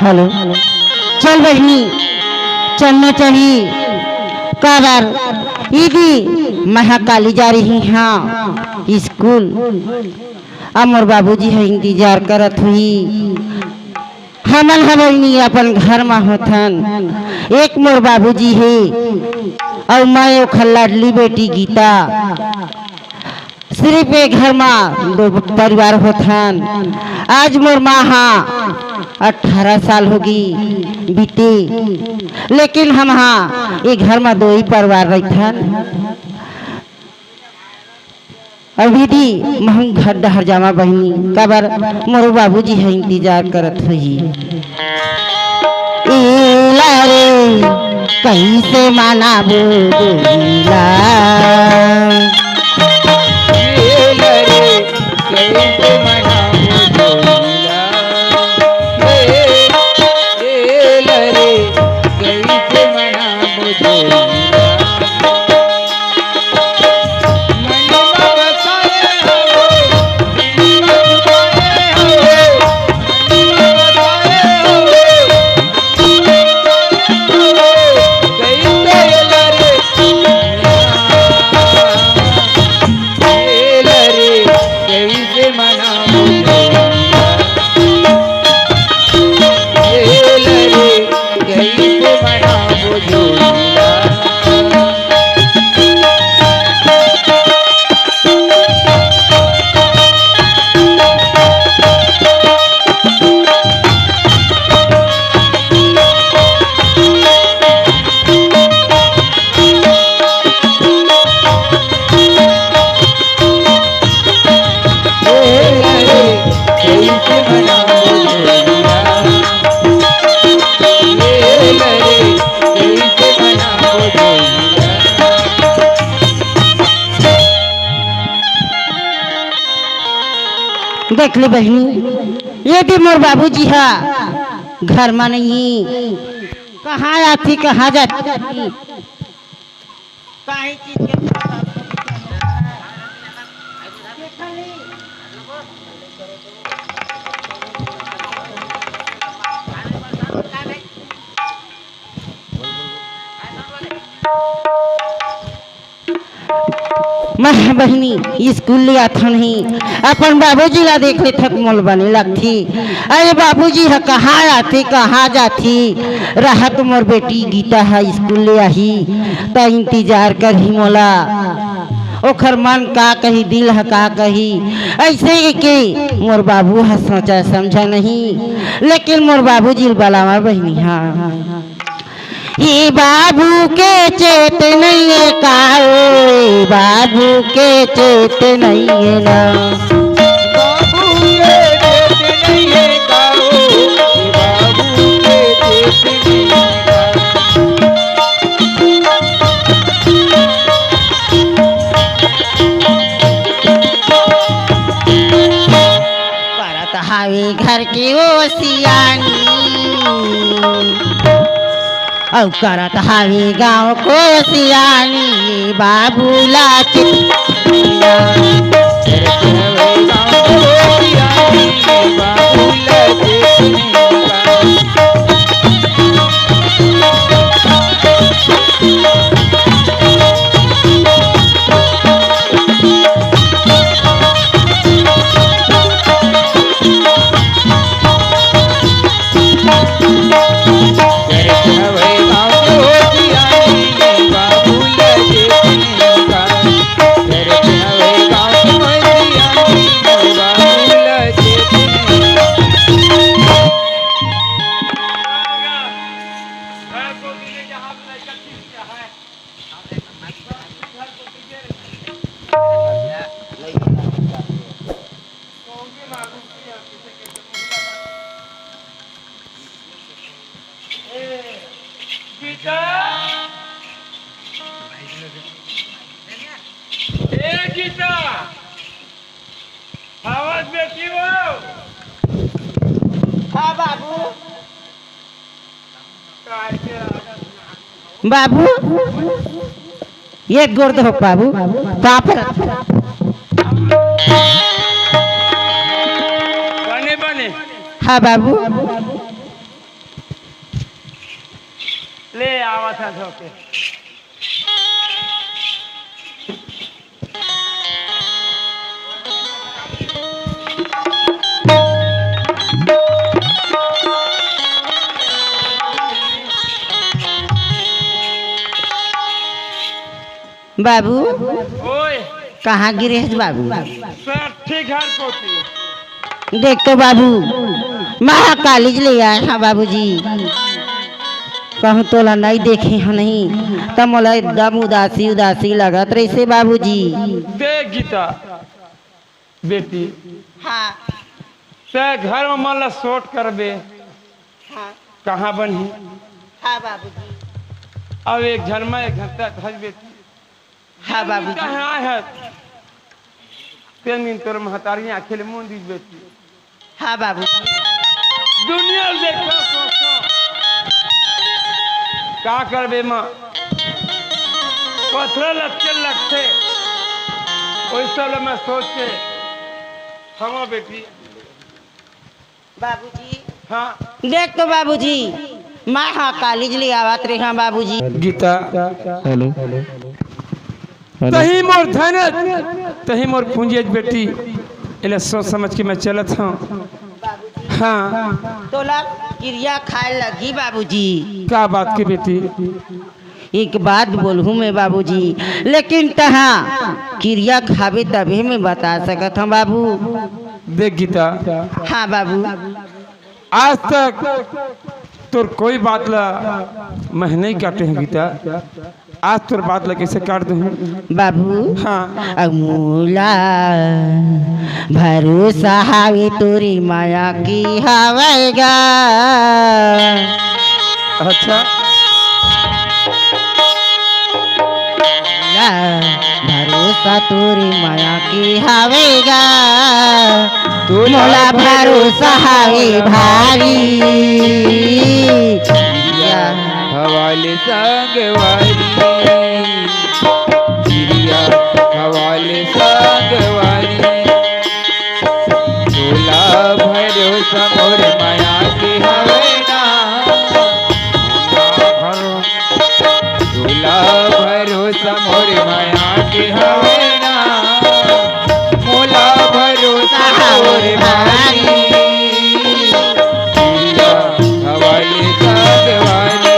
Hello चल बहनी चलना चाहिए काबर ईदी महाकाली जा रही हाँ स्कूल अमर बाबूजी है इंतजार करत हुई हमन हवनी अपन घर में होथन एक मोर बाबूजी है और मैं ओखर लाडली बेटी गीता सिर्फ एक घर में दो परिवार होथन आज मोर माँ हाँ 18 साल होगी बीते लेकिन हम हाँ एक घर में दो ही परिवार रहथन अभी दी महंग घर डहर जामा बहनी कबर मोर बाबूजी है इंतजार करत हुई रे कैसे मनाबो दुला देख ले बहनी ये भी मोर बाबूजी है घर में नहीं कहाँ आती कहाँ जाती मैं बहनी स्कूल ले आता नहीं अपन बाबूजी ला देख ले थक मोल बने लगती अरे बाबूजी है कहाँ आती कहाँ जाती रहा तो मोर बेटी गीता है स्कूल ले आई तो इंतजार कर ही मोला ओखर मन का कही दिल है का कही ऐसे के मोर बाबू है सोचा समझा नहीं लेकिन मोर बाबूजी बलावा बहनी हाँ ये बाबू के चेत नहीं है काओ बाबू के चेत नहीं है ना बाबू के चेत नहीं है काओ बाबू के चेत नहीं परत हावे घर के ओ सियानी औ करत हावे गाँव को सियानी बाबूला बाबू एक गोर दो बाबू पाप बने बने हाँ बाबू ले आवा था धोके। बाबू ओए कहाँ गिरे हैं बाबू? साठी घर पोती। देख तो बाबू महा कॉलेज ले आए हैं बाबूजी। कहूँ तोला नहीं देखे हैं नहीं तब मोला एकदम उदासी उदासी लगत रही से बाबूजी। देख गीता बेटी हाँ ते घर में मन ला सोट करबे हाँ कहाँ बनी। हाँ बाबूजी। अब एक झरमा एक घंटा धज बेटी। हाँ बाबूजी। कहाँ है तीन दिन तोर महतारी आंखें मुंह दी बेटी। हाँ बाबूजी। दुनिया देखा सोचो का करबे माँ पत्थर लगते वैसा मैं सोच के हम बेटी। बाबूजी हाँ देख तो बाबूजी मैं हाँ कॉलेज ले आवत रही हाँ बाबूजी। गीता हेलो तही मोर धन तही मोर पूंजी बेटी इले सोच समझ के मैं चलत हूँ। हाँ तोला क्रिया खाए लगी बाबूजी। का बात की बेटी। एक बात बोलूँ मैं बाबूजी लेकिन तहाँ क्रिया खावे तभी मैं बता सकत हूँ बाबू। देख गीता हाँ बाबू। आज तक तोर कोई बात ला मैं नहीं काटे हैं गीता। आज तोर बात ला कैसे काट दूँ बाबू हाँ अमूला भरोसा हावे तोरी माया की हवेगा। अच्छा भरोसा तोरी माया की हवेगा तोला मोला भरोसा हावे भारी। हवाले संग वाली चिड़िया हवाले संग वाली तोला भरोसा मोर माया के हवे ना तोला भरोसा मोर माया के हवे ना मोला भरोसा मोर भारी चिड़िया हवाले संग वाली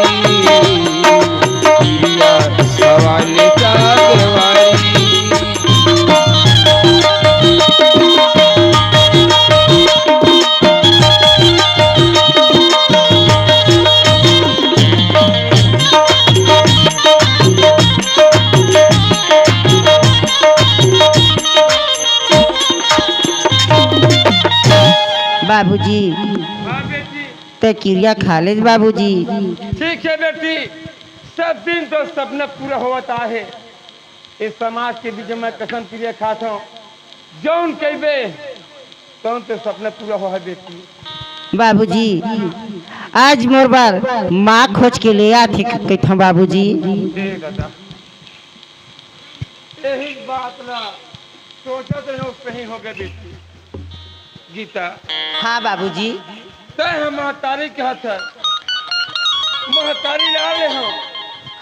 चिड़िया हवाले संग वाली। बाबूजी हाँ बेटी ते क्रिया खा ले बाबूजी। ठीक है बेटी सब दिन तो सपना पूरा होता है। इस समाज के बीच में कसम क्रिया खाता हूँ जौन कहबे तौन तो सपना पूरा हो है बेटी। बाबूजी आज मोर बार माँ खोज के ले आथे कहता बाबूजी। देख दादा यही बात ला सोचा तो हो सही हो गए बेटी। गीता हाँ बाबूजी। तय हम महतारी के हाथ महतारी ला ले हो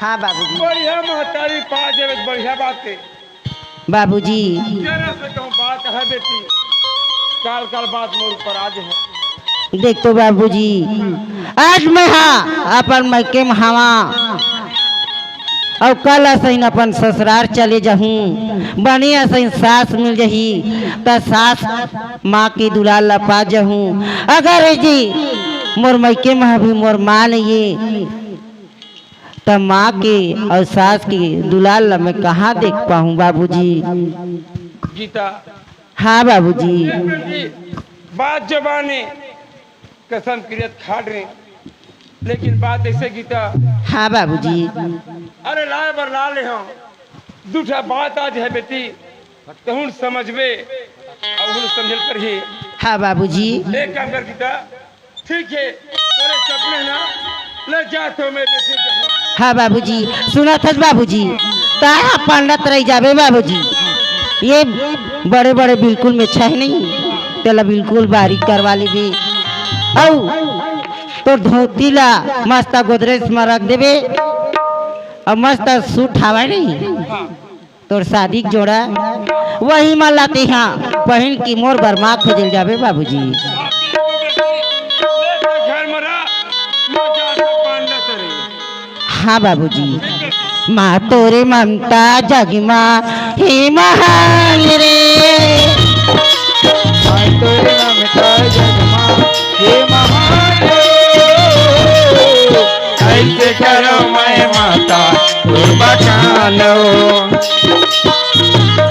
हाँ बाबूजी। बढ़िया महतारी पा जावे बढ़िया बात है। बाबूजी जरा से कहूँ बात है बेटी काल काल बात मोर ऊपर आज है। देख तो बाबूजी आज मैं हाँ अपन मैके में हवा और कल असैन अपन ससुराल चले जाहूँ बनी असैन सास मिल जही त सास माँ के दुलाल लपा जाहूँ। अगर जी मोर मैके में भी मोर माँ नहीं तब माँ के और सास के दुलाल ला मैं कहाँ देख पाऊँ बाबूजी। गीता हाँ बाबूजी। बेटी बात जबाने कसम क्रियत खाड़ रहे लेकिन बात ऐसे गीता। हाँ बाबूजी। अरे लाए बर ला ले हम दूठा बात आज है बेटी तहुन समझबे और उन समझल कर ही। हाँ बाबूजी। एक काम कर गीता ठीक है तेरे सपने ना ले जा तो मैं बेटी जहाँ। हाँ बाबूजी सुना था बाबूजी तारा पंडित रह जावे बाबूजी। ये बड़े बड़े बिल्कुल में छह नहीं तेला बिल्कुल बारीक करवा लेबे। औ तो धोती ला मस्त गोदरेज में रख देवे और मस्त सूट हवा नहीं तोर शादी के जोड़ा वही में लाते हैं पहन की मोर बर्मा खोजल जावे बाबूजी। घर मरा मजा से पांडा करे। हाँ बाबूजी। माँ तोरे ममता जगमा हे महान रे माँ तोरे ममता जगमा हे महान कैसे करो मैं माता तोर बखानो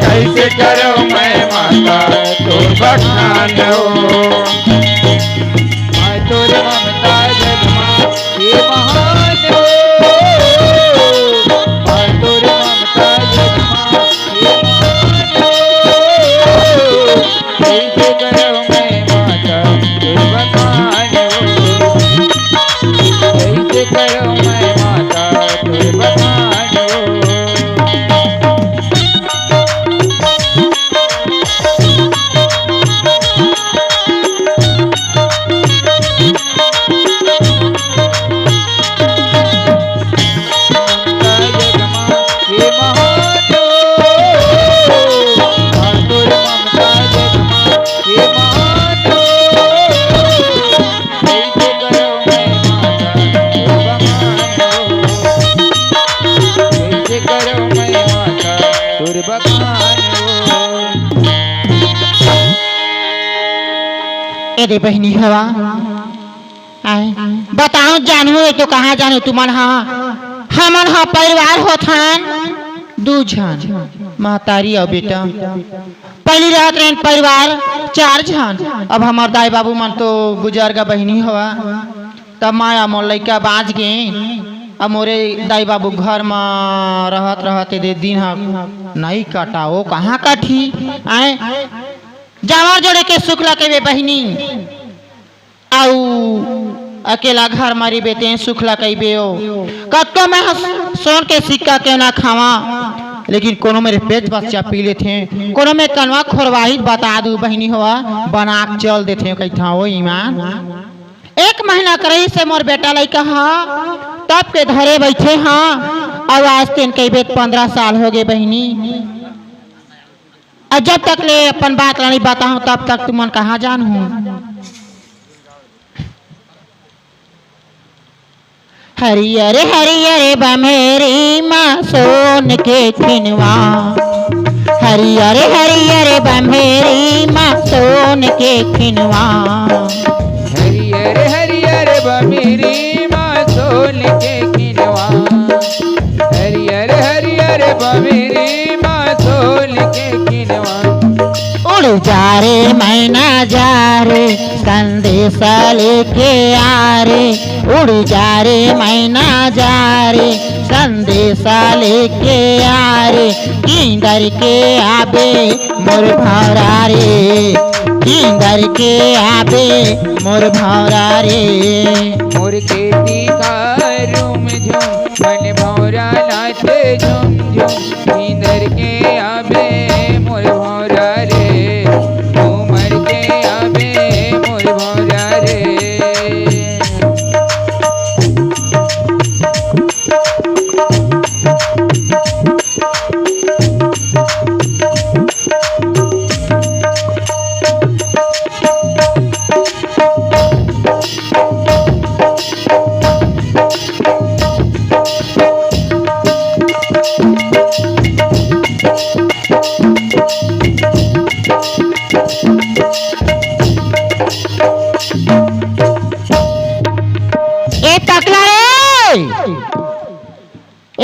कैसे करो मैं माता तोर बखानो माँ तोरे ममता जगमा हे महान माँ तोरे ममता जगमा हे महान कैसे करो मैं माता तोर बखानो कैसे करो मैं माता तोर बखानो। अरे बहनी हवा आए बताओ जानू तो कहाँ जानू तुमन हाँ हमन हाँ परिवार होथन दू झन महतारी और बेटा पहली रात रहे परिवार 4 झन अब हमार दाई बाबू मन तो गुजर गा बहनी हवा तब माया मोर लइका बाज गए अब मोरे दाई बाबू घर में रहत रहते दे दिन नहीं कटा वो कहाँ काठी आए जावर जोड़े के शुक्ला के वे बहनी आउ अकेला घर मारी बेटे शुक्ला कई बेओ कत्तो में सोन के सिक्का क्यों ना खावा लेकिन कोनो मेरे पेट बच्चा पी लेते कोनो में कनवा खोरवाही बता दू बहनी हुआ बना चल देते कहीं था वो ईमान 1 महीना करही से मोर बेटा लइका हाँ तब के धरे बैठे हाँ और आज तेन कई बेट 15 साल हो गए बहनी और जब तक ले अपन बात नहीं बताऊं तब तक तुमन कहाँ जानू हरियर हरियर बमेरी माँ सोन के खिनवा हरियर हरियर बमेरी माँ सोन के खिनवा हरियर हरियर बमेरी माँ सोन के खिनवा हरियर हरियर बमेरी माँ सोन के खिनवा उड़ जा रे मैना जा रे संदेशा लेके आ रे उड़ जा रे मैना जा रे संदेशा लेके आ रे किंदर के आबे मोर भौरा रे किंदर के आबे मोर भौरा रे मोर खेती का रूम झूम मन भौरा नाचे झूम झूम किंदर के आबे मोर भौरा रे उमर के आबे मोर भौरा रे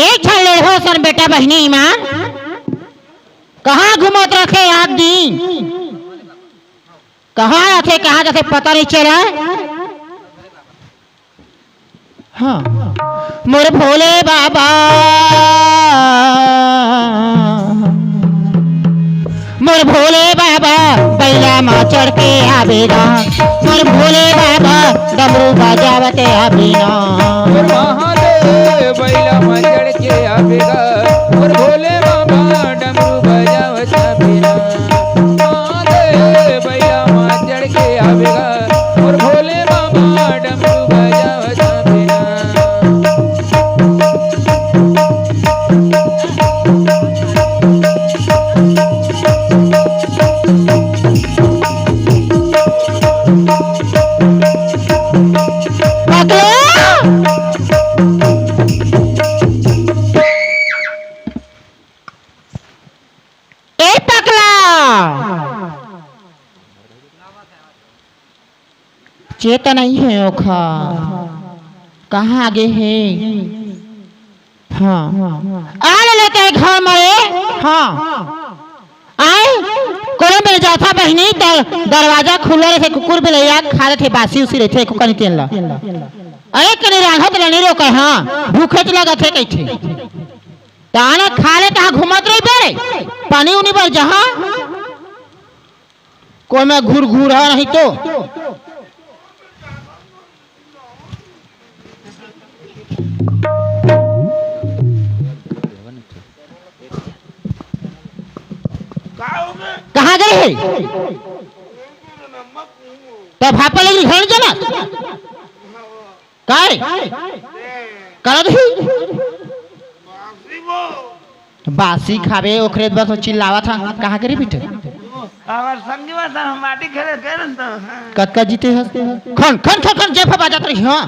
एक छले हो सन बेटा बहनी ईमान कहाँ घूमत रखे आज दिन कहाँ रखे कहाँ जाते पता नहीं चला हाँ मोरे भोले बाबा मोर भोले बाबा बैला माँ चढ़ के आवेगा मोर भोले बाबा डमरू बजावते आवेगा महादेव बैला मजड़ के आवेगा और भोले बाबा डमरू बजावत आवेगा महादेव बैला मजड़ के आवेगा और भोले बाबा डमरू बजा चेत नहीं है ओखा कहाँ आगे है हाँ आ लेते हैं घर में हाँ आए कोने में जाता बहनी दरवाजा खुला रहे कुकुर भी ले खा रहे थे बासी उसी रहते कुकर नहीं तेल ला अरे कने राघत नहीं रोके हाँ भूखे तो लगा थे कैसे ताना खा ले कहाँ घुमत रही बेरे पानी उनी पर जहाँ कोई में घूर घूर है नहीं तो कहाँ गए है तब भापा लगी घर जाना काय करा दही बासी खावे ओखरे बस चिल्लावा था कहाँ करे बेटे हमार संगी बात हम माटी खेले करन तो कतका जीते हस खन खन खन खन जेफा बाजात रही हां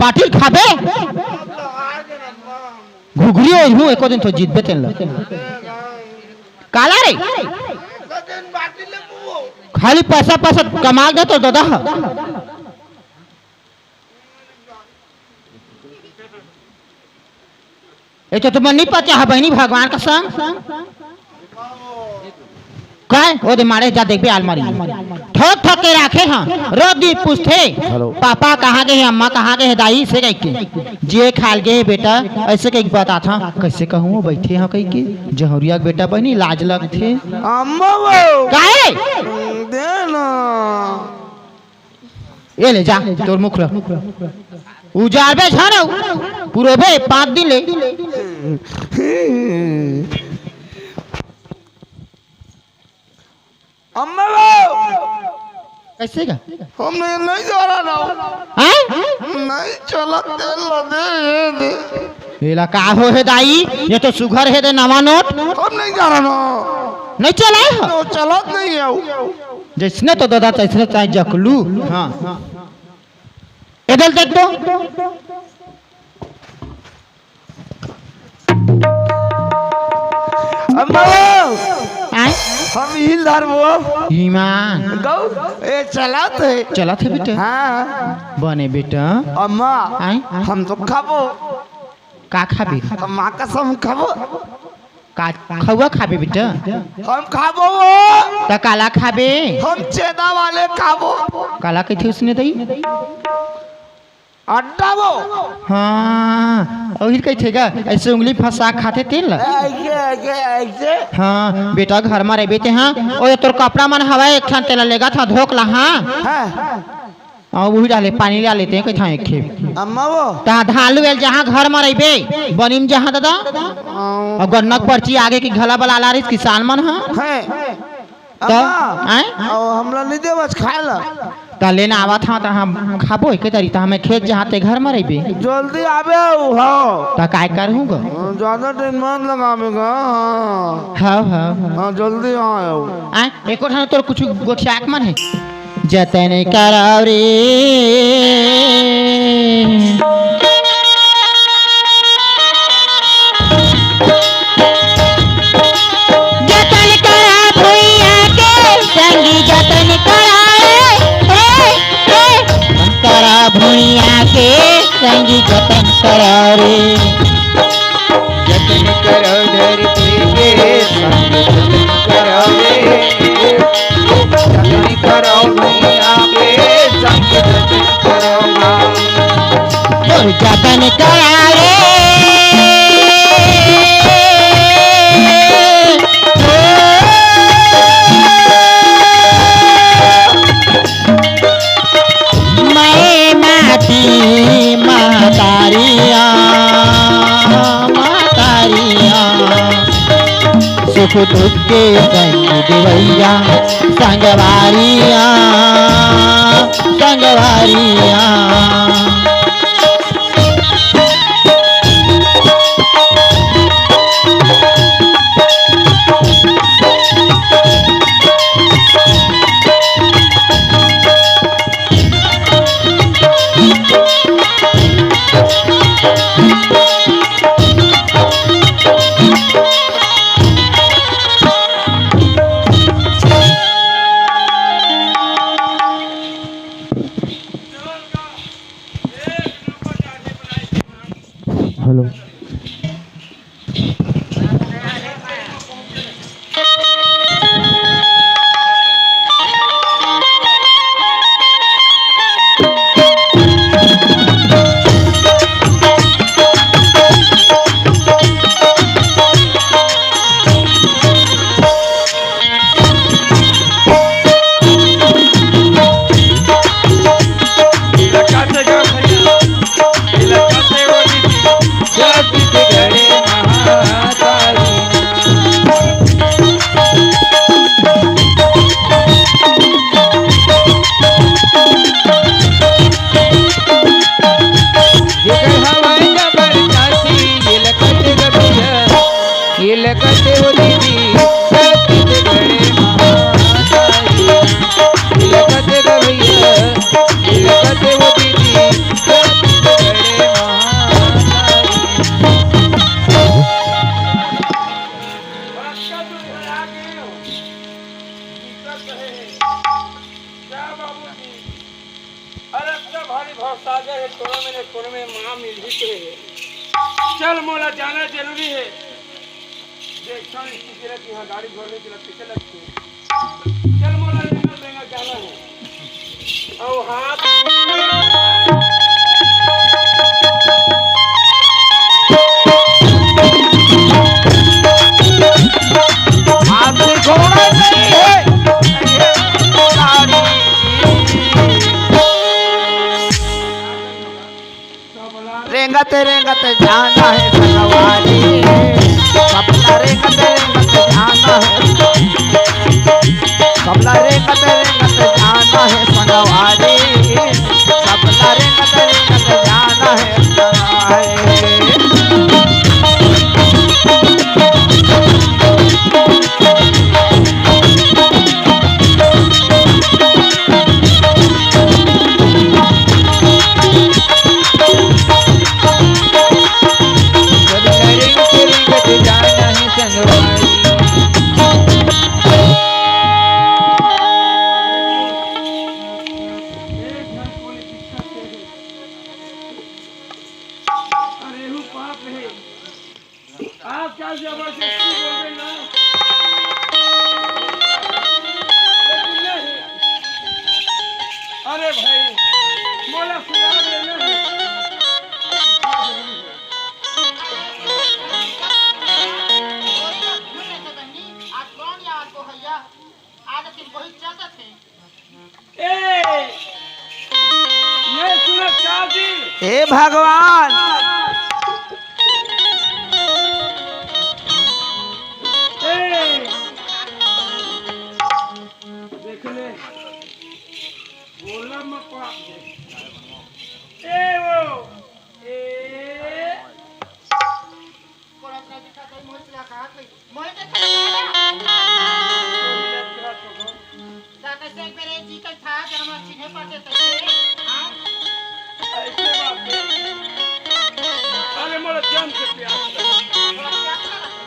बाटी खावे घुघरी होई हूं एको दिन तो जीतबे तेन ल काला रे खाली पैसा पैसा कमाल दे तो दादा ये तो तुम नहीं पता है बहनी भगवान का संग काय ओ दे मारे जा देख बे अलमारी ठोक ठोक के रखे हां रोज दी पूछते पापा कहाँ गए हैं अम्मा कहाँ गए हैं दाई से कह के जे खाल गए बेटा ऐसे कह बता था कैसे कहूं बैठे हां कह के जहरिया के बेटा बहनी लाज लगथे अम्मा वो काहे दे ना ये ले जा तोर मुख ला उजारबे छानो पूरे बे 5 दिन ले अम्मा वो कैसे का हम नहीं जा रहा ना हैं नहीं चला तेल दे एला का हो है दाई ये तो सुगर है दे नवा नोट हम नहीं जा रहा ना नहीं चला है तो चलत नहीं है जैसने तो दादा तैसने चाहे जकलू हां इधर देख तो अम्मा वो आए हम हिल धर वो ईमान गौ ए चलत है चला थे बेटा हाँ बने बेटा अम्मा आए हम तो खाबो का खाबे हम माँ कसम खाबो का खवा खाबे बेटा हम खाबो वो ता काला खाबे हम चेदा वाले खाबो काला कैथे उसने दई अड्डा वो हाँ और कैथे गा ऐसे उंगली फंसा खाते तेल ला ऐसे ऐसे ऐसे हाँ बेटा घर में रहबे ते हाँ ओए तोर कपड़ा मन हवा एक ठान तेल लेगा था धोक ला हाँ हाँ और वही डाले पानी ला लेते हैं कैथा एक खेप अम्मा वो ता धालू एल जहाँ घर में रहबे बनीम जहाँ दादा और गन्नक पर्ची आगे की घला बला ला रही किसान मन हाँ है तो अम्मा आए और हमला नहीं दे बस खाए ला ता लेना आवा था ता हम खाबो के तरी ता हमें खेत जहाँ ते घर में रहबे जल्दी आबे हो ता काय करूँगा ज्यादा टाइम मत लगावेगा हाँ हाँ हाँ जल्दी आओ आए एको ठान तोर कुछ गोठियाक मन है जतन कराव रे जतन करा भैया के संगी जतन करा भैया के संगी जतन करा रे जतन करो धरती के संग जतन करो रे जतन करो भैया के संग जतन करो और जतन करा रे मैं माटी महतारिया सुख दुख के संग देवैया संगवारिया संगवारिया हेलो इलाका से गए भैया, इलाका से वो दीदी। जाति के घरे महातारी जिगर हवाई जबर चाची ये लकत गबिया ये लकत वो दीदी जाति के घरे महातारी ये लकत गबिया ये लकत वो दीदी जाति के घरे महातारी बादशाह तो इधर आ गए हो। दिक्कत है। क्या बाबूजी? अरे क्या भारी भवसागर है, कोने में माँ मिल ही के है। चल मोला जाना जरूरी है। देखता हूँ इसकी जगह की, हाँ गाड़ी घोड़ने की पीछे लगती है। चल मोला लेंगा जाना है। और हाथ आपसे घोड़ा नहीं है रेंगत रेंगत जाना है सवारी कपला रेंगत रेंगत जाना है कपला रेंगत रेंगत जाना है सवारी कपला रेंगत रेंगत जाना है सवारी सब करेंगे रिंगत जाना है संगवारी अरे हूँ पाप है। आप क्या जबरदस्ती बोल रहे ना? लेकिन नहीं। अरे भाई मोला सुधार लेना है। ए, ये सुरक्षा जी। हे भगवान देख ले, बोला मत पाप दे। ए वो, ए, ऐसे बात है। अरे मोला जान के प्यास लगा।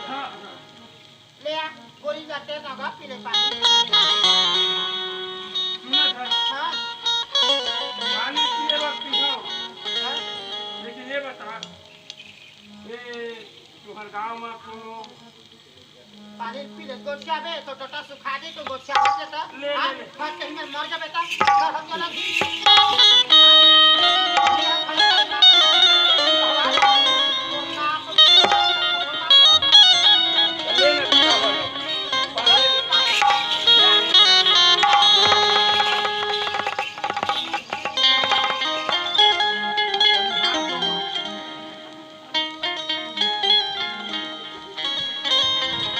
हाँ, सुना था, पानी पिए वक्त पियो। लेकिन ये बता, ये तुम्हारे गाँव में कोनो पानी पी ले गोछिया बे तो टोटा सुखा दे तो गोछिया हो जाता ले, ले, हां ले। फट कहीं में मर जा बेटा घर हम चला ले ले पिया भाई। पानी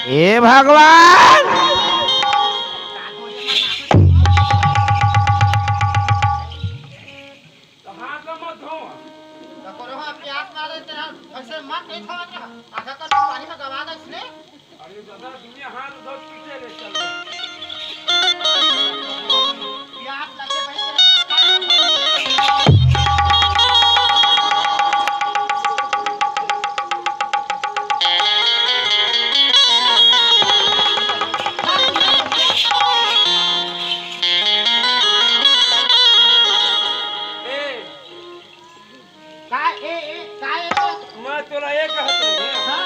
हे भगवान तो हाथ में मत धो। तो करो हां प्यास मारे तेरा ऐसे मत नहीं खावा जा आधा कर पानी में गवा दे इसने अरे दादा दुनिया हाथ धो पीछे ले चल। प्यास लगे भाई ए, काय ए काय मैं मैं तोला ये कहत हूँ हाँ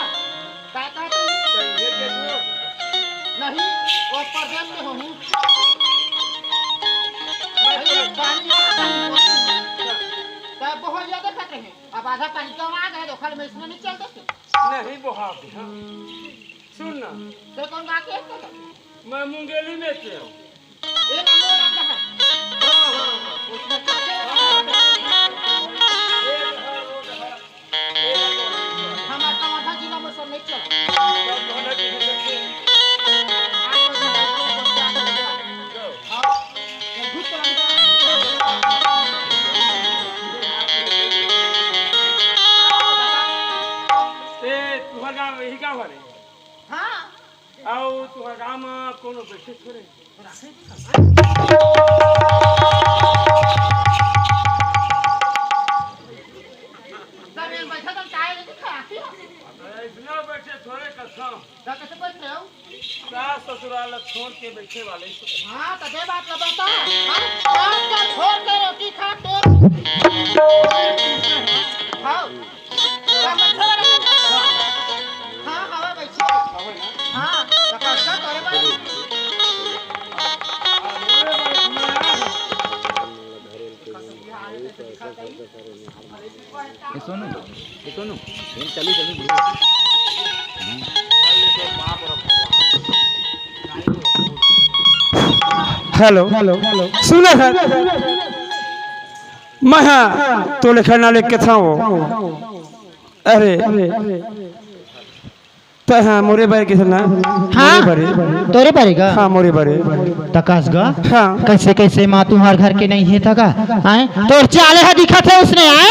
का कहते ये के दो नहीं वो परदेश में हूँ मैं तोला पानी का बहुत ज्यादा खतरे हैं अब आधा पानी का आ गया तो खल में इसमें नहीं चल सकते नहीं बुहार हाँ। सुन ना तो कौन बाकी है मैं मुंगेली में से हूँ एक नंबर आता है उसमें काटे हमारा टमाटर जिला में सब नहीं चला तुम्हारा गाँव यही गाँव है हाँ आओ तुम्हारा गाँव में कोनो बैठे छोड़े सर ये बैठा तो चाय लेके खाती हो इतना बैठे छोड़े कसम तो कैसे बैठे हो सास ससुराल छोड़ के बैठे वाले हाँ तो दे बात का बता हाँ काम का छोड़ के रोटी खाते हाँ काम छोड़ हाँ हवा बैठे हाँ तो कैसा करे भाई हेलो सुना है मैं तो लिखा ना लिख के था वो अरे तो हाँ मोरे बारे के ना हाँ बारे तोरे पड़ेगा हाँ मोरे बारे तकास गा हाँ कैसे कैसे माँ तुम्हार घर के नहीं है तका आए तो चाले है दिखा थे उसने आए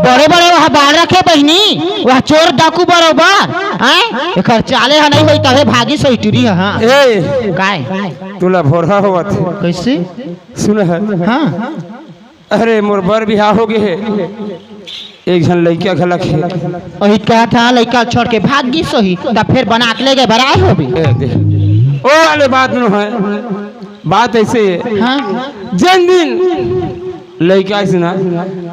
बड़े बड़े वहाँ बाढ़ रखे बहनी वह चोर डाकू बरोबर आए एक चाले है नहीं होई तबे भागी सोई टूरी है हाँ ए काय तुला भोरा हुआ थे कैसे सुन है हाँ अरे मोर बर बिहार हो गए है एक जन लड़का घलक है वही क्या था लड़का छोड़ के भागी सोही तब फिर बना के ले गए बराए हो भी ए, देख ओ वाले बात न है बात ऐसे है हाँ जन दिन लड़का ऐसे ना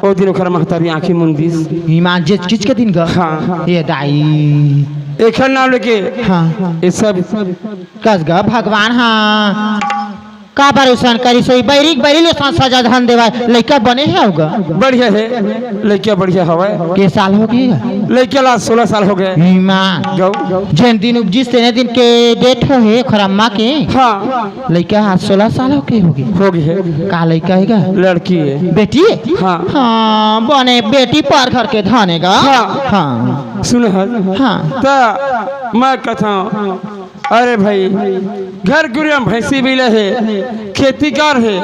ओ दिन ओकर महतारी आंखें मुंदिस ईमान जे किस के दिन का हाँ ये दाई एक नाम लेके हाँ ये सब कस गा भगवान हाँ का परेशान करी सोई बैरिक बैरिल सजा धन देवा लड़का बने है होगा बढ़िया है लड़का बढ़िया हवा के साल हो गया लड़का ला 16 साल हो गए ईमान गौ जिन दिन उपजिस तेने दिन के डेट है खरम्मा के हाँ लड़का आज 16 साल हो के होगी हो गई है का लड़का है लड़की है बेटी हाँ हाँ बने बेटी पर घर के धनेगा हाँ। हाँ सुन हाँ तो मैं कथा अरे भाई घर गुरिया भैंसी भी है खेती कार है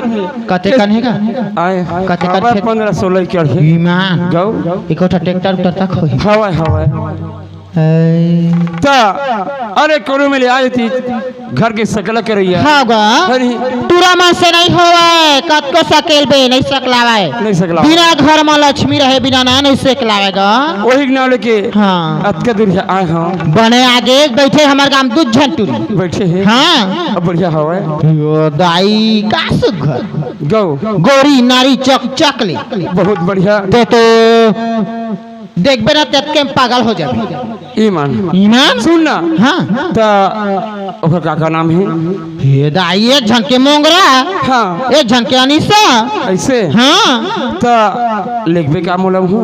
कते कन है का आए कते कन खेत 15-16 एकड़ है ईमान गौ इकोटा ट्रैक्टर उटर तक होई हवा हवा ता अरे कोरो में ले आई थी घर के सकला कर रही है हाँ गा अरे तुरा मन से नहीं होवे कत को सकेल बे नहीं सकलावे नहीं सकला बिना घर में लक्ष्मी रहे बिना ना नहीं सकलावेगा वही नाम लेके हाँ अतके दूर से आए हम बने आगे बैठे हमार गांव दूध झंटुरी बैठे हैं हाँ अब बढ़िया हवा यो दाई का सुघर गौ गोरी नारी चक चकली बहुत बढ़िया ते तो देखबे ना तब के पागल हो जाबे ईमान ईमान सुन ना हाँ ता ओकर का नाम है ये दाई एक झनके मोंगरा हाँ एक झनके अनीसा ऐसे हाँ ता लिखबे का मोलम हो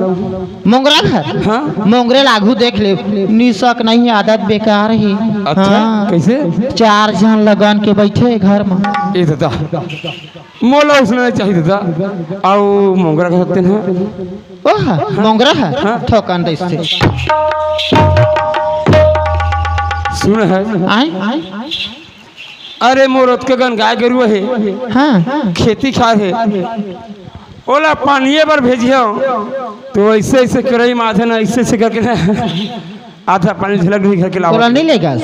मोंगरा घर हाँ मोंगरे लागू देख ले निशक नहीं आदत बेकार ही अच्छा कैसे 4 जन लगन के बैठे घर में ये दादा मोला उसने चाहिए दादा आओ मोंगरा का सकते हैं ओह मोंगरा है ठोकन दे से सुन है आए अरे मोरत के गन गाय गरु है हाँ खेती खार है ओला पानिए पर भेजियो तो ऐसे ऐसे करई माथे ना ऐसे ऐसे करके ना आधा पानी झलक नहीं घर के तोरा लावा नहीं लेगा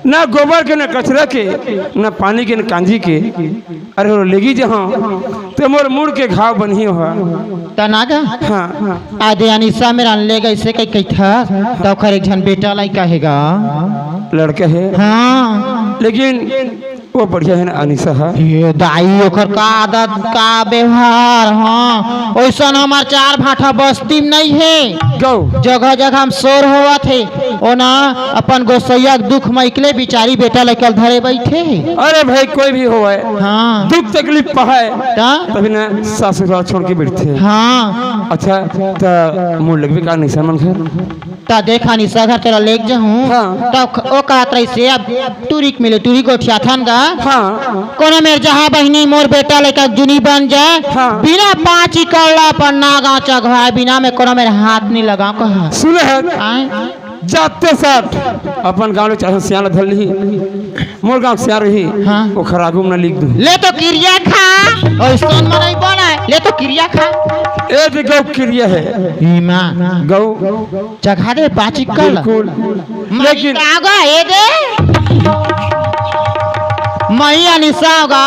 ना गोबर के ना कचरा के ना पानी के ना कांजी के अरे वो लेगी जहाँ तो मोर मुड़ के घाव बनी हो तनागा हाँ हाँ आधे अनिसा मेरा लेगा इसे कई कई था तो खर एक जन बेटा लाई कहेगा लड़का है हाँ लेकिन वो बढ़िया है ना अनिशा है। ये दाई ओकर का आदत का व्यवहार, हाँ वैसा हमार चार भाठा बस्ती में नहीं है। गौ जगह जगह हम शोर होवा थे ओ ना अपन गोसैया के दुख मैकले बिचारी बेटा लेकर धरे बैठे। अरे भाई कोई भी हो है, हाँ दुख तकलीफ पहाए ता? तभी ना सासुराल छोड़ के बैठते। हाँ अच्छा तो मुँह लगवे का निशा मन घर ता देखा निशा घर तेरा लेक जाऊँ हाँ। तब ओ कहत रही से अब टूरिक मिले टूरी गोठिया थान गा हाँ कोनो मेर जहाँ बहनी मोर बेटा लेकर जुनी बन जाए हाँ। बिना पाँच ही कल्ला पर नागा चघाए बिना में कोनो मेरे हाथ नहीं लगा कहा सुने है आए जाते साथ अपन गाँव में चाहे सियाल धर ली मोर गाँव सिया रही हाँ। वो खरागू में लिख दू ले तो क्रिया खा और सोन में नहीं बना ले तो क्रिया खा ए गौ क्रिया है ईमा गौ चघा दे पाँच ही कल्ला बिल्कुल लेकिन आगा ये दे मई अनिशा होगा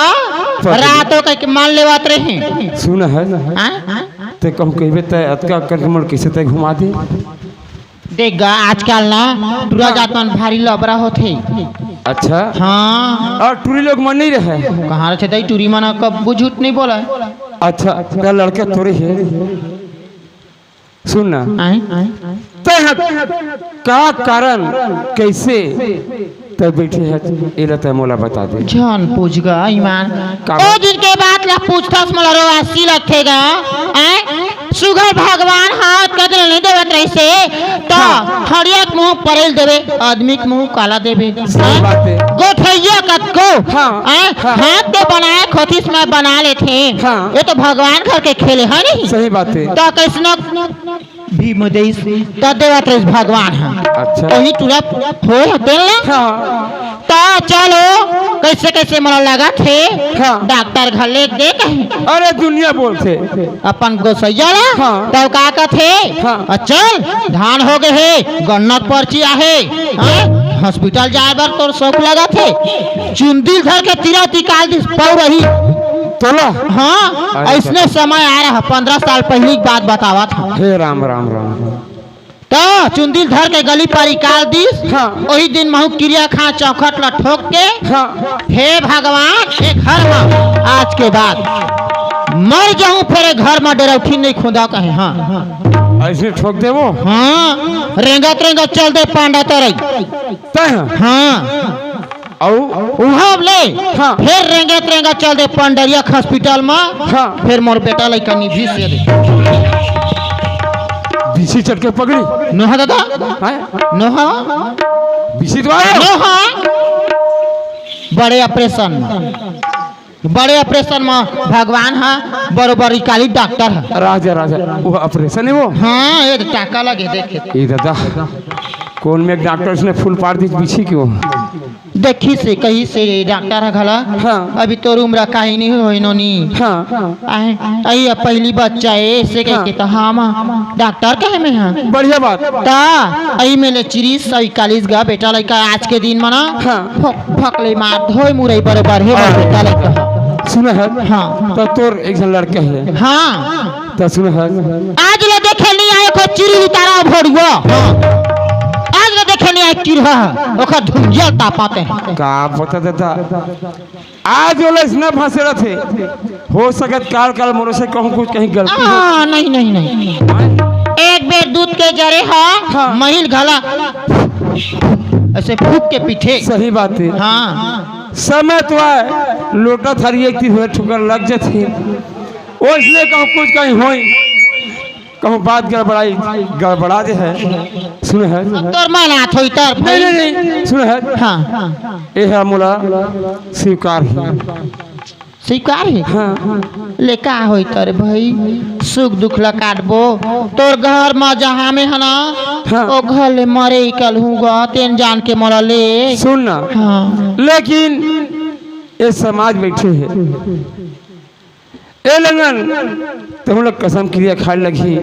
रातों का मान लेवात रहे सुन है ते कहूँ कहबे ते अतका करके मोर कैसे ते घुमा दे देगा आजकल ना पूरा जातन भारी लबरा होते। अच्छा हाँ और टूरी लोग मन नहीं रहे कहाँ रहे दई टूरी मना कब झूठ नहीं बोला अच्छा तेरा लड़के थोड़े है सुन ना का कारण कैसे तब बैठे है ये रहता है मोला बता दे जान पूछ गा ईमान ओ दिन के बाद ला पूछताछ मोला रोवासी रखेगा सुगर भगवान हाथ कदर नहीं देवत रही से तो हरिया के मुंह परेल देवे आदमी के मुंह काला देवे सही बात है गोठैया कतको हाँ, हाथ के बनाए खोतिस में बना लेते हाँ। ये तो भगवान घर के खेले है नहीं सही बात है तो कैसनो भीम देश तो देवत रही भगवान है अच्छा वही तुरा हो होते ना हाँ तो चलो कैसे कैसे मन लगा थे हाँ। डॉक्टर घर ले दे कहीं अरे दुनिया बोलते अपन गोसैया ला हाँ। तो का कथे हाँ। चल धान हो गए है गन्नत पर्ची आहे हॉस्पिटल जाए बार तोर शौक लगा थे चुंदिल घर के तीरा तिकाल दिस पौ रही तोला हाँ ऐसने समय आ रहा 15 साल पहले की बात बतावा था हे राम राम राम तो चुंदिल धर के गली पर निकाल दीस हाँ। वही दिन महू क्रिया खा चौखट ला ठोक के हाँ हे भगवान एक घर में आज के बाद मर जाऊं फिर घर में डरौठी नहीं खुदा कहे हाँ ऐसे ठोक दे वो हाँ रेंगत रेंगत चल दे पांडा तरई तय हाँ औ ले हाँ। फिर रेंगत रेंगत चल दे पंडरिया हॉस्पिटल में हाँ। फिर मोर बेटा लइका निभी से दे बीसी चट के पगड़ी नोहा दादा हैं नोहा बीसी तो आया नोहा बड़े ऑपरेशन में भगवान हाँ बरोबर काली डॉक्टर है राजा राजा वो ऑपरेशन है वो हाँ ये टाका लगे देखे ये दादा कौन में डॉक्टर ने फुल पार दी बीसी क्यों देखी से कहीं से डॉक्टर है घला हाँ। अभी तो उम्र का ही नहीं हो इन्होंने हाँ आई पहली बच्चा है ऐसे कह के तो हाँ डॉक्टर कहे में हाँ बढ़िया बात ता आई मेले चिरीस आई कालीस गा बेटा लड़का आज के दिन मना हाँ। फकले मार धोई मुरई बरोबर है बेटा लड़का सुना है हाँ। तो तोर एक जन लड़का है हाँ तो सुना है आज ले देखे नहीं आए को चिरी उतारा भोरुआ आज ले देखे नहीं आए किरहा ओखा धुंजिया तापाते हैं का पता दादा आज वाला इसने फंसे रहे थे हो सकत काल काल मोरे से कहूँ कुछ कहीं गलती हो नहीं नहीं नहीं एक बेर दूध के जरे हाँ। महिल घला ऐसे फूक के पीछे सही बात है हाँ समय तो है लोटा थारी एक तीन हुए ठुकर लग जाती वो इसलिए कहूँ कुछ कहीं होई कहूँ बात गड़बड़ा दे है सुने है तोर माना थोई तर नहीं सुने है हाँ ये है मोला स्वीकार है स्वीकार है हाँ ले का होई तर भाई सुख दुख ला काटबो तोर घर में जहाँ में है ना हाँ। ओ घर ले मरे कल हूँ तेन जान के मरा ले सुन ना हाँ लेकिन ये समाज बैठे है ए लगन तो हम लोग कसम क्रिया खाए लगी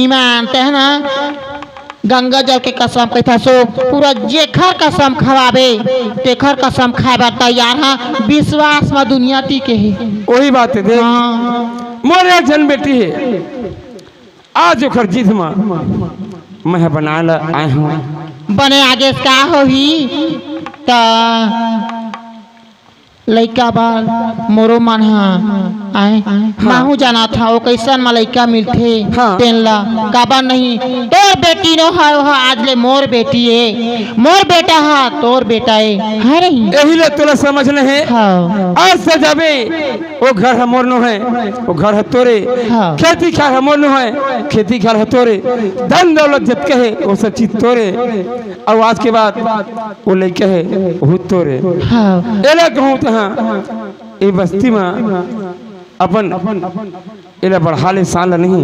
ईमान ते है ना गंगा जल के कसम कहता सो पूरा जेखर कसम खवाबे तेखर कसम खाए तैयार हाँ विश्वास में दुनिया टिके है वही बात है देख हाँ। मोरे जन बेटी है आज ओखर जिद में मैं बना ला आए हूँ बने आगे से का होही ता लइका बाल मोरो मन हा आए माहू जाना था वो कैसन में लइका मिलथे हाँ। तेनला काबा नहीं तोर बेटी नो हा वो आज ले मोर बेटी है मोर बेटा हा तोर बेटा है है नहीं यही ले तोला समझ ले है हाँ आज से जाबे वो घर हमोर नो है वो घर है तोरे हाँ। खेती खार हमोर नो है खेती खार है तोरे धन दौलत जब कहे वो सब चीज तोरे और आज के बाद वो लेके है वो तोरे हाँ एला कहूँ तो हाँ ये बस्ती में अपन एला बढ़ाले साल नहीं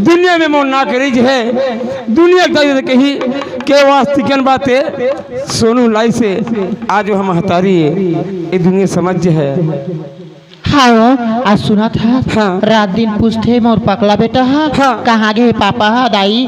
दुनिया में मोन ना करी जे है दुनिया का कही के वास्तिकन बाते सोनू लाई से आज हम हतारी ये दुनिया समझ जे है हाँ आज सुना था हाँ। रात दिन पूछते मोर पकला बेटा हा हाँ। कहाँ गए पापा हा दाई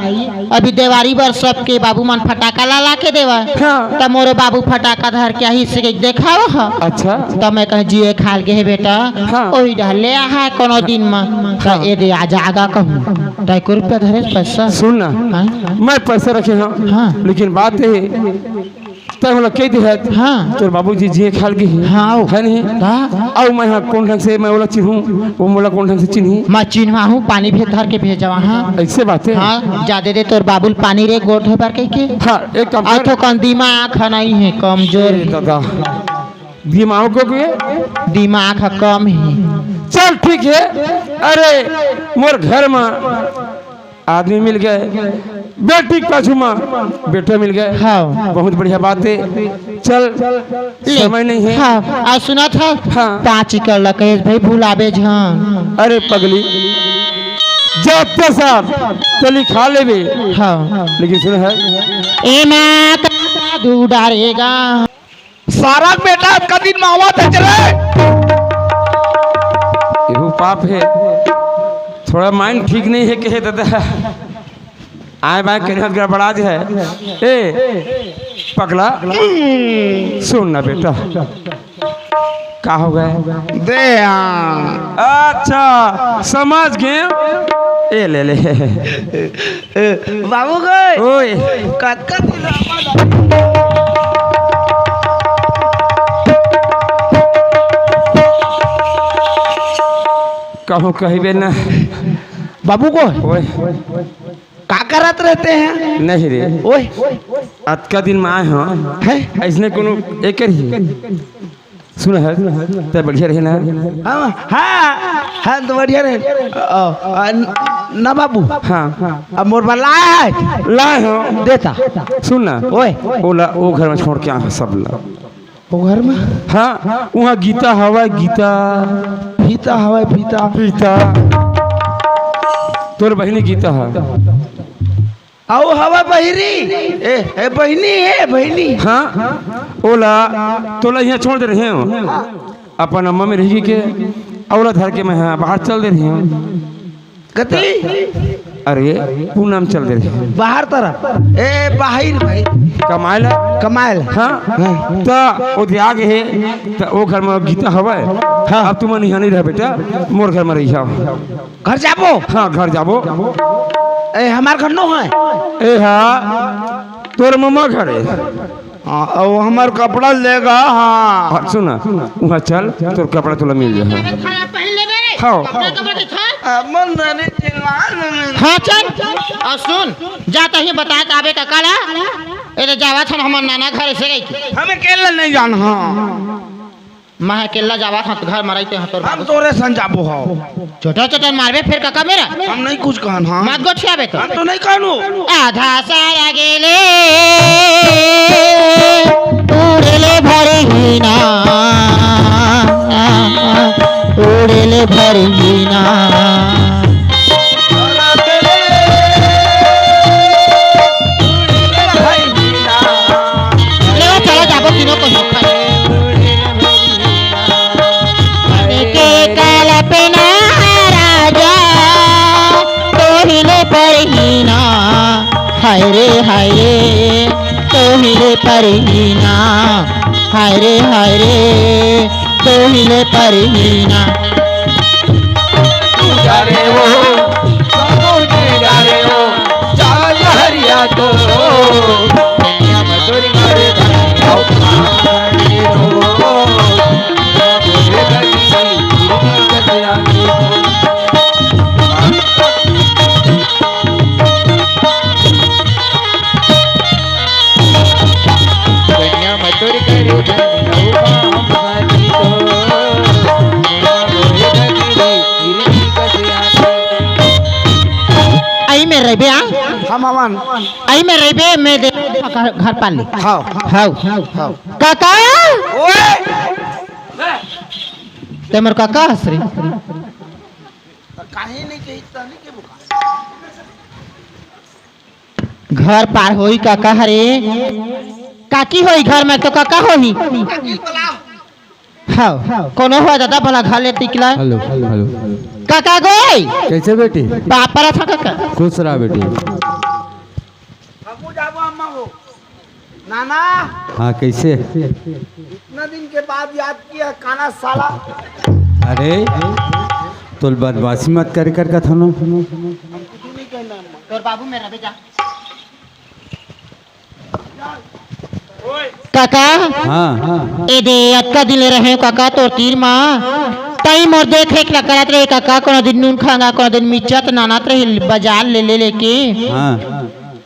अभी दिवाली बर सबके बाबू मन फटाका ला ला के देवा हाँ। तब मोरे बाबू फटाका धर के ही से देखाओ हा अच्छा तब मैं कह जिए खाल के है बेटा हाँ। ओही डहले है कोनो दिन में तो ये दे आजा आगा कहूँ 2 रुपया धरे पैसा सुन ना हाँ? मैं पैसे रखे हूँ हाँ। लेकिन बात है तब हम लोग कह दी हाँ तोर बाबूजी जिए खाल के हाँ। है नहीं हाँ। और मैं हाँ कौन ढंग से मैं बोला चिन्हूँ वो मोला कौन ढंग से चिन्ही मैं चिन्हवा हूँ पानी भी धर के भेजवा हाँ ऐसे बात है हाँ ज्यादा दे तोर बाबुल पानी रे गोट है बार कह के हाँ एक काम आ कर तो कौन दिमाग नहीं है कमजोर दादा दिमाग को के दिमाग कम है चल ठीक है अरे मोर घर में आदमी मिल गए बेटी के पाछू में बेटा मिल गए हाँ बहुत बढ़िया बात है चल समय नहीं है हाँ आ सुना था हाँ। 5 कर लकेश भाई भुलाबे झां अरे पगली जाते साथ चली खा लेबे हाँ लेकिन सुन है ए माँ का दूध डालेगा सारा बेटा का दिन मावा था चले ये पाप है थोड़ा माइंड ठीक नहीं है कहे दादा आए बाय कहीं गड़बड़ा है ए पगला सुन ना बेटा का हो गए दे अच्छा समझ गए ए ले ले बाबू गए ओए कक्का कहूँ कहबे ना बाबू को ओए का करत रहते हैं नहीं रे ओए आज का दिन में आए हाँ है ऐसने कोनो एक ही सुन है तो बढ़िया रहे ना हाँ हाँ हाँ तो बढ़िया रहे ना बाबू हाँ अब मोर बल्ला है लाए हाँ देता सुन ना ओए ओला वो घर में छोड़ के आ सब ला वो घर में हाँ वहाँ गीता हवा गीता फीता हवा फीता गीता तोर बहनी गीता है आओ हवा बहिरी ए बहनी है बहनी हाँ ओला तोला यहाँ छोड़ दे रहे हो अपन अम्मा में रही के औरत धर के मैं हाँ बाहर चल दे रही हूँ कती अरे पूनम चल दे रही है बाहर तरफ ए बाहिर भाई कमाएला कमाल हाँ तो वो दिया आगे है तो वो घर में गीता हवा है हाँ अब तुम यहाँ नहीं रह बेटा मोर घर में रही जाओ घर जाबो हाँ घर जाबो ए हमार घर नो है ए हाँ तोर मम्मा घर है हाँ वो हमार कपड़ा लेगा हाँ हाँ, सुना वहाँ चल तोर कपड़ा तुला मिल जाए हाँ अमन नानी चिल्लान हाँ चल और सुन जाता ही बता काबे का काला ये तो जावा था हमार नाना घर से गई हमें केला नहीं जान हाँ मैं अकेला जावा था तो घर मराई ते तोर हम तोरे संग जाबो हो छोटा छोटा मारबे फिर काका मेरा हम नहीं कुछ कहन हाँ मत गोठियाबे तो हम तो नहीं कहनु आधा सारा गेले उड़ले भरहीना उड़ले भरहीना ले चला जाबो किनो को होखा के काला पे ना राजा तोहिले परहीना हाय रे तोहिले परहीना हाय रे तोहिले परहीना जारे वो जारे वो चाल हरिया तो दुनिया में तोरी मारे आई में रहबे आ हम अमन आई में रहबे मैं दे घर पाल ले हाँ हाउ काका ओए ते मोर काका हसरे काहे नहीं कही तनी के बुका घर पार होई काका हरे काकी होई घर में तो काका होई हाँ कोनो हो दादा भला घर ले टिकला हेलो हेलो काका गोई कैसे बेटी पापा था काका खुश रहा बेटी हमू जाबो अम्मा हो नाना हाँ कैसे इतना दिन के बाद याद किया काना साला अरे तो बदमाशी मत कर का था ना तोर बाबू मेरा बेटा काका हाँ ए दे अटका दिले रहे काका तोर तीर माँ तई मोर देख रेख ला करत रहे काका कोनो दिन नून खाना कोनो दिन मिर्चा तो नानात रहे बाजार ले ले लेके हाँ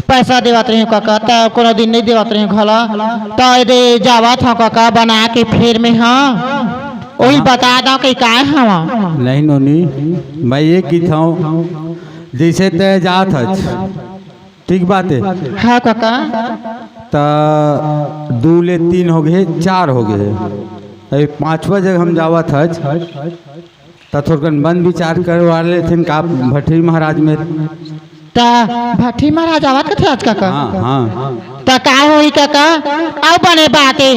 पैसा देवत रहे काका त कोनो दिन नहीं देवत रहे घला त ए दे जावा था काका बना के फिर में हाँ वही बता दो कि काय हवा नहीं नोनी मैं ये की था जैसे तय जात हज ठीक बात है हाँ काका तो 2 ले 3 हो गए 4 हो गए अभी 5वां जगह हम जावत हज तो थोड़कन बंद विचार करवा ले थे का भट्टी महाराज में ता भट्टी महाराज आवत कथे आज काका हाँ हाँ ता का होई काका आउ बने बाते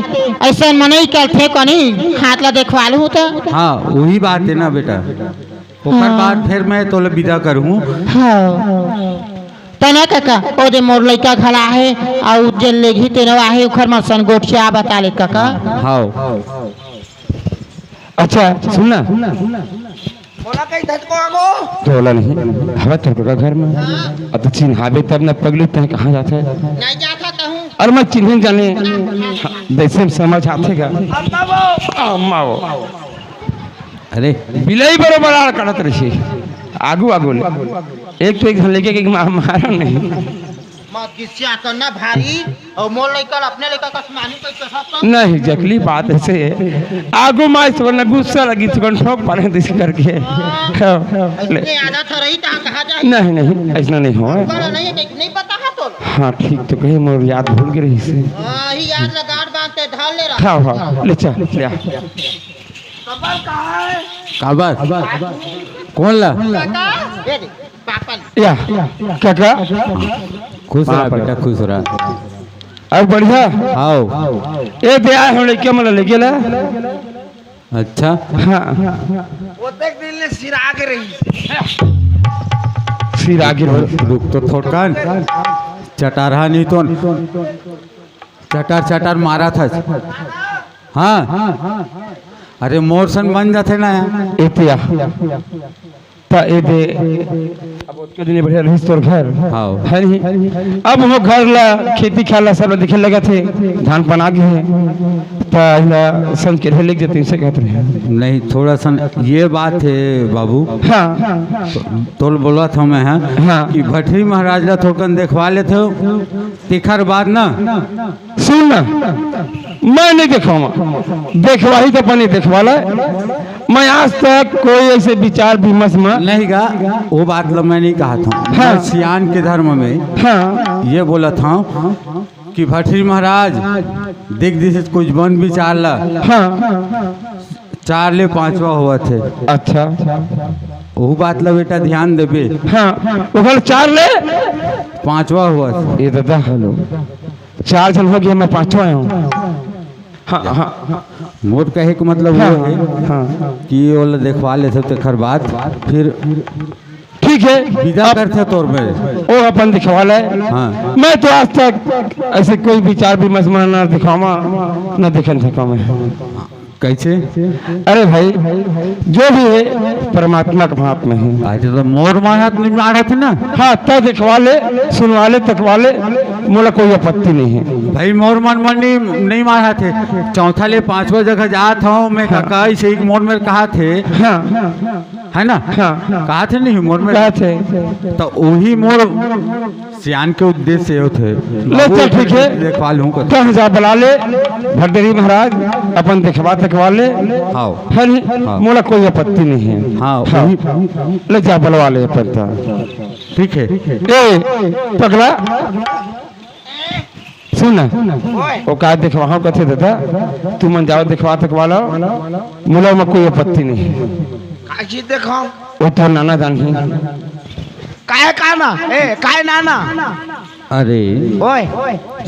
ऐसा मने कल थे कोनी हाथ ला देखवा लूं त हाँ वही बात है ना बेटा ओकर बाद फिर मैं तो विदा करूँ हाँ तना काका ओ दे मोर लइका घला है आउ जे लेगी तेनो आहे उखर म सन गोठिया बता ले काका हाँ अच्छा सुनना बोला कहीं धटको आगो तोला नहीं हवा तेरे घर में अब तो चिन्हावे तब न पगली तय कहाँ जाते है नहीं जाता कहूं और मैं चिन्ह जाने वैसे समझ आते का अम्मा वो अम्मा वो अरे बिलाई बरोबर आड़ करत रही आगू आगू एक तो एक लेके एक मारा नहीं मत किसिया करना भारी और मोर लइका अपने लइका का मानी कैसे सब नहीं जकली बात ऐसे है आगू माई तो ना गुस्सा लगी तो ठोक पाने दिस करके ले। इतने आदत रही ता कहां जाए नहीं नहीं ऐसा नहीं हो बड़ा नहीं पता है तो हाँ ठीक तो कहे मोर याद भूल गई रही से हां ही याद लगाड़ बांधते ढाल ले रहा हाँ हाँ ले चल ले आ। कबर कहाँ है काबर कौन ला काका दे दे पापा या काका खुश रहा बेटा खुश रहा अब बढ़िया आओ ए दे आए होने क्या मतलब ले गेला अच्छा हाँ वो देख दिल ने सिर आगे रही फिर आगे रुक तो थोड़कान चटारा नहीं तो चटार चटार मारा था हाँ अरे मोरसन बन जाते ना एतिया ता ए दे अब उसके दिन बढ़िया रही तोर घर हाँ है नहीं अब वो घर ला खेती खाला सब दिखे लगा थे धान पना गए हैं ता संग के लेके जाते इसे कहते हैं नहीं थोड़ा सा ये बात है बाबू हाँ तो बोला था मैं हाँ। कि भट्टी महाराज ला थोड़कन देखवा लेते हो तिखर बाद ना सुन ना मैं नहीं देखवाऊंगा देखवा ही तो अपने देखवाला मैं आज तक कोई ऐसे विचार विमर्श में नहीं गा वो बात ला मैं नहीं कहा था हाँ। मैं सियान के धर्म में हाँ ये बोला था कि भट्टी महाराज देख दिस कुछ बन विचार ला हाँ 4 ले 5वां हुआ थे अच्छा वो बात ला बेटा ध्यान देबे हाँ वो घर 4 ले 5वां हुआ था ये दादा हेलो 4 जन हो गया मैं 5वां आया हूँ हाँ हाँ मोर कहे का मतलब वो है हाँ कि ये वाला देखवा लेते तखर बाद फिर ठीक है विदा करते तौर में वो अपन दिखवा ले हाँ। मैं तो आज तक ऐसे कोई विचार विमर्श में ना दिखावा ना दिखन सका मैं कैसे अरे भाई जो भी है परमात्मा का हाथ में है आज तो मोर मारत नहीं मारा थे ना हाँ तो दिखवा ले सुनवा ले तकवा ले मोला कोई आपत्ति नहीं है भाई मोर मन मन नहीं मारा थे चौथा ले 5वां जगह जात हूँ मैं काका इसे एक मोर में कहा थे हाँ है ना हाँ कहा थे नहीं मोर में क्या थे तो वही मोर सियान के उद्देश्य से हो थे ले चल ठीक है देखवा लूँ तो जा बुला ले भट्टरी महाराज अपन दिखवा तकवा ले हाँ है नहीं मोला कोई आपत्ति नहीं है हाँ हाँ वही ले जा बुलवा ले अपन ठीक है। ए पगला सुन ना वो का दिखवा कथे दादा तू मन जाओ दिखवा तक वाला मुला में कोई आपत्ति नहीं काची देखो वो तो नाना जान ही काय काना ए काय नाना अरे ओए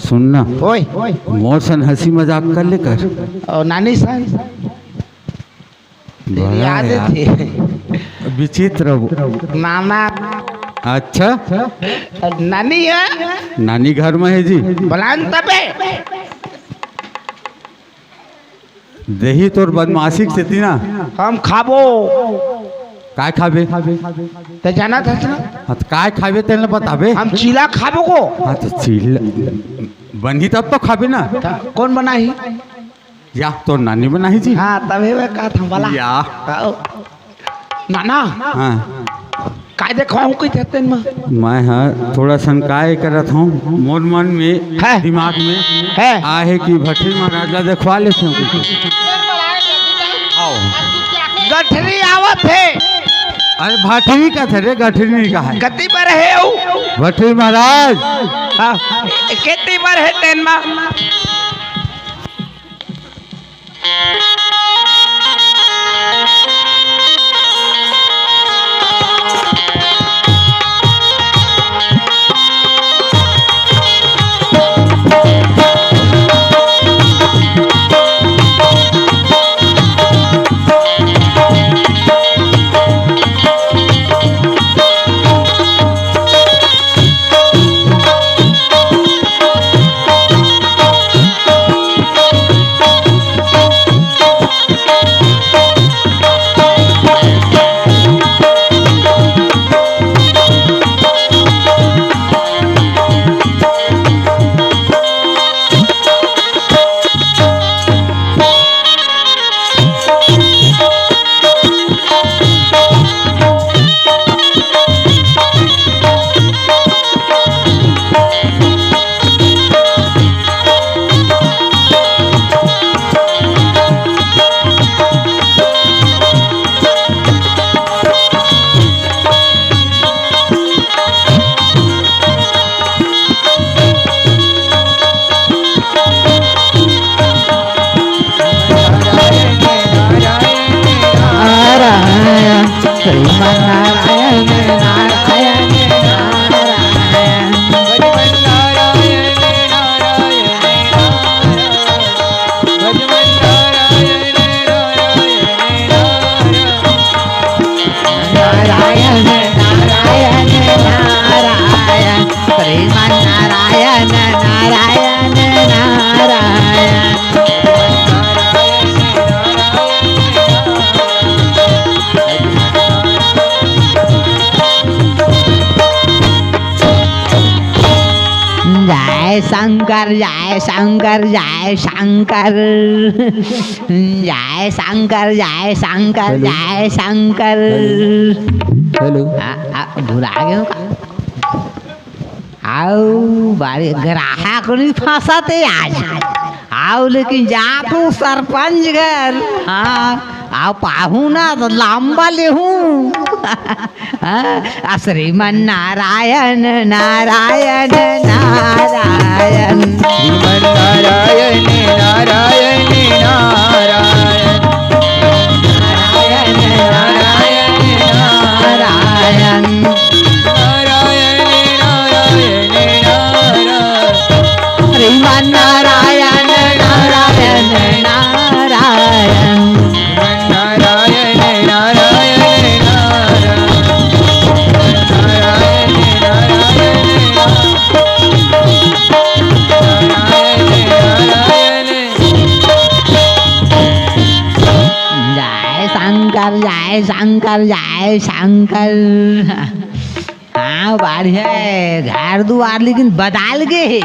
सुनना ओए मौसन हंसी मजाक कर लेकर और नानी सन बड़ा याद यार, थी विचित्र वो। नाना अच्छा नानी है नानी घर में है जी। बलान तबे दही तोर बदमाशी से थी ना हम खाबो काय खाबे तो जाना था ना हाँ तो काय खाबे तेने बताबे हम चीला खाबो को हाँ तो चिल बनी तब तो खाबे ना कौन बनाई या तो नानी बनाई जी। हाँ तभी वे का था वाला या नाना हाँ काय देखवाऊं कोई थे में मैं हाँ थोड़ा शंकाए करत हूँ मोर मन में है। दिमाग में है आहे कि भट्टी महाराजा देखवा लेते हैं आओ। गठरी आवत है अरे भट्टी का थे रे गठरी का है गति पर है ऊ भट्टी महाराज हाँ कितनी बार है तेन में शंकर जय शंकर जय शंकर जय शंकर जय शंकर जय शंकर। हेलो भुला गए का आओ बारे ग्राहक नहीं फंसाते आज आओ लेकिन जा तू सरपंच घर हाँ आओ पाहू ना तो लंबा ले हूँ श्रीमन नारायण नारायण नारायण श्रीमन नारायण नारायण नारायण नारायण नारायण नारायण श्रीमन नारायण नारायण नारायण जय शंकर जय शंकर। हाँ बढ़िया घर दुआर लेकिन बदल गए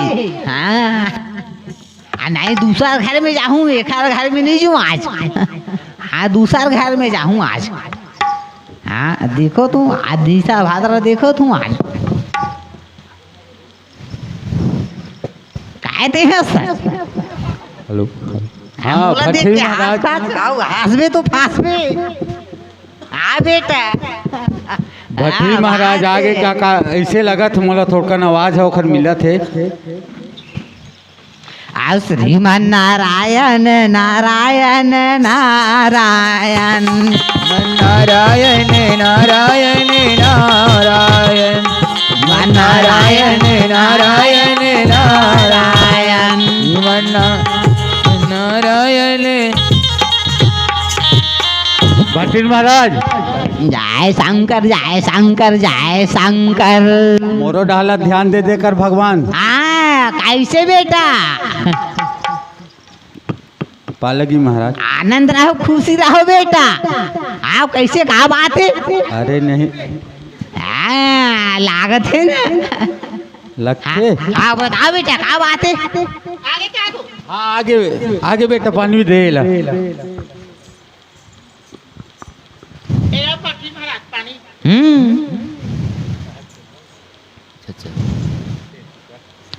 हाँ नहीं दूसरा घर में जाऊँ एक घर में नहीं जाऊँ आज हाँ दूसरा घर में जाऊँ आज हाँ देखो तुम आदिशा भाद्र देखो तुम आज कहते हैं सर हेलो हाँ भट्टी महाराज हंसबे तो फांसबे हाँ बेटा भट्टी महाराज आगे का ऐसे लगत मोला थोड़कन आवाज है ओखर मिलत है। आ श्रीमान नारायण नारायण नारायण नारायण नारायण नारायण नारायण नारायण नारायण नारायण। भट्टी महाराज जय शंकर जय शंकर जय शंकर। मोरो डाला ध्यान दे देकर भगवान। हाँ कैसे बेटा? पालगी महाराज। आनंद रहो खुशी रहो बेटा। आप कैसे कहा बात है? अरे नहीं लागत है ना लगते। हाँ बताओ बेटा क्या बात है? हाँ आगे आगे बेटा पानी भी दे ला।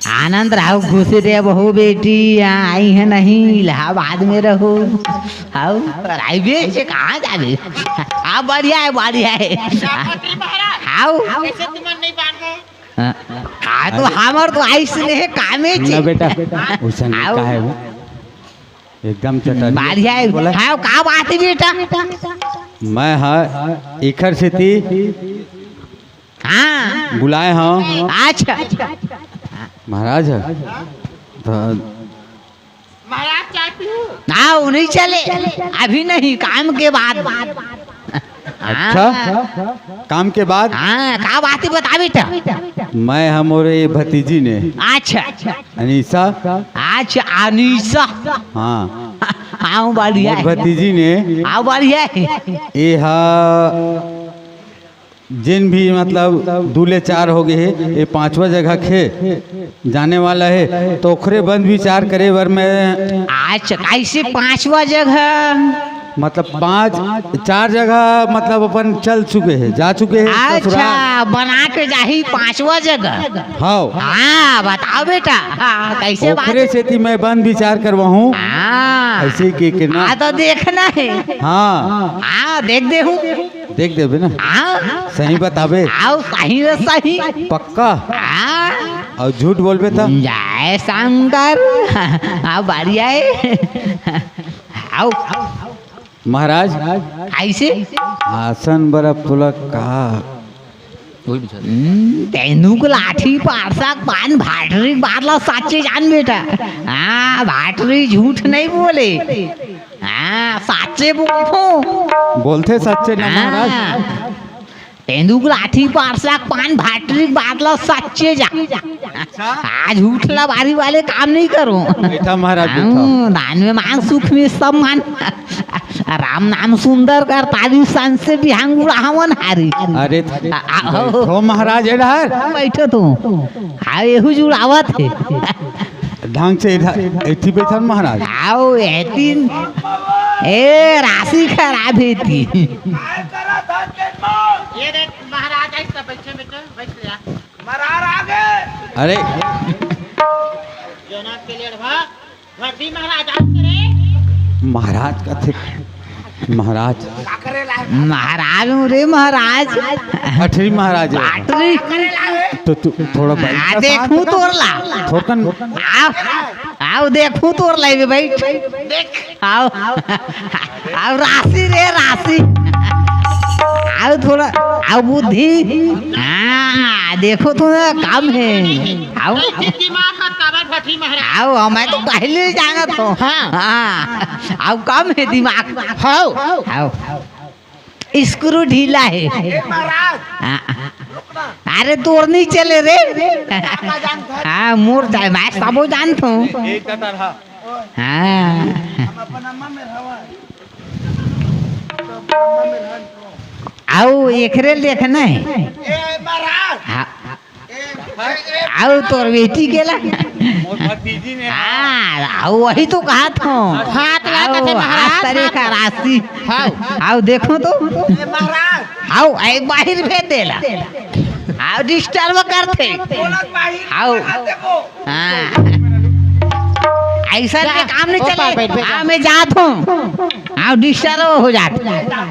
आनंद रहो खुशी रहे बहू बेटी आई है नहीं इलाहाबाद में रहो। आओ से कहाँ जावे? हाँ बढ़िया है आओ हाँ तो हमार तो ऐसे नहीं कामे ना बेटा उसन का है वो एकदम चटा बढ़िया है। हाँ का बात है बेटा? मैं हाँ इखर से थी हाँ बुलाए हाँ अच्छा महाराज है हाँ नहीं चले अभी नहीं काम के बाद। अच्छा काम के बाद। हाँ का बात है बता बेटा? मैं हमारे भतीजी ने अच्छा अनीसा। अच्छा अनीसा हाँ हाँ बढ़िया है। भतीजी ने हाँ बढ़िया है। ये जिन भी मतलब दूले चार हो गए है ये पांचवा जगह खे जाने वाला है तो ओखरे बंद विचार करे बर मैं। अच्छा कैसे पांचवा जगह? मतलब चार जगह मतलब अपन चल चुके हैं जा चुके हैं अच्छा बना के जाही पांचवा जगह। हाँ हाँ बताओ बेटा हाँ कैसे बात? ओखरे से थी मैं बंद विचार करवा हूँ हाँ ऐसे के ना। हाँ तो देखना है। हाँ हाँ देख दे हूँ। देख देबे ना। हाँ सही बताबे। आओ सही रे सही पक्का हाँ और झूठ बोलबे तो जय शंकर। हाँ बढ़िया है। आओ महाराज ऐसे आसन बर्फ पुलक कहा तेंदुक लाठी पारसाक पान भाटरी बारला साचे जान बेटा। हाँ भाटरी झूठ नहीं बोले। हाँ साचे बोलते सच्चे ना महाराज। तेंदुक लाठी पारसाक पान भाटरी बारला साचे जा। आज झूठला बारी वाले काम नहीं करो। बैठा महाराज बैठा। दान में मांग सुख में सब मान। राम नाम सुंदर कर तारी सन से बिहांग उड़ावन हारी। अरे बैठो महाराज इधर बैठो तू। हाँ यहू जुड़ावत है ढंग से इधर बैठा महाराज। आओ एतीन ए राशि खराब है थी। ये देख महाराज ऐसा बैठे बैठे बैठ गया। अरे जोना के लिए भट्टी महाराज आज रे महाराज का थे महाराज महाराज हूँ रे महाराज। अठरी महाराज है। बाटरी तो तू थोड़ा बैठ देखूं तोरला थोड़कन आओ आओ देखूं तोर ले बैठ देख आओ आओ राशि रे राशि आओ थोड़ा आओ बुद्धि। हाँ देखो तो काम है। आओ दिमाग मत काबर भट्टी महाराज। आओ मैं तो पहले ही जाना तो। हाँ आओ कम है दिमाग। आओ आओ स्क्रू ढीला है। हाँ, अरे तोर नहीं चले रे। हाँ मोर जाए मैं सबो जानता हूँ। हाँ आओ एकरे देखना है। हाँ आओ तोर बेटी केला। हाँ आओ वही तो कहा था। हाथ लगा के महाराज तरह का राशि। आओ देखो तो आओ एक बाहर भेज देला। आओ डिस्टर्ब करते। आओ हाँ ऐसा के काम नहीं चले। हाँ मैं जाता हूँ। आओ डिस्टर्ब हो जाता।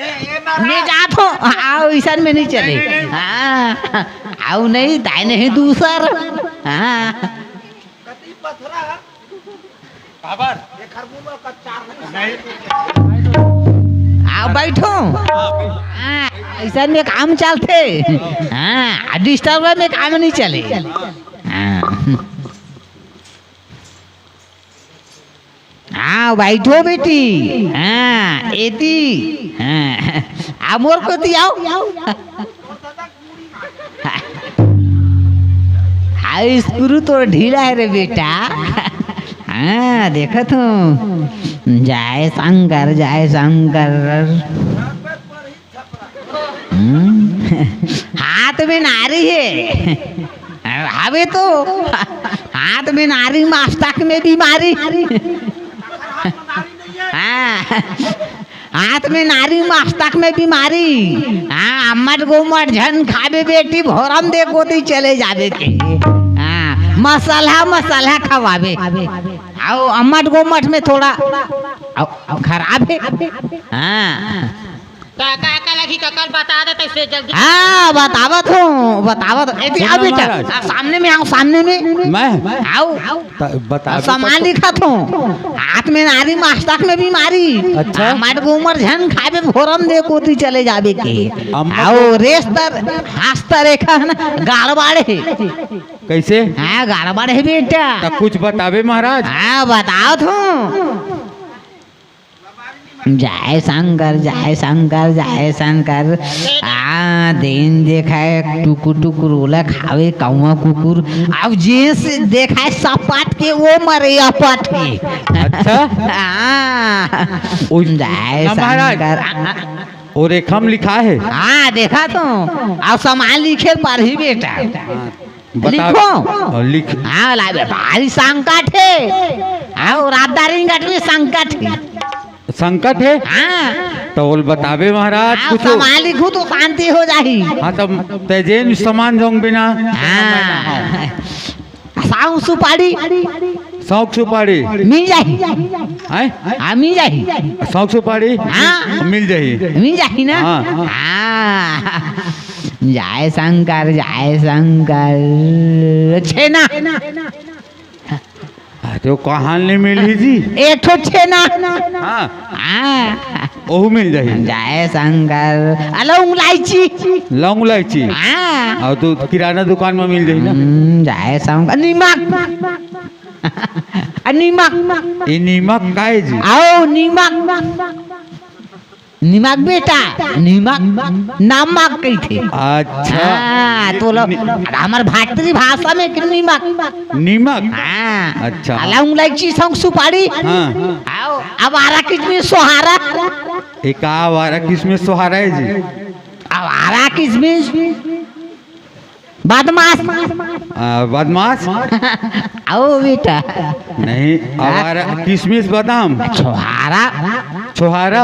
नहीं जात हो आओ ऐसा में नहीं चले हाँ आओ नहीं दाई नहीं दूसर हाँ आओ बैठो हाँ ऐसा में काम चलते हाँ डिस्टर्ब में काम नहीं चले हाँ हाँ बैठो बेटी हाँ एती हाँ आ मोर को ती आओ हाई स्क्रू तो ढीला है रे बेटा हाँ देखा तो जय शंकर हाथ में नारी है हवे तो हाथ में नारी मस्तक में बीमारी हाँ हाथ में नारी मस्तक में बीमारी हाँ अम्मट गोमट झन खाबे बेटी भोरम देखो ती चले जावे के हाँ मसाला खवावे आओ अम्मट गोमट में थोड़ा खराब है हाँ काका लगी ककल बता दे तैसे जल्दी हाँ बतावत आओ बेटा सामने में आओ सामने में मैं आओ बता सामान लिखत हूँ हाथ में नारी मस्तक में बीमारी अच्छा। हमारे उम्र झन खाबे भोरम दे कोती चले जावे के अम्मा आओ रेस्तर हास्ता रेखा है ना गाड़बाड़ है कैसे हाँ गाड़बाड़ है बेटा तो कुछ बतावे महाराज हाँ बताओ तू जय शंकर आ दिन देखा है टुकुर ओला खावे कौवा कुकुर अब जेस देखा है सपाट के वो मरे अपट के अच्छा जय शंकर और एक हम लिखा है हाँ देखा तो अब सामान लिखे पर ही बेटा लिखो लिख हाँ लावे भारी संकट है हाँ रातदारी घट में संकट है संकट है हाँ तो बोल बतावे महाराज हाँ, कुछ सामान लिखू तो शांति हो जाही हाँ तब तेजेन सामान जोंग बिना हाँ साउ सुपारी शौक सुपारी मिल जाही हैं हाँ मिल जाही शौक सुपारी हाँ। मिल जाही मिल जाही ना हाँ, हाँ। हाँ जय शंकर छेना तो कहाँ नहीं मिली जी एक ठो छेना हाँ हाँ ओहू मिल जाही जय शंकर अलौंग इलायची लौंग इलायची हाँ और तो किराना दुकान में मिल जाही ना जय शंकर नीमक ये नीमक का है जी आओ नीमक बेटा नीमक नमक कही थे अच्छा हाँ तो हमार भारतीय भाषा में नीमक हाँ अच्छा। लौंग इलायची सौंग सुपारी हाँ आओ अब आरा किसमें सोहारा एक आवारा किसमें सुहारा है जी अब आरा किसमें बदमाश बदमाश आओ बेटा नहीं आवारा किशमिश बादाम छोहारा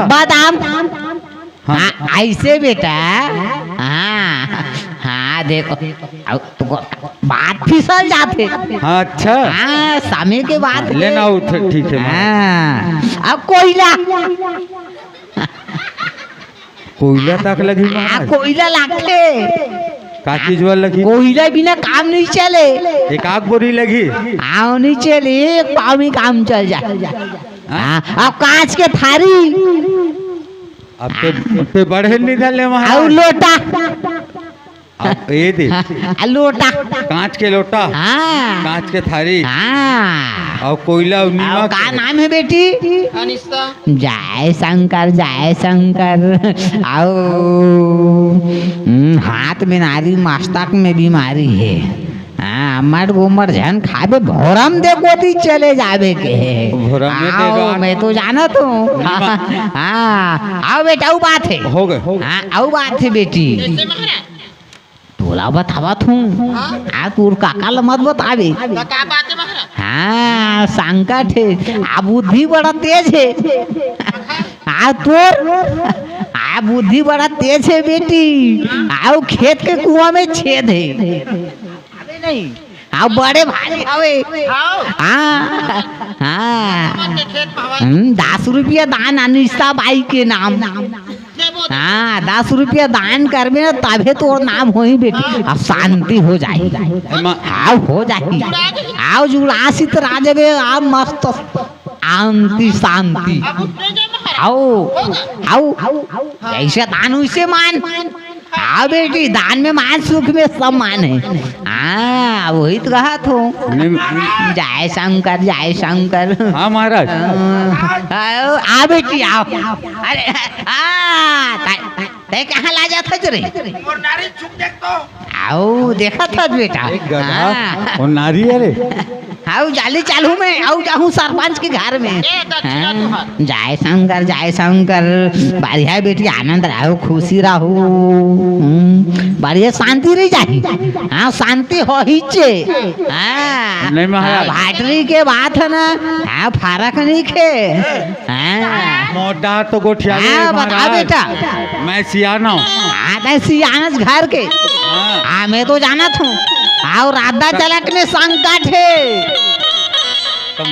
बादाम हाँ। हाँ ऐसे बेटा हाँ हाँ देखो अब तुमको बात फिसल जाते हाँ अच्छा हाँ समय के बाद लेना ठीक है हाँ अब कोयला कोयला तक लगी हाँ महाराज कोयला लागते का चीज वाला लगी कोयला बिना काम नहीं चले एक आग बोरी लगी हाँ नहीं चले एक पाव में काम चल जाए हाँ अब कांच के थारी अब पे बढ़े नहीं डाले और महाराज लोटा अब ये दे लोटा कांच के लोटा हाँ कांच के थारी हाँ और कोयला और और नीमक का नाम है बेटी जय शंकर आओ हाथ में नारी मस्तक में बीमारी है हाँ मर गोमर झन खाबे भोरम देखो ती चले जावे के भोरम में आओ देगा। मैं तो जानत हूँ हाँ आओ बेटा वो बात है हो गए हाँ आओ बात है बेटी तोला बतावत हूँ हाँ तोर काका ल मत बतावे हाँ संकट है आ बुद्धि बड़ा तेज है हाँ तोर आ बुद्धि बड़ा तेज है बेटी आओ खेत के कुआं में छेद है अबे नहीं आओ बड़े भारी हवे हाँ हाँ 10 रुपया दान अनिस्ता बाई के नाम हाँ 10 रुपया दान करबे ना तबे तोर नाम होई बेटी अब शांति हो जाई आओ हो जाई आओ जुड़ासी तो राजबे आप मस्त शांति शांति आओ आओ ऐसे दान उसे मान हाँ बेटी दान में मान सुख में सब मान है हाँ वही तो कहा तो जय शंकर हाँ महाराज आओ आ बेटी आओ अरे ते कहाँ ला जाता रे आओ देखा था बेटा गधा और नारी है रे आओ जाली चालू में आओ जाऊँ सरपंच के घर में जय शंकर बढ़िया बेटी आनंद रहो खुशी रहो बढ़िया शांति रही जाए हाँ शांति हो ही चे नहीं महाराज भाटरी के बात है ना हाँ फर्क नहीं खे मोटा तो गोठिया हाँ बता बेटा मैं सियाना हूँ हाँ सियाना घर के हाँ मैं तो जाना था आओ राधा चलक में संकट है तो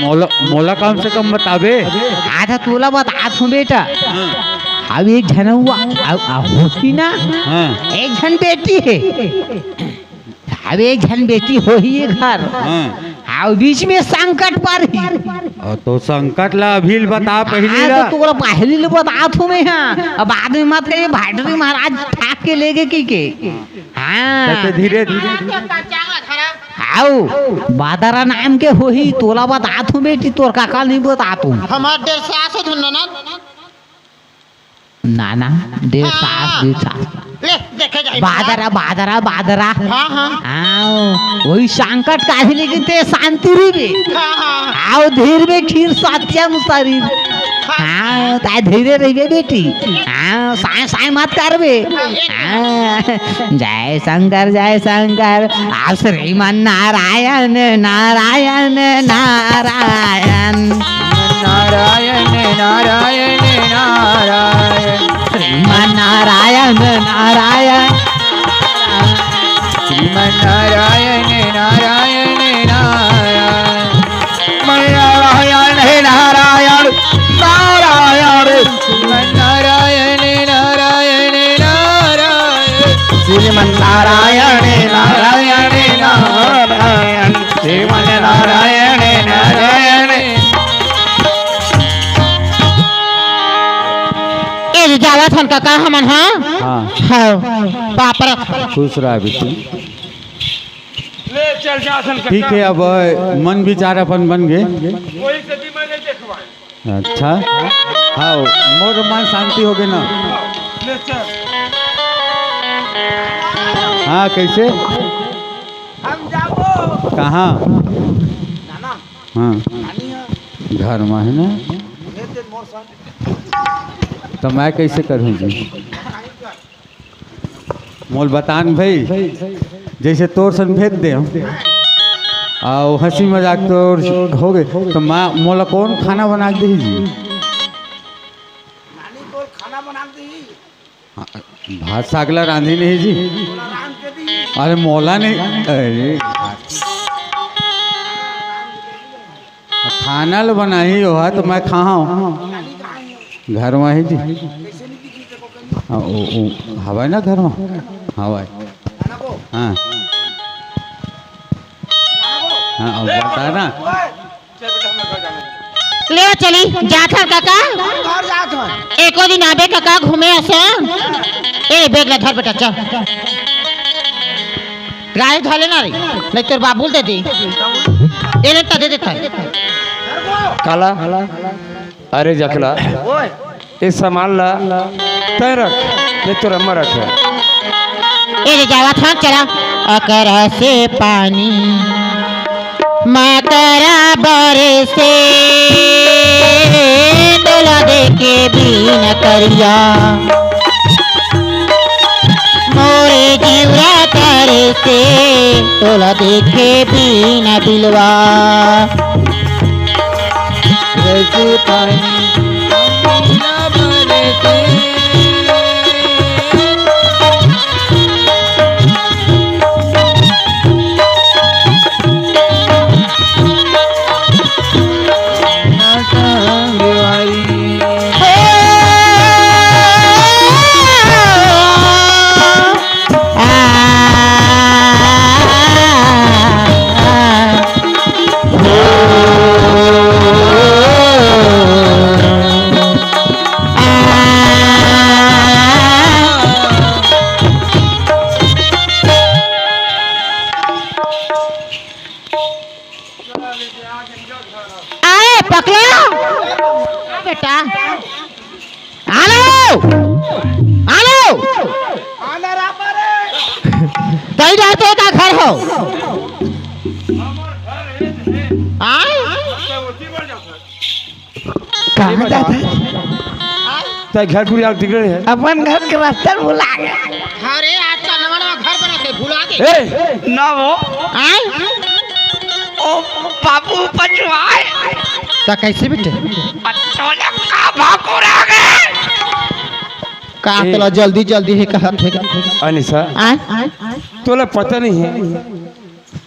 मोला कम से कम बताबे आधा तोला बता तू बेटा अब एक जन हुआ होती ना हाँ एक जन बेटी है अब एक जन बेटी हो ही है घर हाँ बीच में संकट पर ही तो संकट ला अभी बता पहली हाँ ला तो तोरा पहली बता तू मैं हाँ अब बाद में मत कहिए भाटरी महाराज ठाक के लेगे की हाँ धीरे धीरे आओ बादरा नाम के हो ही तोला बता तू बेटी तोर काका नहीं बता तू हमार देर सास है धुन नाना देर सास ले देखे जाए बादरा हाँ हाँ आओ वही संकट काहे लेकिन ते शांति रही बे हाँ हाँ आओ धीरे में खीर सत्यम शरीर हाँ ताय धीरे रहिए बेटी हाँ साय मत करबे जय शंकर आ श्रीमान नारायण नारायण नारायण नारायण नारायण नारायण श्रीमान नारायण नारायण श्रीमन नारायण नारायण नारायण नारायण नारायण नारायण श्रीमन नारायण नारायण नारायण श्रीमन नारायण नारायण नारायण श्रीमन नारायण नारायण ए जावा थन काका हमन हाँ हाँ हाँ बाप रे खुश रहा बेटी ले चल जा शंकर ठीक है अब मन विचार अपन बन गए वही सदी मैंने देखवाए अच्छा हाँ मोर मन शांति हो गए ना ले चल हाँ कैसे हम जाबो कहाँ नाना हाँ नानी है घर में है ना ले दे मोर संग तो मैं कैसे करूँ जी मोल बतान भाई जैसे तोर सन भेज दे और हंसी मजाक तो हो गए तो मैं मोला कौन खाना बना के दी जी नानी तो खाना बना दी भात सागला रांधी नहीं जी राम के दी अरे मोला नहीं अरे खाना ल बनाई हो तो मैं खाऊँ घर में ही जी हाँ हवा ना घर में हवा हाँ हाँ अब बता ना चल बेटा हम घर जाना ले चली जा था काका घर जात हन एको दिन आबे काका घूमे असन ए बैग ला धर बेटा चल गाड़ी धले ना रे नहीं तोर बाबूल दे दी ए ले दे देता काला अरे जखला ये सामान ला तय रख ये तो रम्मा रखे ए ले जावा था चला अकर से पानी मातरा बरे से तोला देके भी न करिया मोरे जीवरा करे से तोला देखे भी न बिलवा रस पानी ना बरसे ना संग आई हो आय कहाँ जाता तो घर पूरी आग टिकड़े है अपन घर के रास्ता भुला गया। अरे आज का नवा घर बना के भुला दे ए ना वो आय ओ बाबू पचवाए तो कैसे बेटे पचोले का भागो रह गए का तला जल्दी जल्दी है कहा थे अनिशा आय तोला पता नहीं है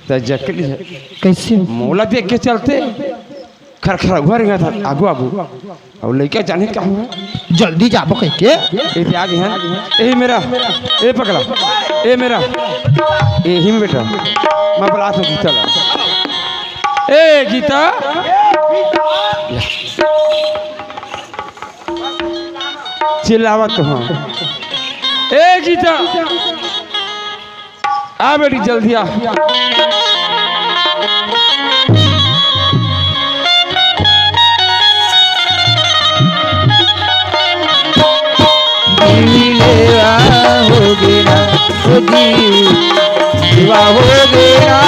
तो जकड़ी है कैसे मोला देख के चलते खरखरा हुआ रहेगा था आगू आगू और लड़का जाने का हुआ जल्दी जाबो कह के ये आगे है यही मेरा ये पकड़ा ये मेरा यही में बेटा मैं बुला तो गीता ला ए गीता चिल्लावा तो हाँ ए गीता आ बेटी जल्दी आ हो गया जीवा हो गया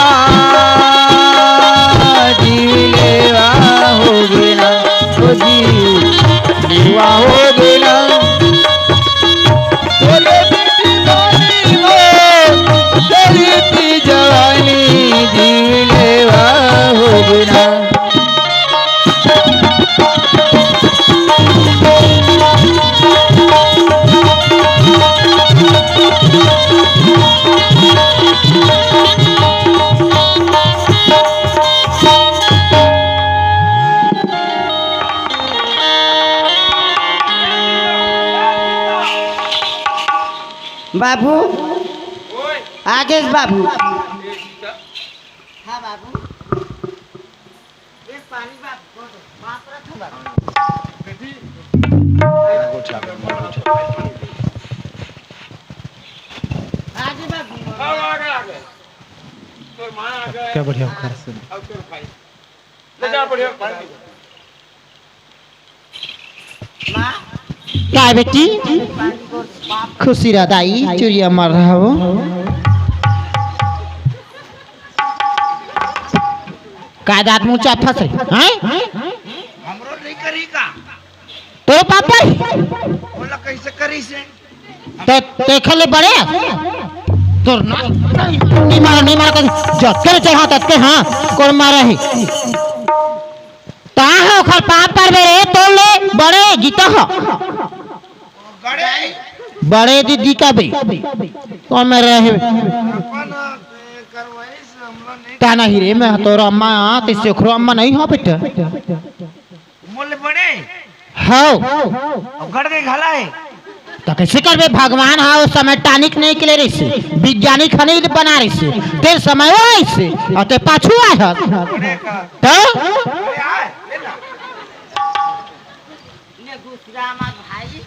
जीवा हो गया जीवा हो गया जवानी जीवा हो गया बाबू आगे से बाबू हाँ बाबू एक पानी बाबू आगे बाबू क्या बढ़िया माँ क्या बेटी खुशी दाई चुरिया मार रहा हो का दांत मुंह चाप फंस हैं हमरो नहीं करी का तो पापा बोला कैसे करी से तो देखले बड़े तो नहीं मारा कर जक्कर चढ़ा तक हां कोन मारा है ता हो खल पाप पर रे तो ले बड़े गीता हो गड़े बड़े दीदी का भी कौन में रहे अपन करवाई से हमला नहीं ता नहीं रे मैं तोरा अम्मा ते सेखरो अम्मा नहीं हो बेटा मोले बड़े हो अब गड़ के घला है तो कैसे करबे भगवान हाँ उस समय टानिक नहीं के ले रही से वैज्ञानिक नहीं बना रही से तेरे समय वो ऐसे और ते पाछू आए है बड़े का तो बड़े आए लेना ने गुसरा मत भाई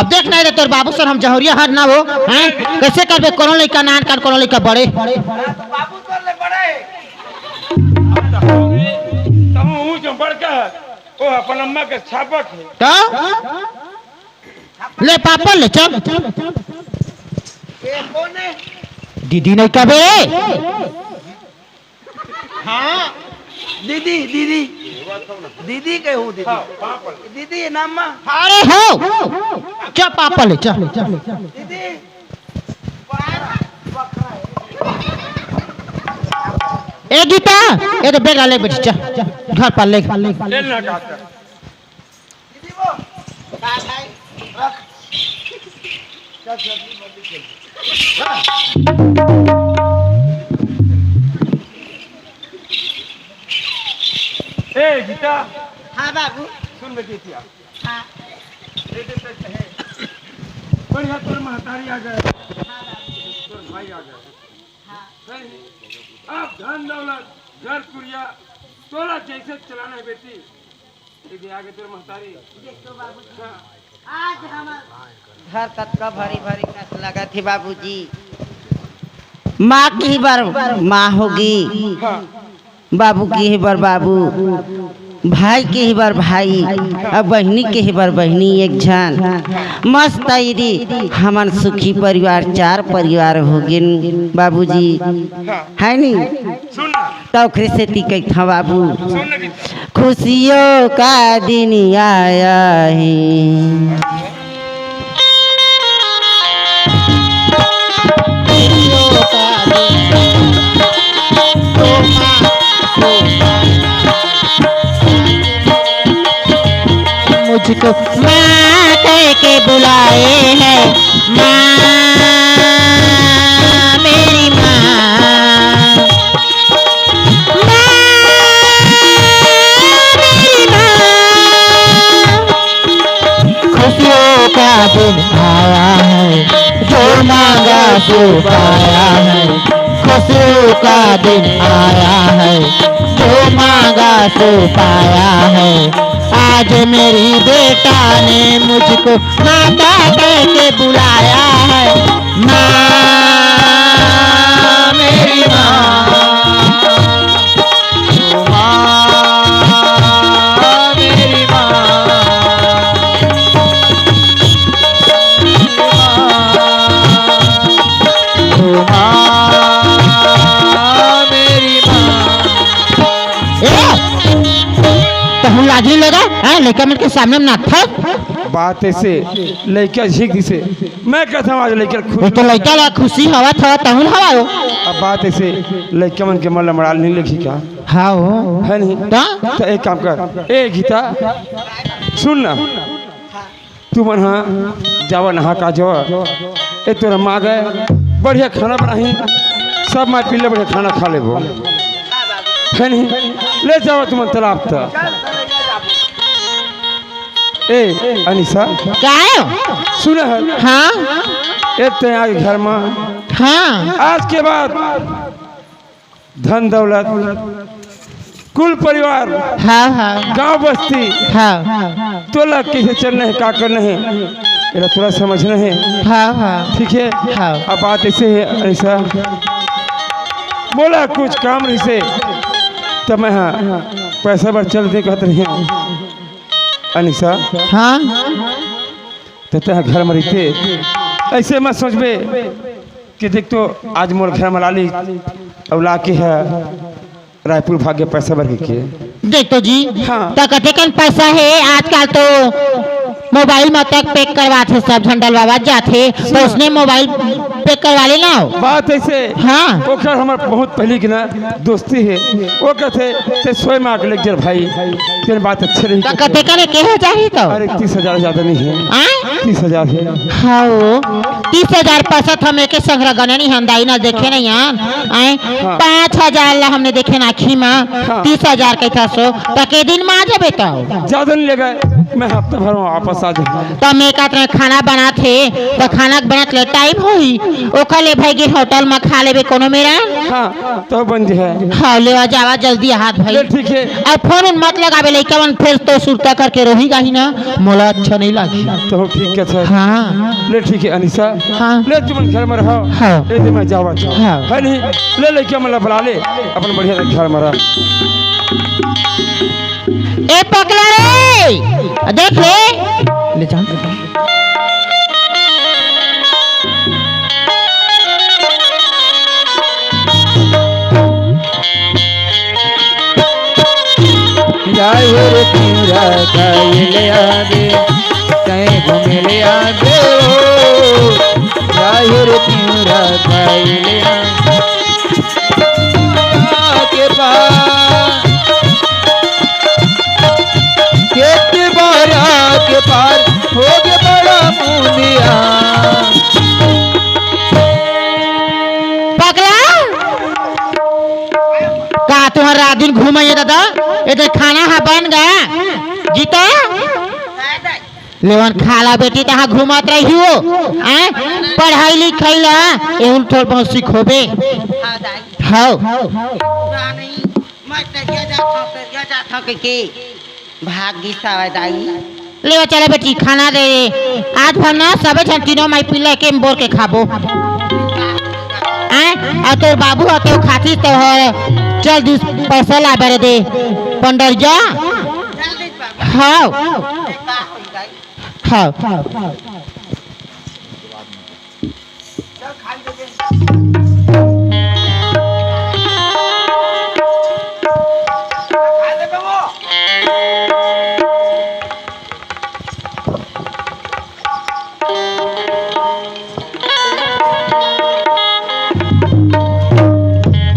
अब देख नहीं रे तोर बाबू सर हम जहरिया हाथ ना हो हैं कैसे करबे कोनो लइका नान कर कोनो लइका बड़े बाबू तो ले बड़े तुम हूँ जो बढ़ के वो अपन अम्मा के छापक है तो ले पापा ले चल ये कौन है दीदी नहीं कबे हाँ दीदी दीदी दीदी के हो दीदी दीदी ये नाम मा अरे हो चल पापा ले चल दीदी ए गीता ये तो बेगा ले बेटी चल घर पर ले लेना कहता दीदी वो का भाई रख चल चल ए गीता हाँ बाबू सुन बेटी थी आप हाँ बढ़िया तोर महतारी आ गए तोर भाई आ गए अब धन दौलत घर कुरिया तोरा जैसे चलाना है बेटी दीदी आगे तोर महतारी आज हमार घर कतका भरी भरी कस लगा थी बाबूजी माँ की ही बार माँ होगी हाँ बाबू की ही बार बाबू भाई के ही बार भाई और बहनी के ही बार बहनी एक जान मस्त दी हमार सुखी परिवार 4 परिवार हो गिन बाबूजी है नी सुन तो से ती कही था बाबू सुन ना गीता। खुशियों का दिन आया है मुझको माँ कह के बुलाए हैं माँ मेरी माँ मेरी माँ खुशियों का दिन आया है जो मांगा सो पाया है खुशियों का दिन आया है जो मांगा सो पाया है आज मेरी बेटा ने मुझको माता कह के बुलाया है माँ मेरी माँ मेरी तो हम लाजी लगा लड़का मन के सामने में नाथ बात ऐसे लड़का झीक दिसे मैं कहता हूँ आज लड़का वो खुश तो लड़का ला खुशी हवा था तहुल हवा हो अब बात ऐसे लड़का मन के मन लमड़ाल नहीं लिखी क्या हाँ हो है नहीं तो एक काम कर ए गीता सुन ना तू मन हाँ जावा नहा का जावा ए तोरा माँ गए बढ़िया खाना बनाही सब माँ पीले बढ़िया खाना खा ले वो है नहीं ले जाओ तुम तालाब तक ए अनिशा क्या है सुन है हाँ इतने आगे घर में हाँ आज के बाद धन दौलत कुल परिवार हाँ हाँ गांव बस्ती हाँ तो लग कैसे चलना है का करना है मेरा थोड़ा समझना है हाँ हाँ ठीक है हाँ। अब बात ऐसे है ऐसा बोला कुछ काम नहीं से तब मैं हाँ पैसा पर चल दे कहते रहे अनिशा हाँ तो तेरा घर में रहते ऐसे मत सोचबे कि देख तो आज मोर घर में लाली अब ला के है रायपुर भाग्य पैसा भर के देख तो जी हाँ। तो कते कन पैसा है आजकल तो मोबाइल में तक पे करवाते सब झंडल बाबा जाते तो उसने मोबाइल पे करवा लेना हो बात ऐसे हाँ ओकर हमार बहुत पहले की ना दोस्ती है वो कहते ते सोए में आके लेक्चर भाई तेरी बात अच्छी रही तो कते कने के हो जाही तो अरे 30,000 ज्यादा नहीं है आ 30,000 है हाँ 30,000 पैसा तो हम एक संग्रह गने नहीं हंदाई ना देखे नहीं यार आए 5,000 ला हमने देखे ना खी में 30,000 के था सो तो के दिन में आ जाबे तो ज्यादा नहीं लेगा मैं हफ्ता भर में वापस आ जाऊंगा तो मैं कहते खाना बनाते तो खाना बनत ले टाइम होई ओकर ले भाई गे होटल में खा लेबे कोनो मेरा हाँ तो बन जाए हाँ ले जावा जल्दी हाथ भाई ले ठीक है और फोन मत लगावे लइका मन फिर तो सुरता करके रही गाही ना मोला अच्छा नहीं लागी तो ठीक है हाँ ले ठीक है अनिशा हाँ ले तुम घर में रहो हाँ। ले मैं जावा हाँ। है नहीं ले लेके मतलब बुला ले अपन बढ़िया से घर में रह ए पकड़ा रे देख ले जा जाय रे तीरा कैले आगे कहीं घूमे आगे जाय रे तीरा कैले के पार के बारा के पार हो गए बड़ा मुनिया का तुम्हारा रात दिन घूमे दादा इधर खाना हा बन गया जीता लेवन खाला बेटी तहाँ घूमत रही हो पढ़ाई लिखाई ला एहुल थोड़ बहुत सीखोबे हाँ भागी सवादाई ले चले बेटी खाना दे आज भर ना सबे जन तीनों माई पिल्ला के बोर के खाबो आ तो बाबू आ तो खाती तो चल 2 पैसा ला दे पंडर जा हाँ हाँ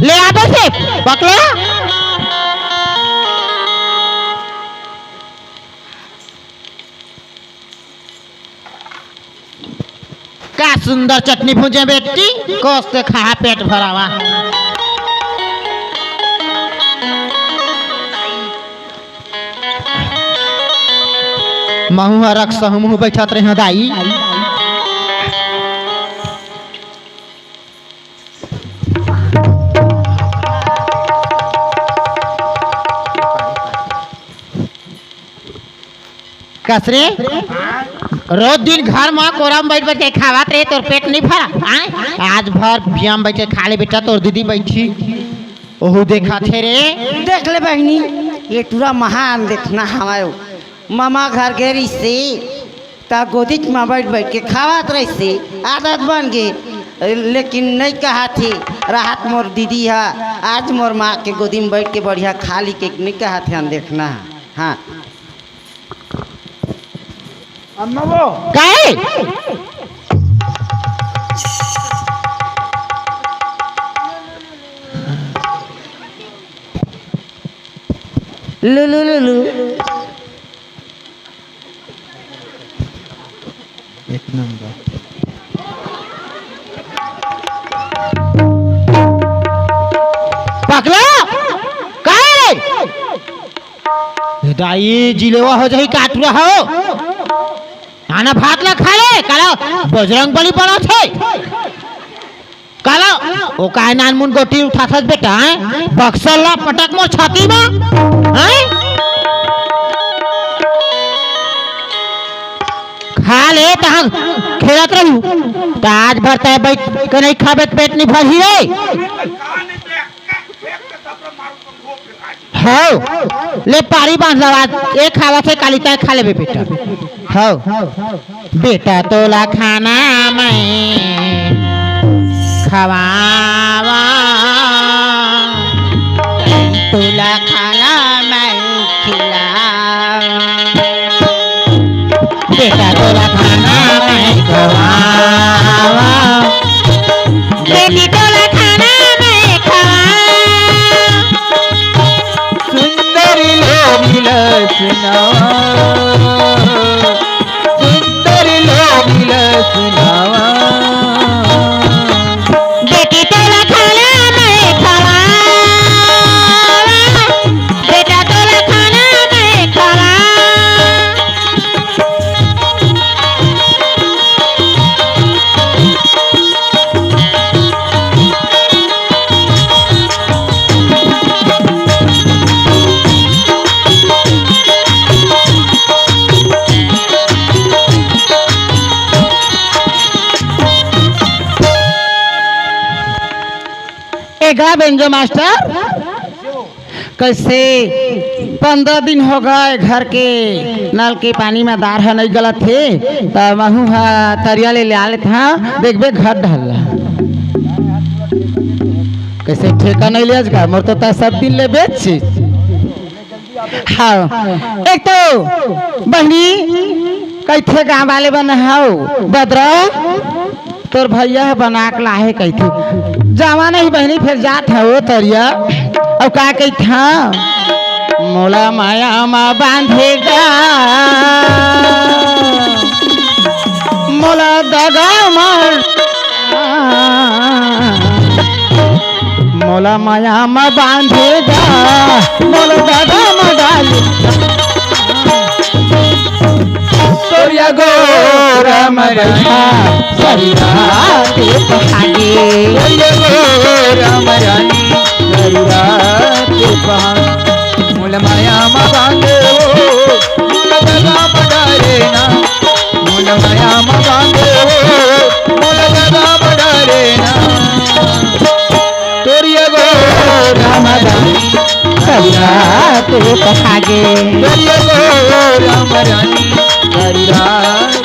ले आ दो से पकड़ा। का सुंदर चटनी भूजे बेटी, कोस से खा पेट भरावा। महू रख सहू मुँह बैठत रहे दाई। कसरे रोज दिन घर में कोरा में बैठ बैठ के खावत रहे, तोर पेट नहीं भरा आए? आज भर बिया में बैठ के खा ले बेटा। तोर दीदी बैठी ओहू देखा थे रे। देख ले बहनी, ये पूरा महान देखना हमारे मामा घर गेरी से ता गोदी में बैठ बैठ के खावत रही से आदत बन गई। लेकिन नहीं कहा थी राहत मोर दीदी है, आज मोर माँ के गोदी में बैठ के बढ़िया खा ली के नहीं कहा थे हम देखना। हाँ अम्मा वो काहे लुलु लुलु एक नंबर। पकड़ा काहे दाई जिलेवा हो जाई काटुरा हो। आना भात ला खा ले काला बजरंग बली बना थे काला ओ काय नान मुन गोटी उठाथस बेटा हैं? बक्सर ला पटक मोर छाती में हैं? खा ले तहां खेलत रहू त आज भर तय बैठ के नहीं खाबे पेट नहीं भरी रे। हो ले पारी बांध लवा एक खावा से काली तय खा लेबे बेटा। हो बेटा तोला खाना मैं खवावा, तोला खाना मैं खिलावा, बेटा तोला खाना मैं खवावा, बेटी तोला खाना मैं खवावा। सुंदर लोगिल सुनावा, सुंदर लोगिल सुनावा, बेटी तोला खाना मैं खवावा, बेटा तोला खाना मैं खवावा। गा बेंजो मास्टर कैसे 15 दिन हो गए घर के नल के पानी में दार है नहीं गलत थे तब महू तरिया ले आ लेते हाँ देखबे घर ढल कैसे ठेका नहीं ले घर मोर तो सब दिन ले बेच। हाँ एक तो बहनी कैथे गाँव वाले बन हाउ बदरा तोर भैया बना के लाहे कैथे जावा नहीं बहनी फिर जात है वो तरिया और का कही था मोला माया माँ बांधेगा मोला दादा मार मोला माया माँ बांधेगा मोला दादा माँ डालेगा तोरिया गोरा मरना सरिया आगे तोरिया गोरा मरानी सरिया के पहाड़ मूल माया मा बांधे हो मूल दगा बडारे ना मूल माया मा बांधे हो मूल दगा बडारे ना तोरिया गोरा मरानी रात कहागे करिए गो राम रानी सारी रात।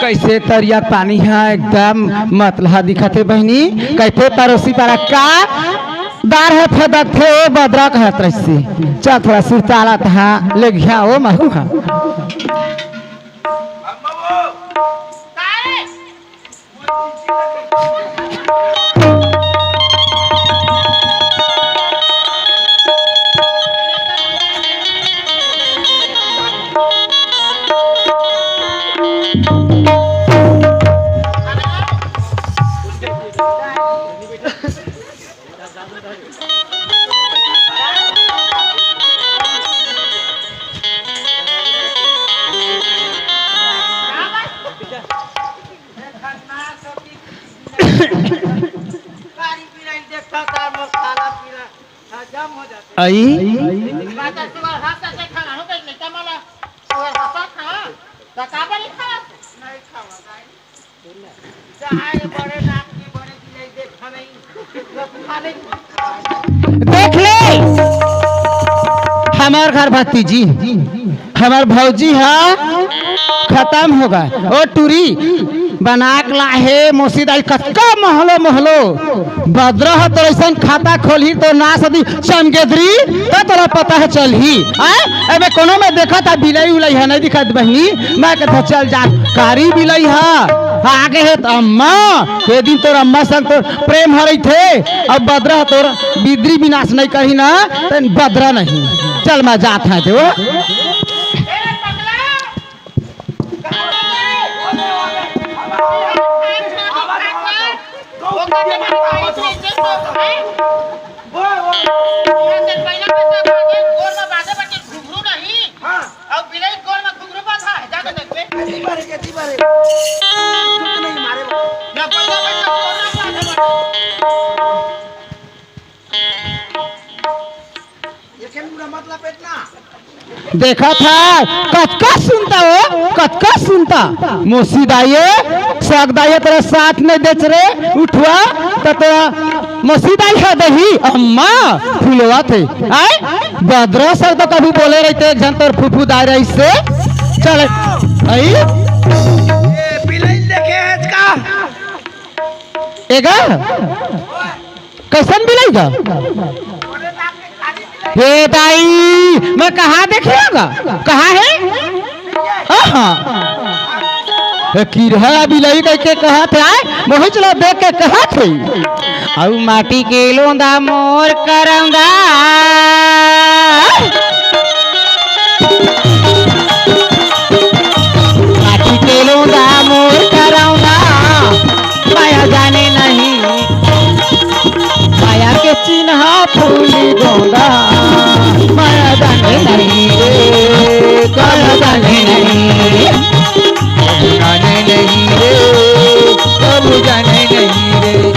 कैसे तरिया पानी है एकदम मतलहा दिखत है बहनी कैसे पड़ोसी पारा का दार है फदक थे ओ बदरा कहत रही चल थोड़ा सुरताला था ले गया ओ महू हा आई देख ले हमार घर भतीजी हमार भौजी है खत्म हो गए ओ टूरी बना के लाहे मोसीदाई कच्चा महलो महलो बदरह तो ऐसा खाता खोली तो ना सदी चमगेदरी तो तोरा पता है चल ही अबे कोनो में देखा था बिलाई उलाई है नहीं दिखत बहनी मैं कहता चल जा कारी बिलाई है आगे है तो अम्मा ये दिन तोर अम्मा संग तो प्रेम हो रही थे अब बदरा तोर बिदरी विनाश नहीं कही ना तो बदरा नहीं चल मैं जात है तो देखा था कचका सुनता हो कचका सुनता मोसीदाइए सगदाइए तेरा साथ में देच रे उठवा तो तेरा मोसीदाई है दही अम्मा फूलवा थे आए बदरा सर तो कभी बोले रहते एक जन तोर फूफू दाई रही से चल आई बिलाई देखे है इसका एगा कैसन बिलाईगा हे दाई मैं कहाँ देखेगा कहाँ है किरहा बिलाई कह के कहा थे आए मोहि चलो देख के कहा थे और माटी के लोंदा मोर करंदा माटी के लोंदा मोर करंदा माया जाने नहीं माया के चिन्ह फूली गोंदा माया जाने नहीं रे माया जाने नहीं जाने नहीं रे कब जाने नहीं रे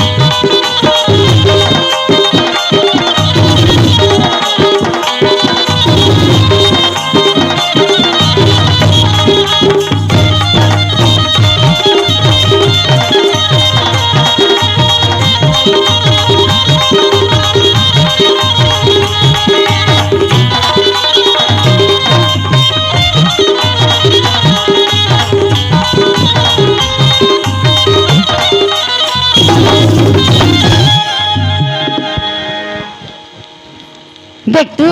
देख तू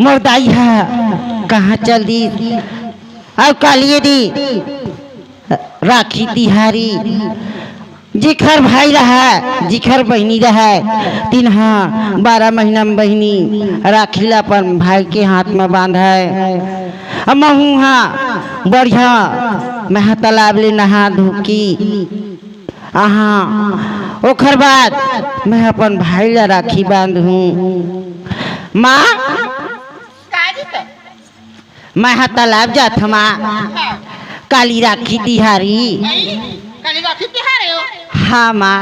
मुर्दाई है कहाँ चल दी अब कालिए दी राखी तिहारी जिखर भाई रहा जिखर बहनी रहा तिन्हा 12 महीना में बहनी राखी ला अपन भाई के हाथ में बांध है अब महू हाँ बढ़िया मैं तालाब ले नहा धोकी हाँ ओखर बाद मैं अपन भाई ला राखी बांधूँ माँ मैं हाँ तालाब जात माँ काली राखी तिहारी काली राखी तिहारी हो हाँ माँ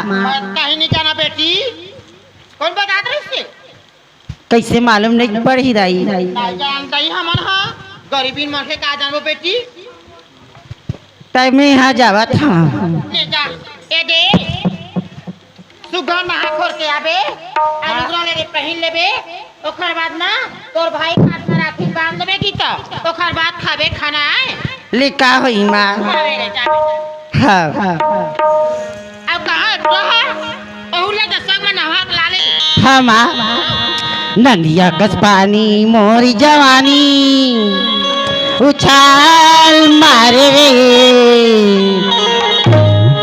कहीं नहीं जाना बेटी कौन बता रही इससे कैसे मालूम नहीं पड़ ही रही नहीं जानता ही हमन हाँ गरीबी मन के का जानबो बेटी टाइम में यहाँ जावा था ले जा ए दे सुग सुबह नहा खोर के आबे आ लुगड़ा लेके पहन लेबे ओकर बाद ना तोर भाई हाथ में राखी बांध लेबे की तो ओकर बाद खाबे खाना लिखा हुई माँ खावे ले जाबे हाँ अब कहां रहा ओहुले त संग में नहा के लाले हाँ माँ नंदिया कस पानी मोरी जवानी उछाल मारे रे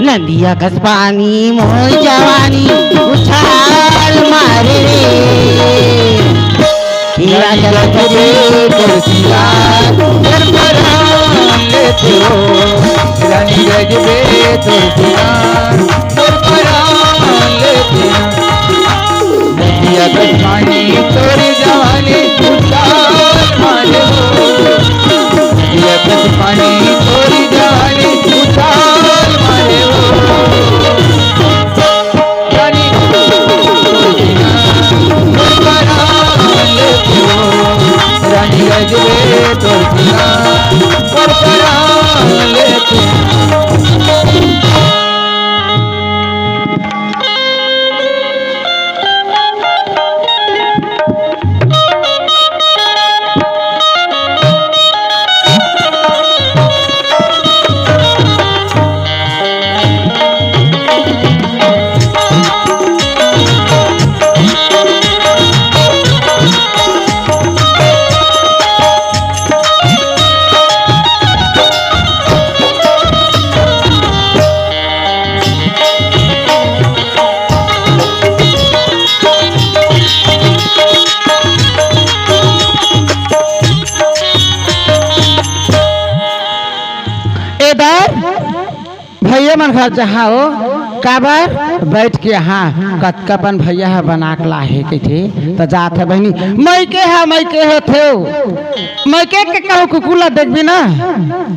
नंदिया कस पानी मोरी जवानी उछाल मारे रे हीरा जलत रे तुलसिया लेते हो रानी गजबे तुलसिया लेते हो नदिया पानी तोरी जवानी उछाल मारे हो नदिया पानी तोरी जवानी उछाल मारे हो रानी तुलसिया लेते हो रानी गजबे तुलसिया लेते हो भैया मन घर जहाँ हो काबर बैठ के हाँ कतकापन भैया है बना के लाहे के थे तो जात है बहनी मैके होते हो मैके के कहूँ कुकुला देखबी ना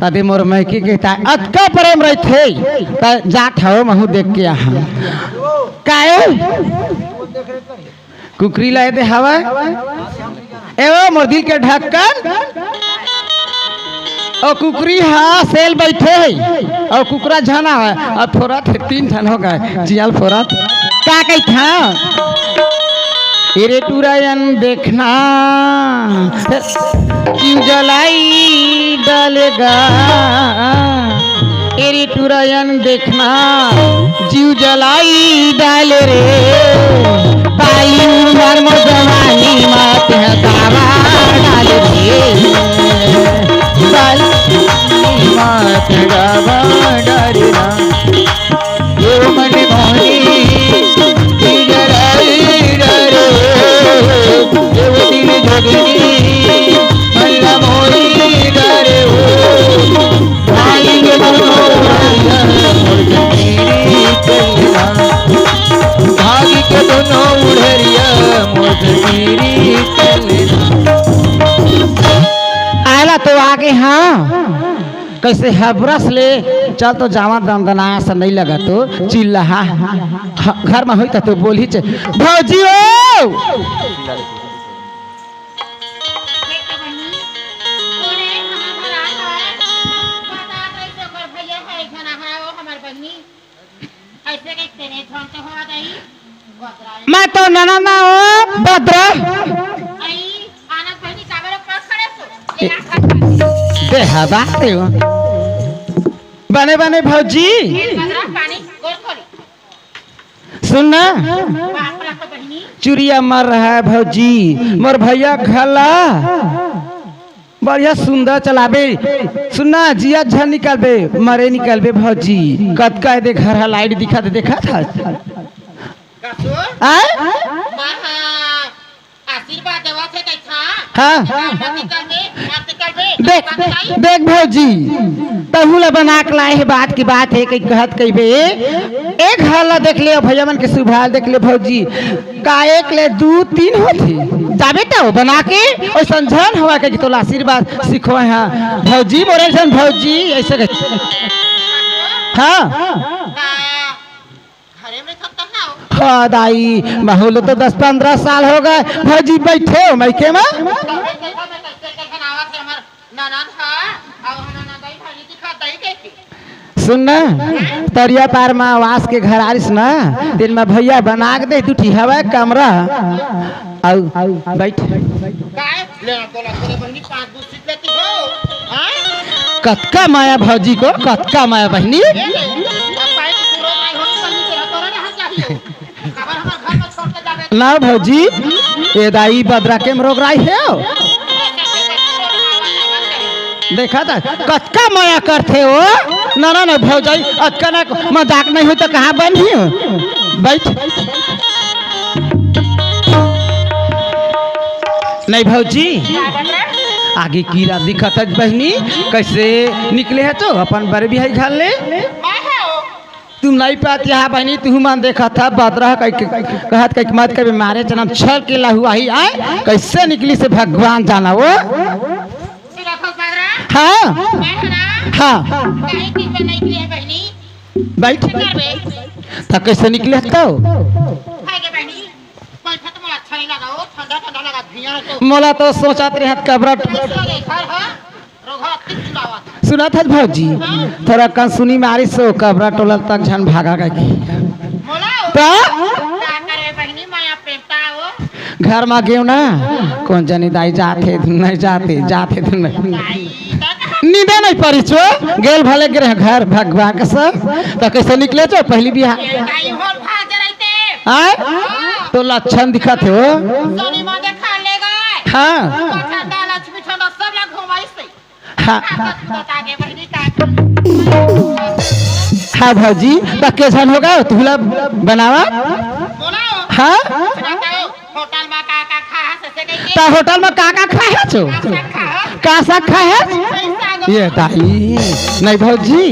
तदे मोर मैके के अतका प्रेम रही थे तो जात हो महू देख के यहाँ काहे कुकरी लाए दे हवा एवं मोर दिल के ढक्कन और कुकरी हाँ सेल बैठे है और कुकरा झना है और फोरत 3 ठन हो गए जियाल फोरत का कही था एरे टूरायन देखना क्यों जलाई डालेगा एरे टूरायन देखना जीव जलाई डाले रे पाई उमर मो जवानी मत दावा डाले रे मात गावा डरना यो मन मोही डराई डरे यो दिल जोगनी मल्ला मोही डरे हो भाई के दोनों उड़रिया चलना भागी के दोनों उड़रिया मोदगिरी चलना आला तो आगे हाँ कैसे है ब्रश ले चल तो जावा दंदनाया से नहीं लगा तो चिल्ला हाँ घर में हुई तो बोल ही भौजी ओ मैं तो नना हो भद्र बने बने भौजी सुनना चुरिया मर रहा है भौजी मोर भैया खला बढ़िया सुंदर चलाबे सुनना जिया झल निकालबे मरे निकालबे भौजी कद कह दे घर है लाइट दिखा दे देखा था आशीर्वाद देवा से कैसा हाँ देख देख भौजी तहुला बना के लाए है बात की बात है कई कहत कई बे एक हल्ला देख ले भैया मन के सुभाल देख ले भौजी का एक ले 2-3 होती जाबे तो बना के और संझन हुआ के तो आशीर्वाद सिखो है भौजी बोले सन भौजी ऐसे हाँ हाँ दाई बहुल तो 10-15 साल हो गए भौजी बैठे हो मैके में सुनना तरिया पार में आवास के घर आरिस ना दिन में भैया बना के दे तू हवा कमरा आउ बैठ कतका माया भौजी को कतका माया बहनी ना भौजी ये दाई बदरा के में रोग राई है देखा था कतका माया करते हो ना ना ना भौजाई अतका ना मजाक नहीं हो तो कहाँ बनी हो बैठ नहीं भौजी आगे कीड़ा दिखत है बहनी कैसे निकले है तो अपन बड़े भी है घर ले तुम नहीं पाती है बहनी तू मन देखा था बदरा कहत कह मत कभी मारे जन्म छल के हुआ ही आए कैसे निकली से भगवान जाना वो हाँ हाँ बैठ तो कैसे निकले तो मोला तो सोचा रहे कबरा सुना था भौजी थोड़ा कन सुनी मारी सो कबरा टोला तक झन भागा गई घर में गयो ना कौन जानी दाई जाते नहीं जाते जाते नींदे नहीं पड़ी छो गेल भले गिरे घर भगवान के सब तो कैसे निकले छो पहली बिहार तो लक्षण दिखा थे वो हाँ हाँ भौजी तो कैसन होगा तुला बनावा हाँ तो होटल में का खाए छो का साग खाए ये दाई नहीं भौजी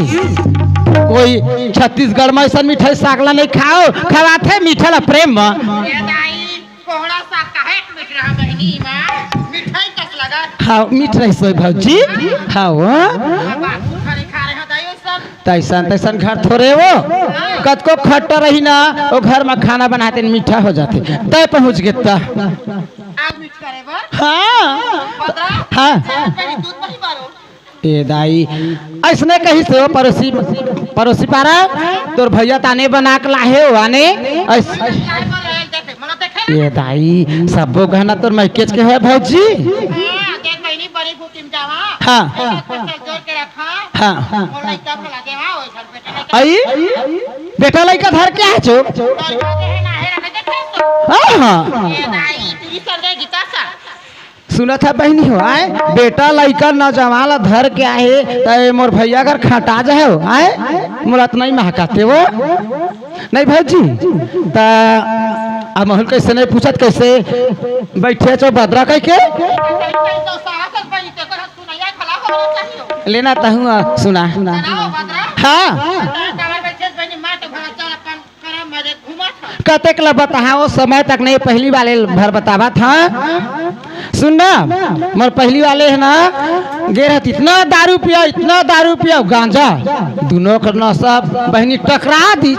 कोई छत्तीसगढ़ में ऐसा मिठाई सागला नहीं खाओ खवाते मीठा प्रेम में हाँ मीठ रही सो भौजी हाँ वो तैसन तैसन घर थोड़े वो कद को खट्टा रही ना वो घर में खाना बनाते मीठा हो जाते तय पहुँच गए हाँ हाँ ए दाई ऐसने कही से पड़ोसी पड़ोसी पारा तोर भैया ताने बना के लाहे हो आने ये दाई सबो गहना तोर मैकेज के है भौजी हाँ हाँ आई बेटा लड़का धर के है छो हाँ सुना था बहनी हो आए बेटा लड़का नौजवान धर के आए तो मोर भैया अगर खटा जाए हो आए मोला तो नहीं महकाते वो नहीं भौजी तो अब महल कैसे नहीं पूछत कैसे बैठे छो बदरा कह के लेना तहु सुना हाँ कतेक ला बताओ समय तक नहीं पहली वाले भर बतावा था सुनना मोर पहली वाले है ना गे रहती इतना दारू पिया गांजा दोनों करना सब बहनी टकरा दी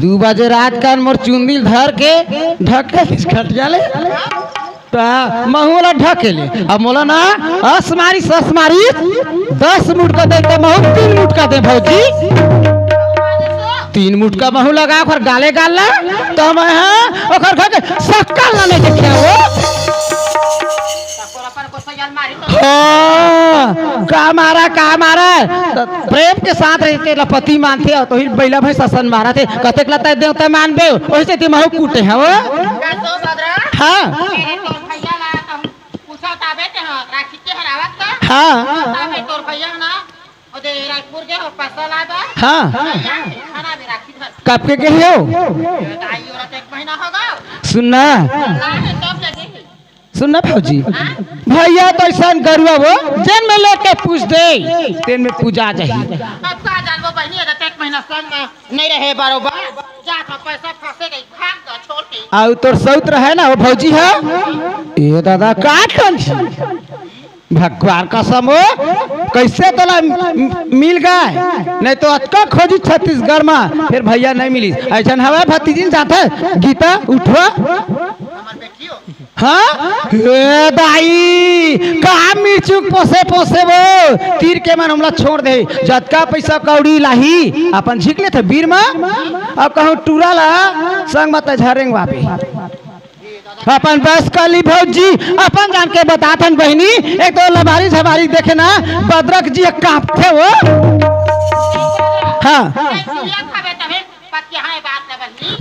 2 बजे रात का मोर चुंदिल धर के ढके खट जाले महूला ढके ले अब मोला ना असमारी 10 मुठ का दे तो महू 3 मुठ का दे भौजी 3 मुठ का महू लगा ओकर गाले गाला तो मैं हां ओकर घर के सक्का ना नहीं देखे वो का मारा तो प्रेम के साथ रहते लपति मानते हो तो ही बैला भाई ससन मारा थे कतेक लता देवता मानबे वैसे ते महू कूटे हैं वो हाँ हाँ कब के गए हो सुनना भौजी भैया तो ऐसा गरुआ वो जन में लेके पूछ दे तेन में पूजा चाहिए नहीं रहे बरोबर आउ तोर सौत रहे ना वो भौजी है ये दादा का भगवान का समो कैसे तोला मिल गए नहीं तो अटका खोजी छत्तीसगढ़ में फिर भैया नहीं मिली ऐसा हवा भतीजी जाते गीता उठवा हाँ ए दाई कहा मिर्चुक पोसे पोसे वो तीर के मन हमला छोड़ दे जतका पैसा कौड़ी लाही अपन झिक ले थे बीर में अब कहूँ टूरा ला संग मत झरेंग वापी अपन बस कली भौजी अपन जान के बताथन बहनी एक तो लबारी झबारी देखे ना बदरक जी कांपते वो हाँ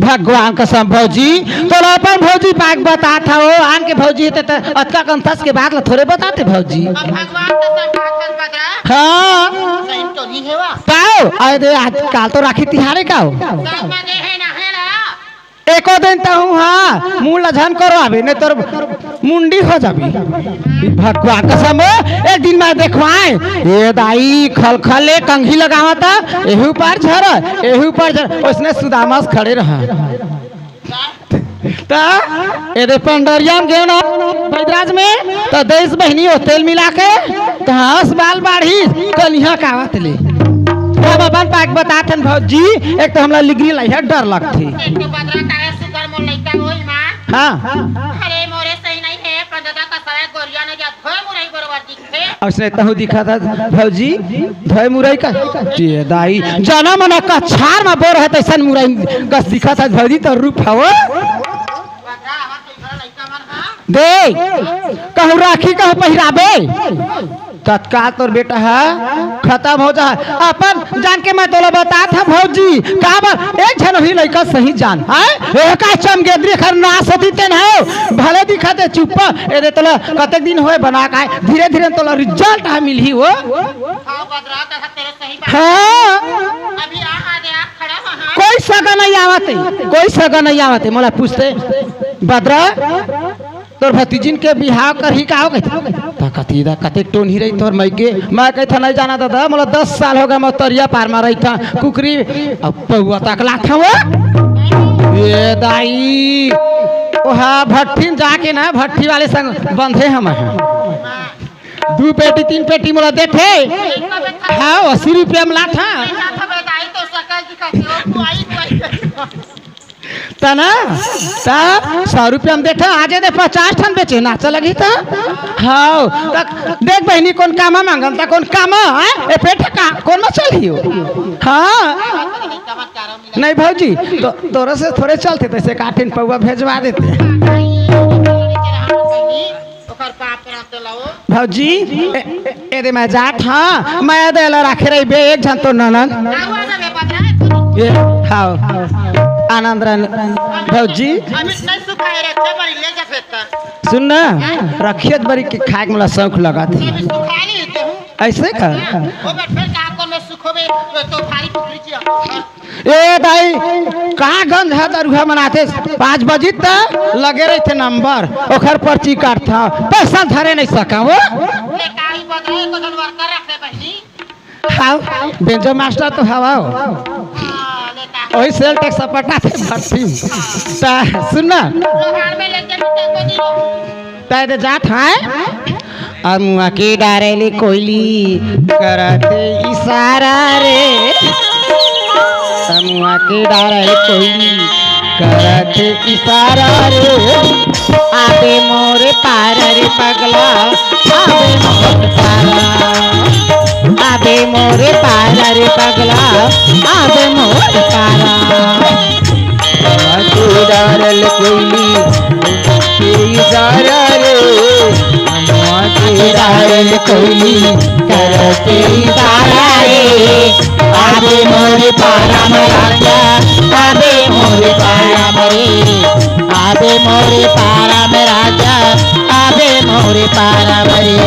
भगवान कसम भौजी तो अपन भौजी बाग बता था वो आन के भौजी थे तो अतका कंथस के बाद थोड़े बताते भौजी हाँ पाओ अरे दे आज काल तो राखी तिहारे का हो एको दिन तो हूँ हाँ मुँह लझन करो अभी नहीं तो मुंडी हो जाबी भगवान कसम एक दिन मैं देखवाए ये दाई खलखले कंघी लगावा था एहू पर झर एहू पर झर उसने सुदामास खड़े रहा ये पंडरिया में गए ना बैदराज में तो देश बहनी हो तेल मिला के तो हंस बाल बाढ़ी कलिया कावत ले अब अपन पाक बताथन भौजी एक तो हमरा लिगरी लइहा डर लगथी हाँ अरे मोरे सही नहीं है प्रदाता का सारा गोरिया ने जा धोए मुरई बरोबर दिखे उसने तहु दिखा था भौजी धोए मुरई का ये दाई जाना मना का छार में बोर है तैसन मुरई गस दिखा था भौजी तो रूप हवो दे कहूँ राखी कहूँ पहिराबे तत्काल तोर बेटा है खत्म हो जा अपन जान के मैं तोला बता था भौजी का एक जन ही लड़का सही जान है का चमगेदरी खर ना सती तेन है भले दिखाते चुप ए दे तोला कते दिन होए बना का धीरे धीरे तोला रिजल्ट है मिलही वो हां अभी आ गया खड़ा वहां कोई सगा नहीं आवते कोई सगा नहीं आवते मोला पूछते बदरा तोर भतीजिन के बिहाव करही का हो गई कतीदा कते टोन ही रही तोर मई के मैं कहता नहीं जाना दादा मोला 10 साल हो गया मैं तरिया पार में रही था कुकरी अब पहुआ तकला था वो ये दाई ओहा भट्टी जाके ना भट्टी वाले संग बंधे हम 2 पेटी 3 पेटी मोला देते हाँ 80 रुपया में लाथा तो सकल दिखाती हो आई तना ता 100 रुपया में देता आजे दे 50 ठन बेचे नाचा लगी था हाँ तक देख बहनी कौन कामा मांगन ता कौन कामा है ए पेट का कौन में चलियो हाँ नहीं भौजी तो तोरा से थोड़े चलते तैसे काठिन पौवा भेजवा देते भौजी ए दे मैं जात हाँ मैं दे ला रखे रही बे एक जन तो ननद ये हाँ आनंद भौजी सुन ना रखियत बड़ी के खाए मला शौक लगा थी ऐसे का ए भाई कहाँ गंध है दरुहा मनाते 5 बजे तक लगे रहे थे नंबर ओखर पर्ची काट था पैसा धरे नहीं सका वो हाँ बेंजो मास्टर तो हवा वही सेल टैक्स पटा थे भर्ती सुन ना ताए जात है अमुआ के डारेली कोयली करते इशारा रे अमुआ के डारेली कोयली करते इशारा रे आबे मोरे पार रे पगला आबे मोरे पारा आबे मोरे पार रे पगला आबे मोरे पारा के डारल कोयली के इशारा रे अमुआ के डारल कोयली करते इशारा रे आबे मोरे पारा में राजा आबे मोरे पारा मरे आबे मोरे पारा में राजा आबे मोरे पारा मरे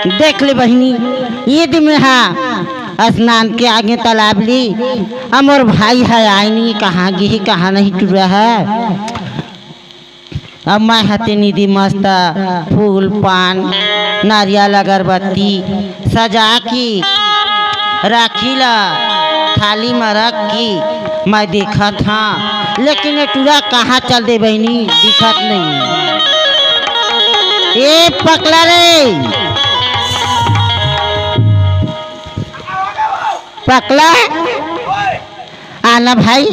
देख ले बहनी, ईद में हाँ स्नान के आगे तालाब ली, हमार भाई है आई नहीं, कहाँ गी कहाँ नहीं टूरा है। अब मैं हते निधि मस्त फूल पान नारियल अगरबत्ती सजा की राखी ला थाली में रख की मैं देखा था, लेकिन ये टूरा कहाँ चल दे बहनी, दिखत नहीं। ए पकड़ा रे, पकड़ा आना भाई,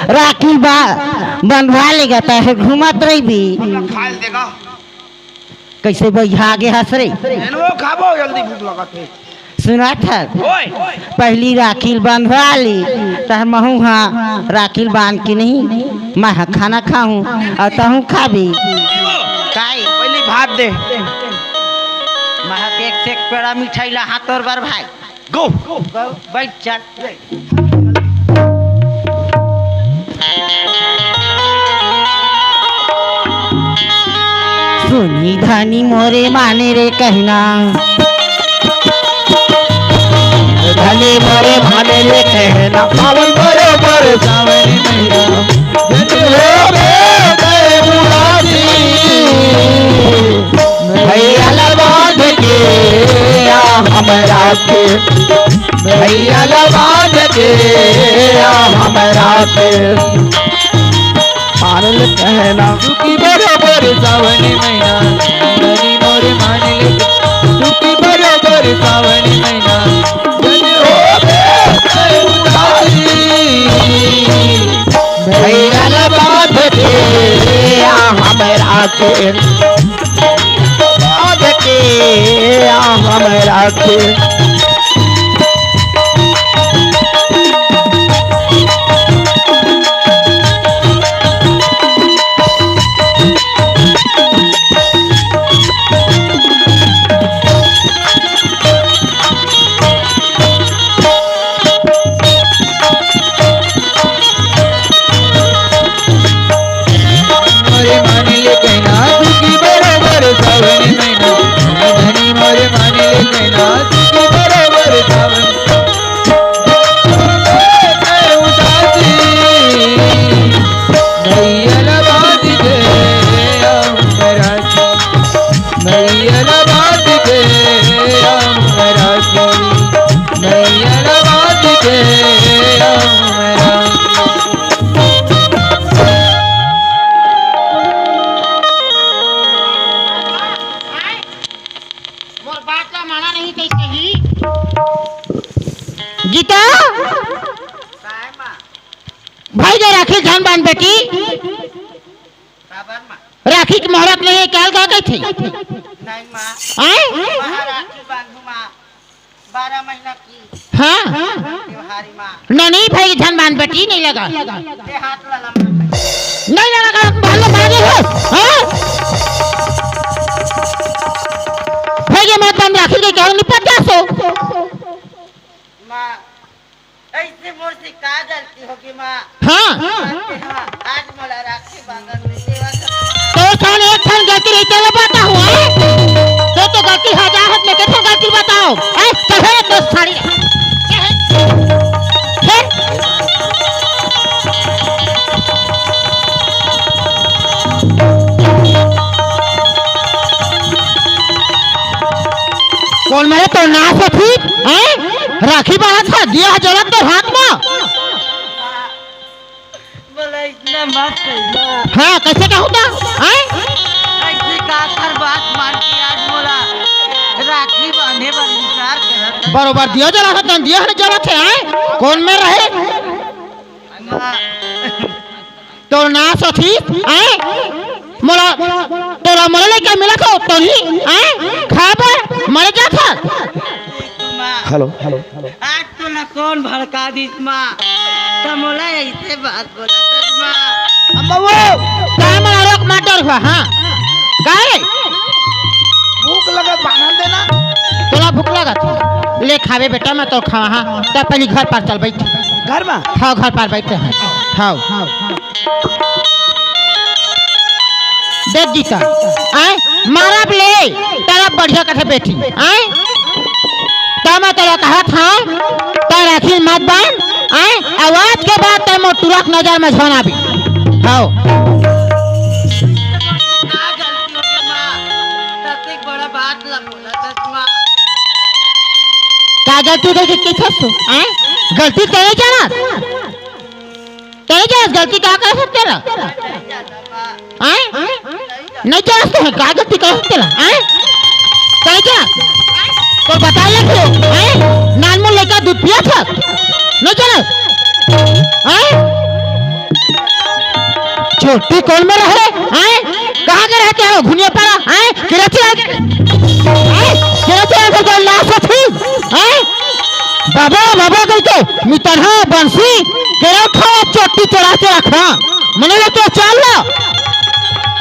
राखी बंधवा लेगा तो घूमत रही भी कैसे भैया आगे हंस रही। खाबो जल्दी भूख लगत है। सुना था पहली राखी बंधवा ली तो महू हाँ राखी बांध के नहीं मैं हाँ खाना खाऊं और तहूँ खा भी पहले भात दे। मैं एक से एक पेड़ा मिठाई ला हाथ और बार भाई गो बैठ चल। सुनी धानी मोरे माने रे कहना, धनी मोरे भाने ले कहना, पावन बरोबर सावन महीना भैया लबाद के हमरा के, भैया लबाद के हमरा के पारल कहना, सुखी बरोबर सावन महीना धनी मोरे माने ले, सुखी बरोबर सावन महीना धनी भैया लबाद के हमरा के, बाद के हमरा के गीता भाई जा राखी खान बांध बेटी, राखी की मुहूर्त नहीं है, क्या गा गई थी नहीं माँ, राखी बांधू माँ 12 महीना की हाँ त्योहारी माँ, नहीं भाई धन बांध बेटी, नहीं लगा हाथ लगा नहीं लगा बांध लो बांध लो हाँ भाई ये मत बांध राखी के क्या निपट जा सो माँ, ऐसे मोर से का जलती होगी माँ। हाँ आज मला राखी बांधन में सेवा तो थान एक थान गलती रही चलो बता हुआ तो गलती हजार हाथ में कितना गलती बताओ ऐ कहे तो साड़ी कौन मेरे तो ना से ठीक हैं राखी बांधा था दिया जलत तो हाथ में बोला इतना मत कहिए। हाँ कैसे क्या होता हैं ऐसे का हर बात मान के आज बोला राखी बांधे पर विचार करत बरोबर दिया जला था दिया है जला थे हैं कौन में रहे माँ, तो ना सो ठीक हैं मोला तोरा मोला लेके मिला को तो ही हैं खाबर मर जा था हेलो आज तो ना कौन भड़का दी माँ, तमोला ऐसे बात बोला सच माँ। अम्मा वो काय मला रोक माटर हुआ हाँ काय भूख लगा बांध देना। तोला भूख लगा था ले खावे बेटा मैं तो खावा हाँ तब पहले घर पर चल बैठ घर में हाँ घर पर बैठे हैं हाँ देख जीता आए मारब ले तेरा बढ़िया कथे बेटी आए तो मैं तेरा कहा था तो राखी मत बांध आए आवाज के बाद ते मोर तुरंत नजर में झोना भी आओ क्या गलती गलती किस तू आए गलती तेरे जाना गलती क्या कर सकते ना आए नहीं जानते हैं क्या गलती कर सकते ना आए कहीं क्या तो बता ले क्यों आए नानमो लेकर दूध पिया था नहीं जाना आए छोटी कौन में रहे आए कहाँ के रहते हो घुनिया पारा आए किराची आए लाश थी आए बाबा बाबा कह तो मितरहा बंसी केरा खाओ चोटी चढ़ा के रखा मने ले तो चल ला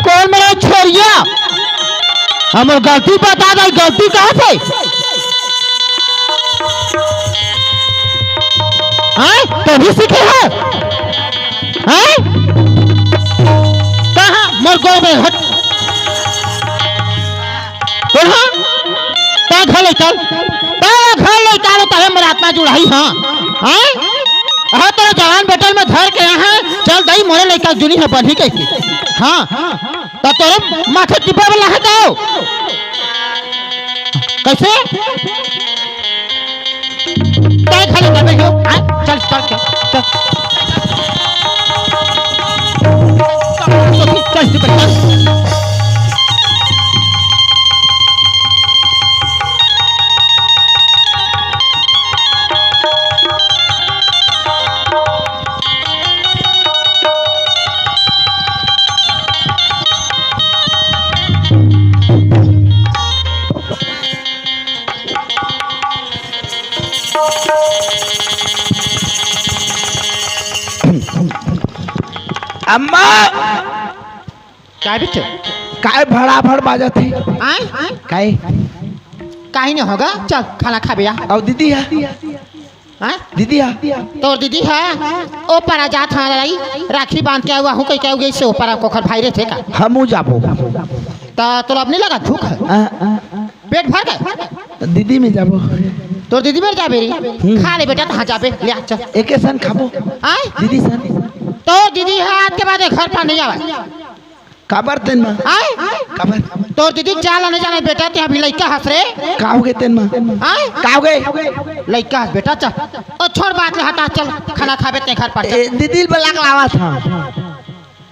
कौन मेरा छोरिया हमर गलती बता दे गलती कहाँ से हैं तो भी सीखे है हैं कहाँ मोर गोल में हट कहाँ ता घर ले चल तारे मेरा आत्मा जुड़ाई हाँ हैं हाँ तेरा जवान बेटल में धर के यहाँ चल दई मोरे लेकर जुनी है बनी कैसे हाँ तो तेरे माथे टिपा वाला है तो कैसे तय खाली कर बैठो चल चल चल चल चल अम्मा क्या बिटे काय भड़ा भड़ बाजा थी आए काय काहे नहीं होगा चल खाना खा बिया और दीदी है हैं दीदी है तोर दीदी है ओ परा जात हाँ रही राखी बांध के हुआ हूँ कहीं क्या गई से ऊपर कोखर भाई रे थे का हमू जाबो तो अब नहीं लगा भूख पेट भर गए दीदी में जाबो तोर दीदी मेरे जाबे री खा ले बेटा कहाँ जाबे ले आ चल एके सन खाबो आए दीदी सन तो दीदी है आज के बाद घर पर नहीं आवे काबर तेन मा आए काबर तोर दीदी चाल नहीं जाने बेटा ते अभी लइका हंस रे काओगे तेन मा आए काओगे लइका हंस बेटा चल ओ छोड़ बात ले हटा चल खाना खाबे ते घर पर चल दीदी बला लावा था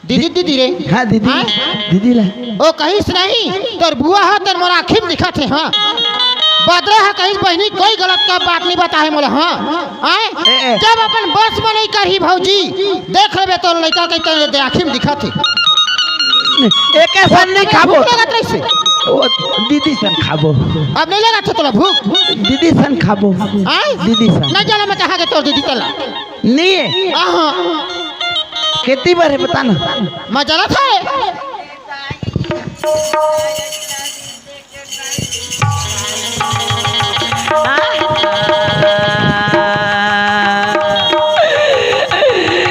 दीदी दीदी रे हां दीदी हाँ? दीदी ला ओ कहिस नहीं तोर बुआ है तेर मोरा आखिर दिखत है हां बदरे है कहिस बहनी कोई गलत का बात नहीं बताए मोला हां आए जब अपन बस में नहीं करही भौजी देख लेबे तोर लइका के तेरे आखिर दिखत है एके सन नहीं खाबो लगत रहिसे ओ दीदी सन खाबो अब नहीं लगा तोला भूख दीदी सन खाबो आए दीदी सन नहीं जाने में कहा के तोर दीदी तला नहीं हां कितनी बार है बता ना मजा था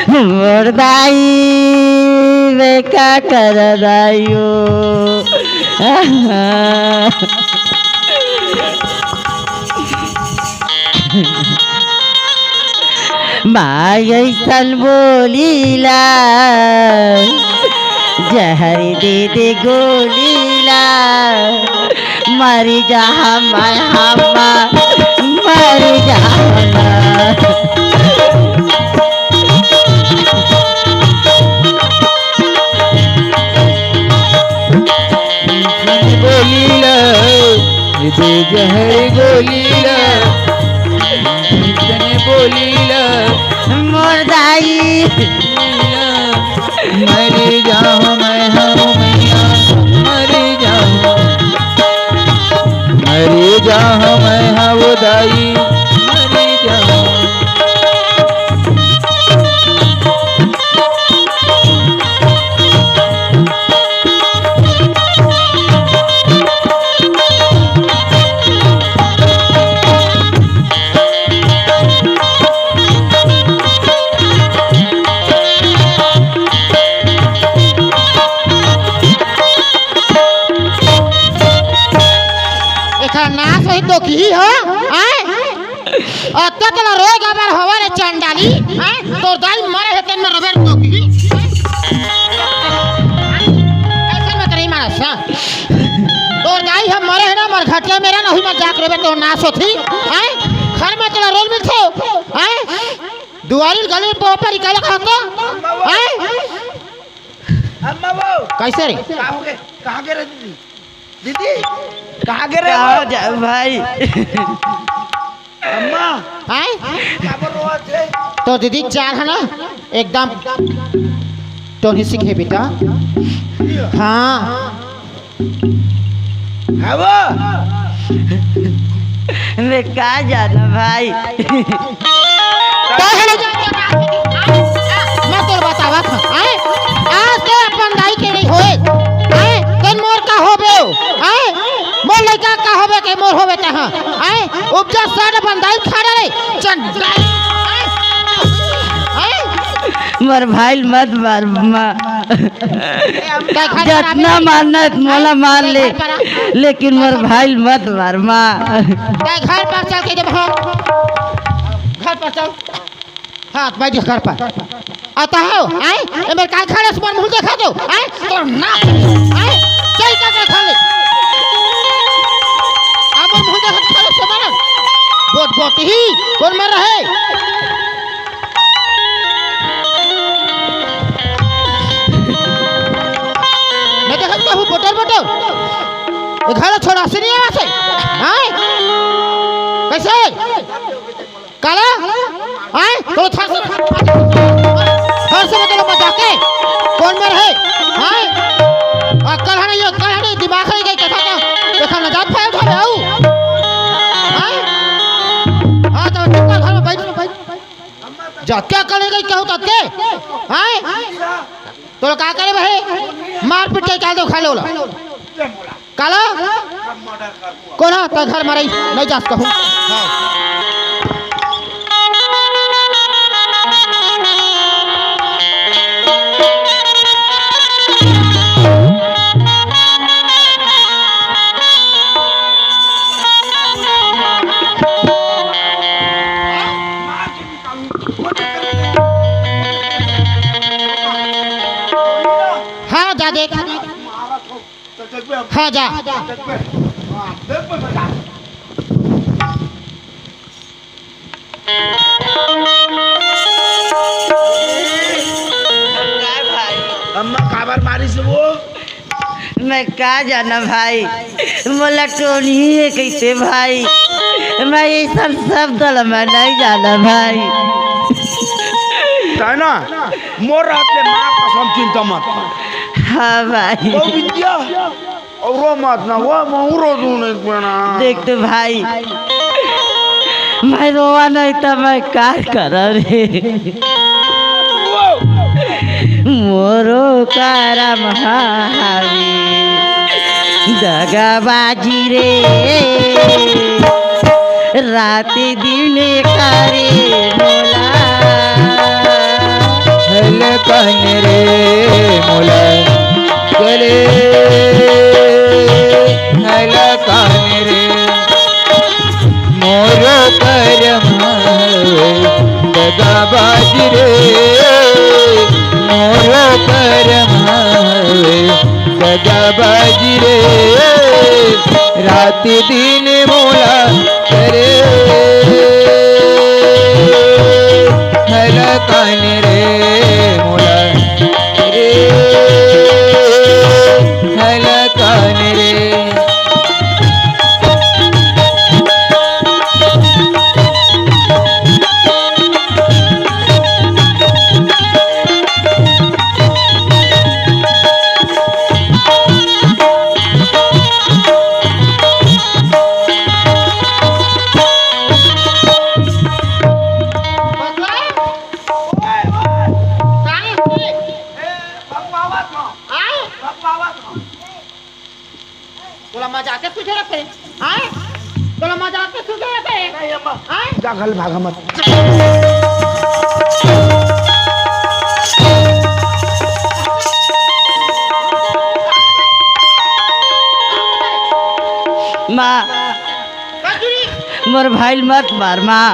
मुर्दाई वे क्या कर दाइयो माँ ऐसन बोलीला जहर दे दे गोलीला मरी जा मरी जा गोलीला दे जहर गोलीला तने बोलीला मुर्दाई मर जाऊं मैं हूँ मैया मर जाऊं मैं हूँ दाई मर जाऊं तो ही तो की हो आए अत्ता तला रोए गाबर हवा रे चंडाली आए तो दाई मरे हेतन में रबर तो की ऐसे मत नहीं मारा सा तो दाई हम मरे है ना मर घटिया मेरा नहीं मत जाक रबर तो नाश होती आए घर में तला रोल में थे आए दुआरी गली पे ऊपर निकाला खाता आए अम्मा वो कैसे रे कहाँ गए रे दीदी दीदी कहाँ गए रे कहाँ जाऊँ भाई अम्मा आए क्या बोल रहा थे तो दीदी चाल है ना एकदम तो नहीं सीखे बेटा हाँ है वो मैं कहाँ जाना भाई तो है ना मैं तो बतावा था आए आज तो अपन दाई के नहीं होए आए तेन मोर का होबे आए मोर लड़का का होबे के मोर होबे त हां आए उपजा साड अपन दाई खड़ा रे चल आए मर भाई मत मार माँ जितना मारना है मोला मार ले लेकिन मर भाई मत मार माँ घर पर चल के जब हाँ घर पर चल हाँ बैठ घर पर आता है आए ए मेरे काय खड़े सुमन मुंह देखा दो आए तो ना आए चल का खा ले अब मुंह देखा खड़े सुमन बोट बोट ही कौन मर रहे मैं देखा तो हूँ बोटर बोटर ये घर छोड़ा से नहीं आवा से आए कैसे काला आए तो थर से मतलब मजाके कौन में रहे आए कल हने दिमाग है गई कथा का देखा न जात फायल था आऊ आए हां तो घर में बैठ जा क्या करे गई कहू तक के आए तो का करे भाई मार पीट के काल दो खा लो काला कौन है तो घर मारे नहीं जा कहूं हां हाँ जा अम्मा काबर मारी से वो मैं कहाँ जाना भाई मोला टोनी है कैसे भाई मैं ये सब दल में नहीं जाना भाई ना मोर रात में माँ कसम चिंता मत हाँ भाई वो विद्या और वो मत ना वो मोहरो दूने बना देख तो भाई मैं रोवा नहीं था मैं क्या कर रे मोरो करम हावी दगाबाजी रे रात दिन करे मोला हल कन रे मोला चले हल कन रे मोरो करम दगाबाज रे मोरो करम दगाबाज रे रात दिन मोला करे हल कन रे मोला रे हल कन रे जागल भागा मत माँ मोर भाई मत मार माँ।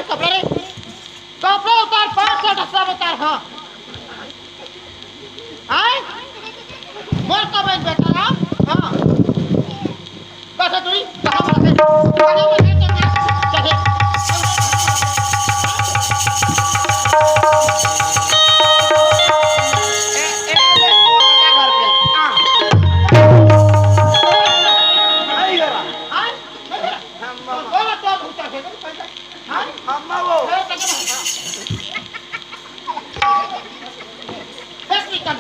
कपड़े उतार 500 सब उतार हाँ आए मोर कब बेटा हाँ कैसे तू कहां पर है कहां पर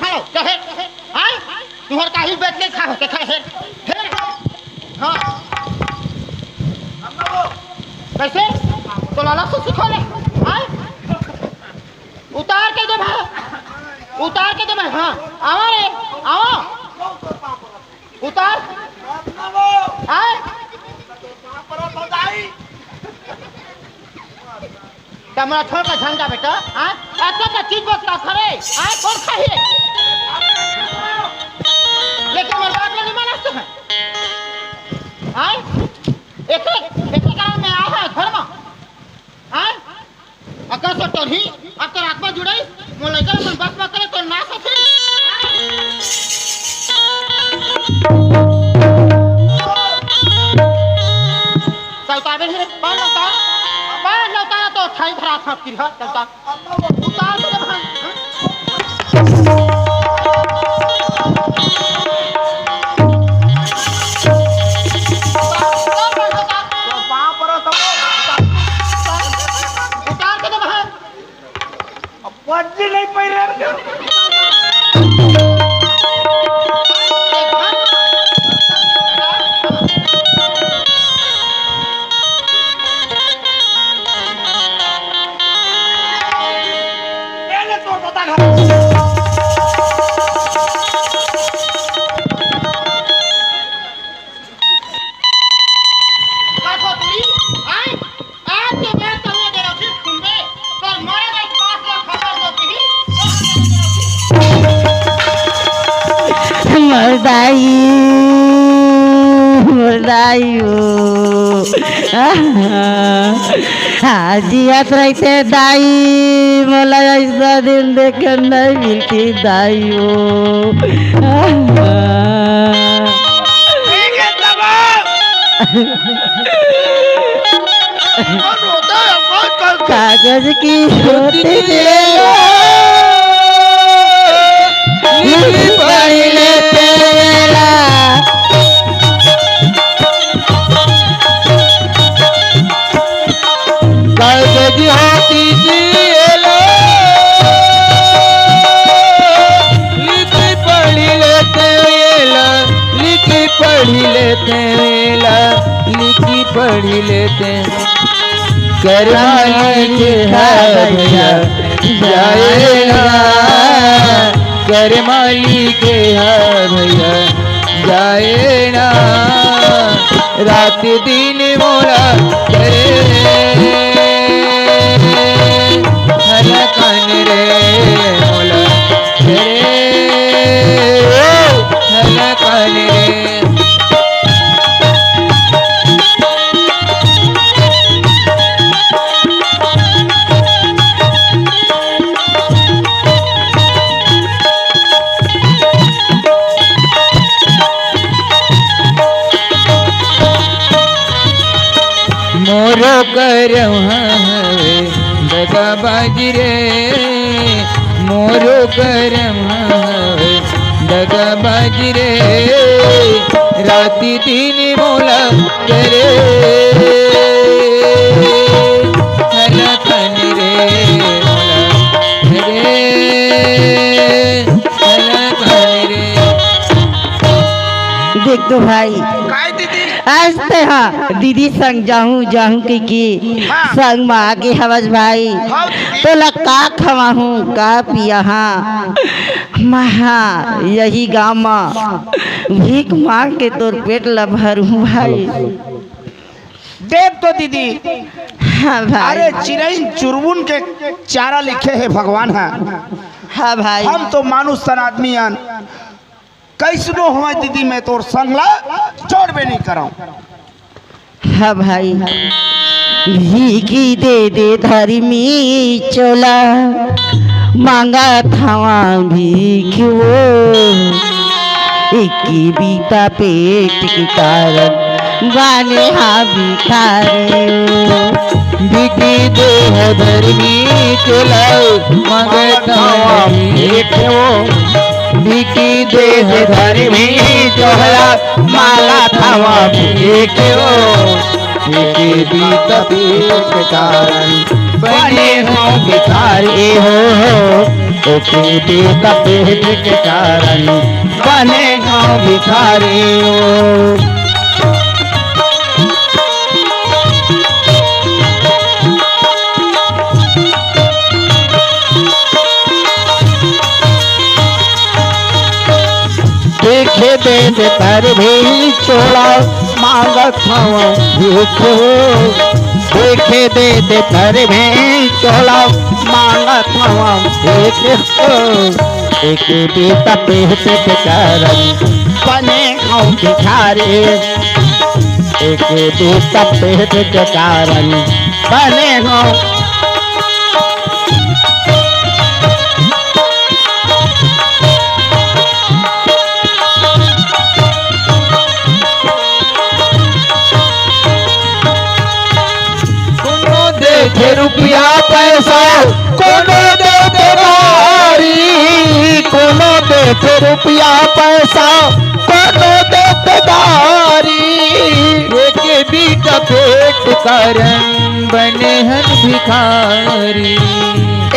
है चले तुम्हार काही बेच ले खा होते खा फिर हाँ कैसे तो लाला से सिखो ले आए उतार के दे भाई हाँ आवा रे आवा उतार आए तमरा छोड़ का झंडा बेटा आए ऐसा चीज बस का करे आए कौन खाए लेकिन मेरे बाप ने नहीं मानते हैं आए एक गांव में आया है घर में आए अगर तो टोरी अब तो आत्मा जुड़े मोले कर मन बात करे तो ना सके चलता भी पान लौटा तो छाई भरा था फिर चलता उतार दे भाई नहीं पहले तो पता मरदाई जियत रहते दाई मोला ऐसा दिन देख नहीं मिलती दाई कागज की होती पढ़ लेते कागज होती लिखी पढ़ी लेते लिखी पढ़ी लेते लिखी पढ़ी लेते करवाने के भैया जाएगा कर माली के भैया जाएगा रात दिन मोरा करे हलकन रे मोला करे हलकन रे मोरो कर दगा बाजरे मोरो कर दगा बाजरे राती दिन मोला करे हलकन रे मोला करे हलकन रे देख दो भाई काय दीदी आज ते हाँ दीदी संग जाऊं जाऊं की संग में आगे हवस भाई तो लगा खवा हूँ का पिया हाँ महा यही गाँव में भीख मांग के तोर पेट लभर हूँ भाई। देख तो दीदी, हाँ भाई। अरे चिरई चुरमुन के चारा लिखे है भगवान है। हाँ भाई। हम तो मानुष सन आदमी हन, कैसनो हमारे दीदी मैं तोर संगला छोड़बे नहीं कराऊं। हाँ भाई। भीखी दे दे धर्मी चोला मांगा थावा भीख वो एक बीता पेट के कारण बाने हाँ भिखारी बिकी देह धर्मी चोला मांगता भीख वो बिकी देह धर्मी चोला माला थावा भीख वो एक बीता पेट के कारण बने हो भिखारी हो एक बीता पेट के कारण बने हो भिखारी हो। देखे दे पर भी छोड़ा मांगत हूँ भीख देखे दे पर भी छोड़ा मांगत हूँ भीख एक बीता पेट के कारण बने हूँ भिखारी एक बीता पेट के कारण बने हूँ। रुपया पैसा कोनो दे देवारी कोनो दे रुपया पैसा कोनो दे देवारी एक बीता पेट कारण बने हन भिखारी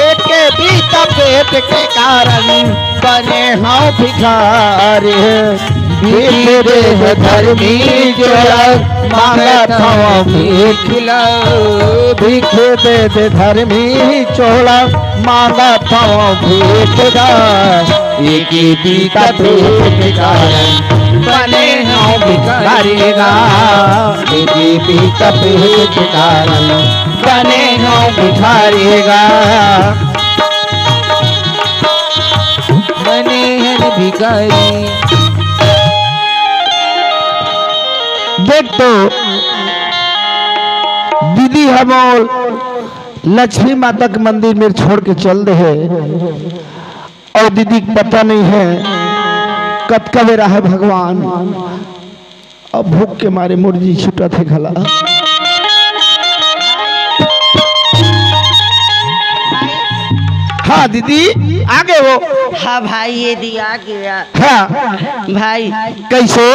एक बीता पेट के कारण बने हैं भिखारी भीख देह धर्मी चोला मांगत हूँ भीख भीख दे धर्मी चोला मांगत हूँ भीख एक बीता पेट के कारण बने हैं भिखारी एक बीता पेट के कारण बने हैं भिखारी बने हैं भिखारी। देख तो दीदी हम लक्ष्मी माता के मंदिर में छोड़ के चल रहे और दीदी को पता नहीं है कब का बेरा है भगवान। अब भूख के मारे मुर्गी छूटा थे खला। हाँ दीदी आगे हो। हाँ भाई ये दी आ गया। हाँ भाई कैसे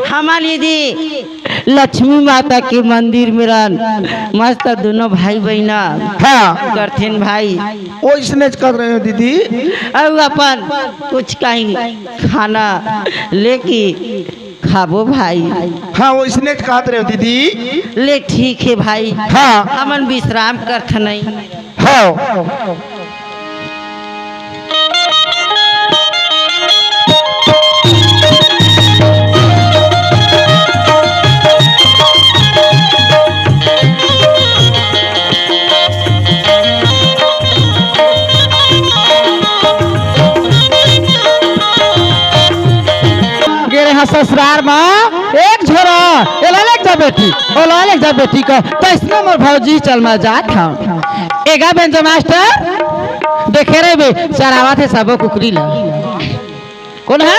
हमारी दी लक्ष्मी माता के मंदिर में मस्त दोनों भाई बहना हाँ करथिन भाई वो इसने कर रहे हो दीदी और अपन कुछ कहीं खाना लेके खाबो भाई। हाँ वो इसने कहते रहे हो दीदी ले ठीक है भाई। हाँ हमन विश्राम करथ नहीं। हाँ ससुराल में एक झोरा एला जा बेटी ओला ले जा बेटी का तैसने मोर भौजी चल में जात हम एगा बेंच मास्टर देखे रे बे चरावा थे सबो कुकरी ला कौन है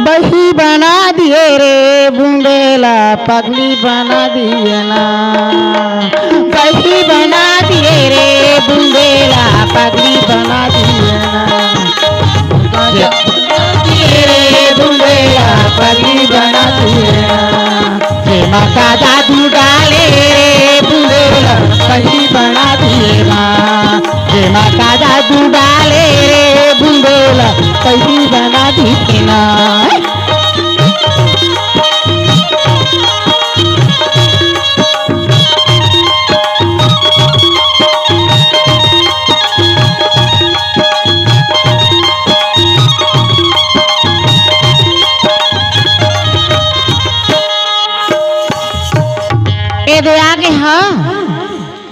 बही बना दिए रे बुंदेला पगली बना दिए ना बही बना दिए रे बुंदेला पगली बना दिए ना रे बुंदेला पगली बना दिए ना माँ का जादू डाले रे बुंदेला पगली बना दिए ना माँ का जादू डाले रे बुंदेला पगली बना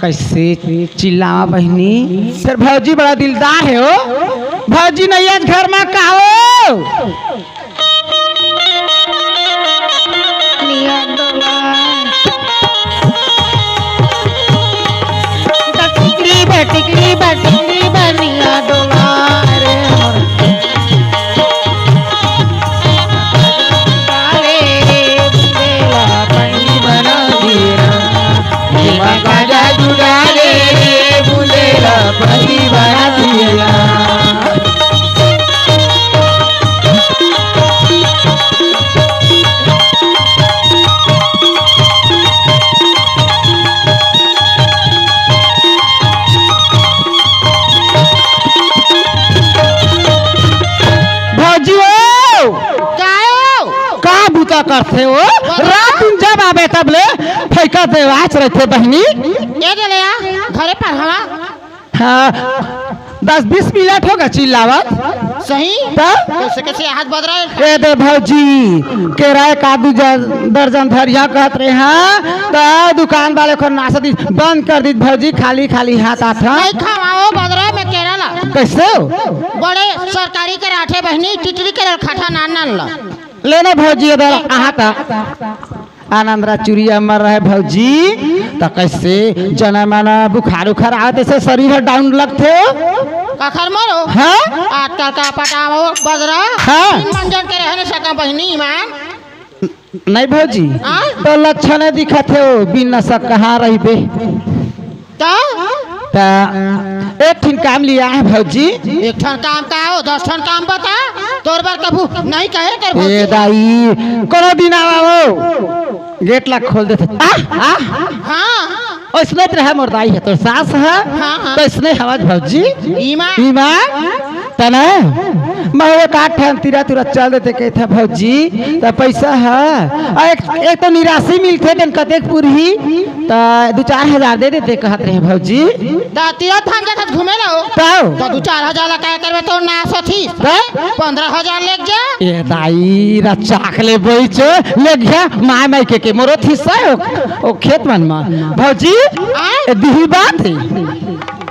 कैसे चिल्लावा बहनी। फिर भौजी बड़ा दिलदार है हो। भौजी नहीं आज घर में का हो। टिकली बनिया डोला रे करते हो। रात दिन जब आवे तब ले फेंका देवाच रहते बहनी। ये ले घरे पर हवा। हाँ 10-20 मिनट होगा चिल्लावत। सही कैसे कैसे हाथ बदरा ए दे भौजी के राय का दर्जन धरिया कहत रहे हैं तो दुकान वाले को नाश्ता बंद कर दी भौजी। खाली खाली हाथ आता नहीं खाओ बदरा में केरला कैसे हो? बड़े सरकारी के राठे बहनी टिटरी के खाठा नान ला लेने भौजी इधर आता आनंदरा चुरिया मर रहे भौजी तो कैसे जना माना बुखार उखार आते से शरीर डाउन लगते हो। कखर मरो हाँ आजकल का पटाओ बदरा हाँ मंजन के रहने सका बहनी ईमान नहीं भौजी तो लक्षण दिखत हो बिना सब कहाँ रही बे। एक ठन काम लिया है भौजी। एक ठन काम का हो 10 ठन काम बता तोर बार कबू नहीं कहे कर भौजी। ए दाई कोनो दिन आओ गेट ला खोल देते। हाँ इसने रहा मोर दाई है तो सास है हाँ। तो इसने हवा भौजी ईमान ईमान तना मैं एक 8 ठन तीरा चल देते कहता भौजी तो पैसा है एक तो निराशी मिलते दिन कतेक पूरी तो 2-4 हजार दे देते कहत रहे भौजी। तीरा थान जात घूमे लो तो 2-4 हजार ला काय करबे तो ना सथी 15,000 लेक जा। ए दाई रा चाखले बैचो ले गया माय माय के मोरो थिसा ओ खेत मन में भौजी ए दिही बात है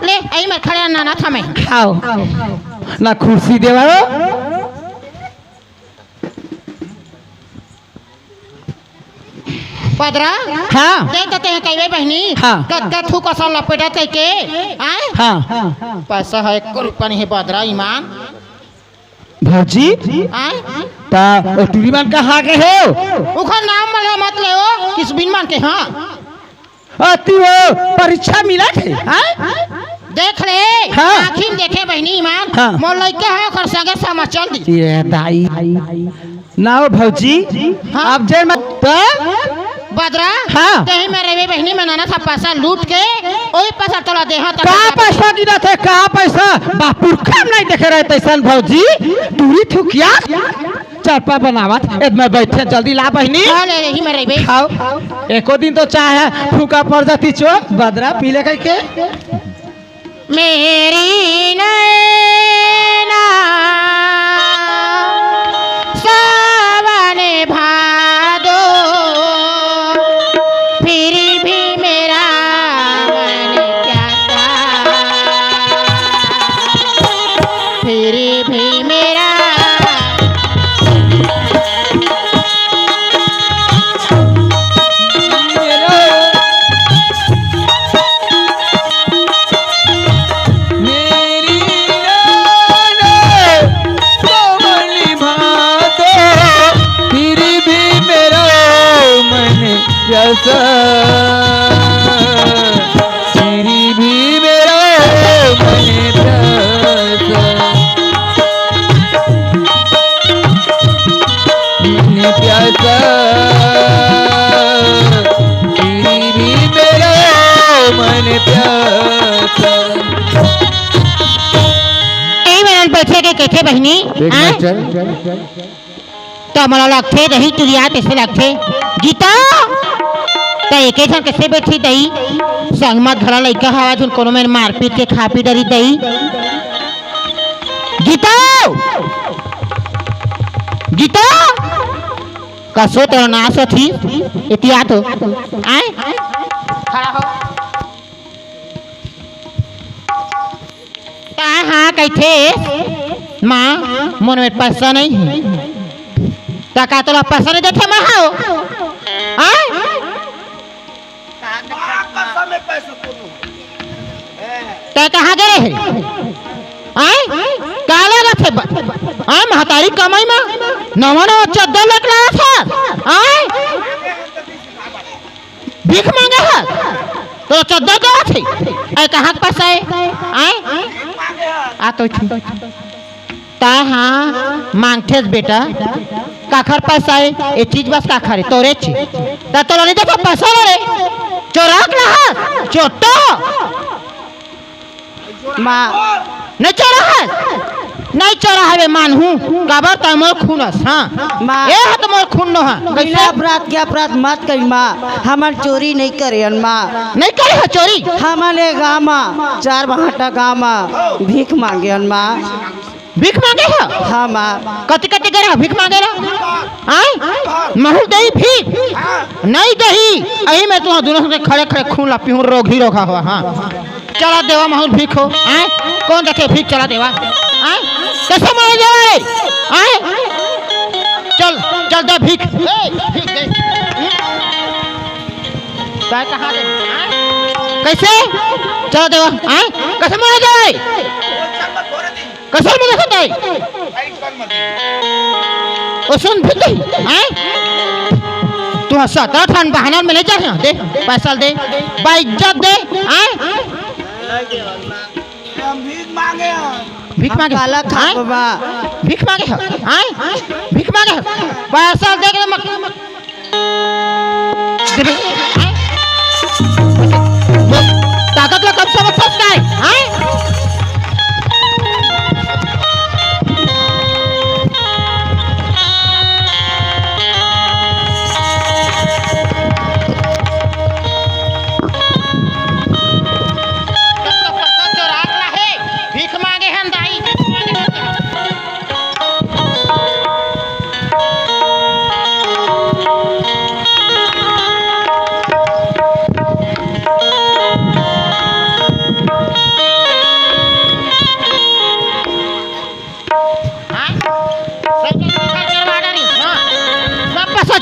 ले आई में खड़े ना था मैं खाओ ना कुर्सी देवा पदरा हाँ देखते हैं कई बहनी हाँ कत्ता थू कसा लपेटा ते के आए हाँ पैसा है 1 रुपया नहीं पदरा ईमान भौजी आए ता ओ टूरीमान कहाँ के हो। उखा नाम वाला मत ले हो किस बिन मान के हाँ अति वो परीक्षा मिला थे हाँ देख ले हाँ। आखिर देखे बहनी ईमान हाँ। मोर लइका है ओकर संगे समझ चल दी। ये दाई ना हो भौजी हाँ। अब जे मत बदरा हाँ। कहीं में रेवे बहनी में नाना था पैसा लूट के ओही पैसा तोला दे हां का पैसा गिरा थे का पैसा बापुर काम नहीं देखे रहे तैसन भौजी टूरी थुकिया चरपा बनावत में बैठे जल्दी ला बहनी हां ले रही में रेवे खाओ एको दिन तो चाहे फूका पड़ जाती चो बदरा पीले कह के मेरी नैना सावन भादो फिर भी मेरा मन प्यासा फिर भी मेरा तेरी भी मेरा मन प्यासा तेरी भी मेरा मन प्यासा। बैठे के कैसे बहनी तो मला लगते रही तुरिया कैसे लगते गीता तो एक जन कैसे बैठी दई संग मत घरा लइका हवा जोन कोनो में मारपीट के खा पी डरी दई गीता गीता कसो तो नासो थी इतिया तो आए खड़ा हो कहते माँ मन में पैसा नहीं है तो का तोला पैसा नहीं देते माँ हो ते कहाँ गए है काला रखे महतारी कमाई में नवा नवा 14 लाख लाया था भीख मांगे है तो 14 का थे कहाँ पैसा है आ तो ता हाँ मांगते बेटा काखर पैसा है ये चीज बस काखर है तोरे ची ता तो नहीं देखो पैसा रे चोराक लहा चोटो माँ नहीं चोरा है नहीं चोरा है मानहू काबर ता मोर खूनस हाँ माँ ये है तो मोर खून न है बिना अपराध के अपराध मत करी माँ हमार चोरी नहीं करे माँ नहीं करे है चोरी हमारे गाँव में 4 भाटा गाँव में भीख मांगे माँ भीख मांगे है हाँ माँ कति कति करे भीख मांगे ना आए महू दही भीख नहीं दही अही में तुम दोनों से खड़े खड़े खून ला पीहू रोग ही रोगा हुआ हाँ चला देवा महू भीख हो आए कौन देखे भीख चला देवा आए कैसे मारे जाए आए चल चल दे भीख भीख दे कहाँ दे कैसे चला देवा आए कैसे मारे जाए कैसे मुझे सुनते ओ सुन भी हैं तू 17 ठन बहाना में ले जा दे पैसा दे बाइज्जत दे हैं भीख मांगे काला खा बाबा भीख मांगे हैं भीख मांगे पैसा दे के मत ताकत लो कब से मत फंस गए हैं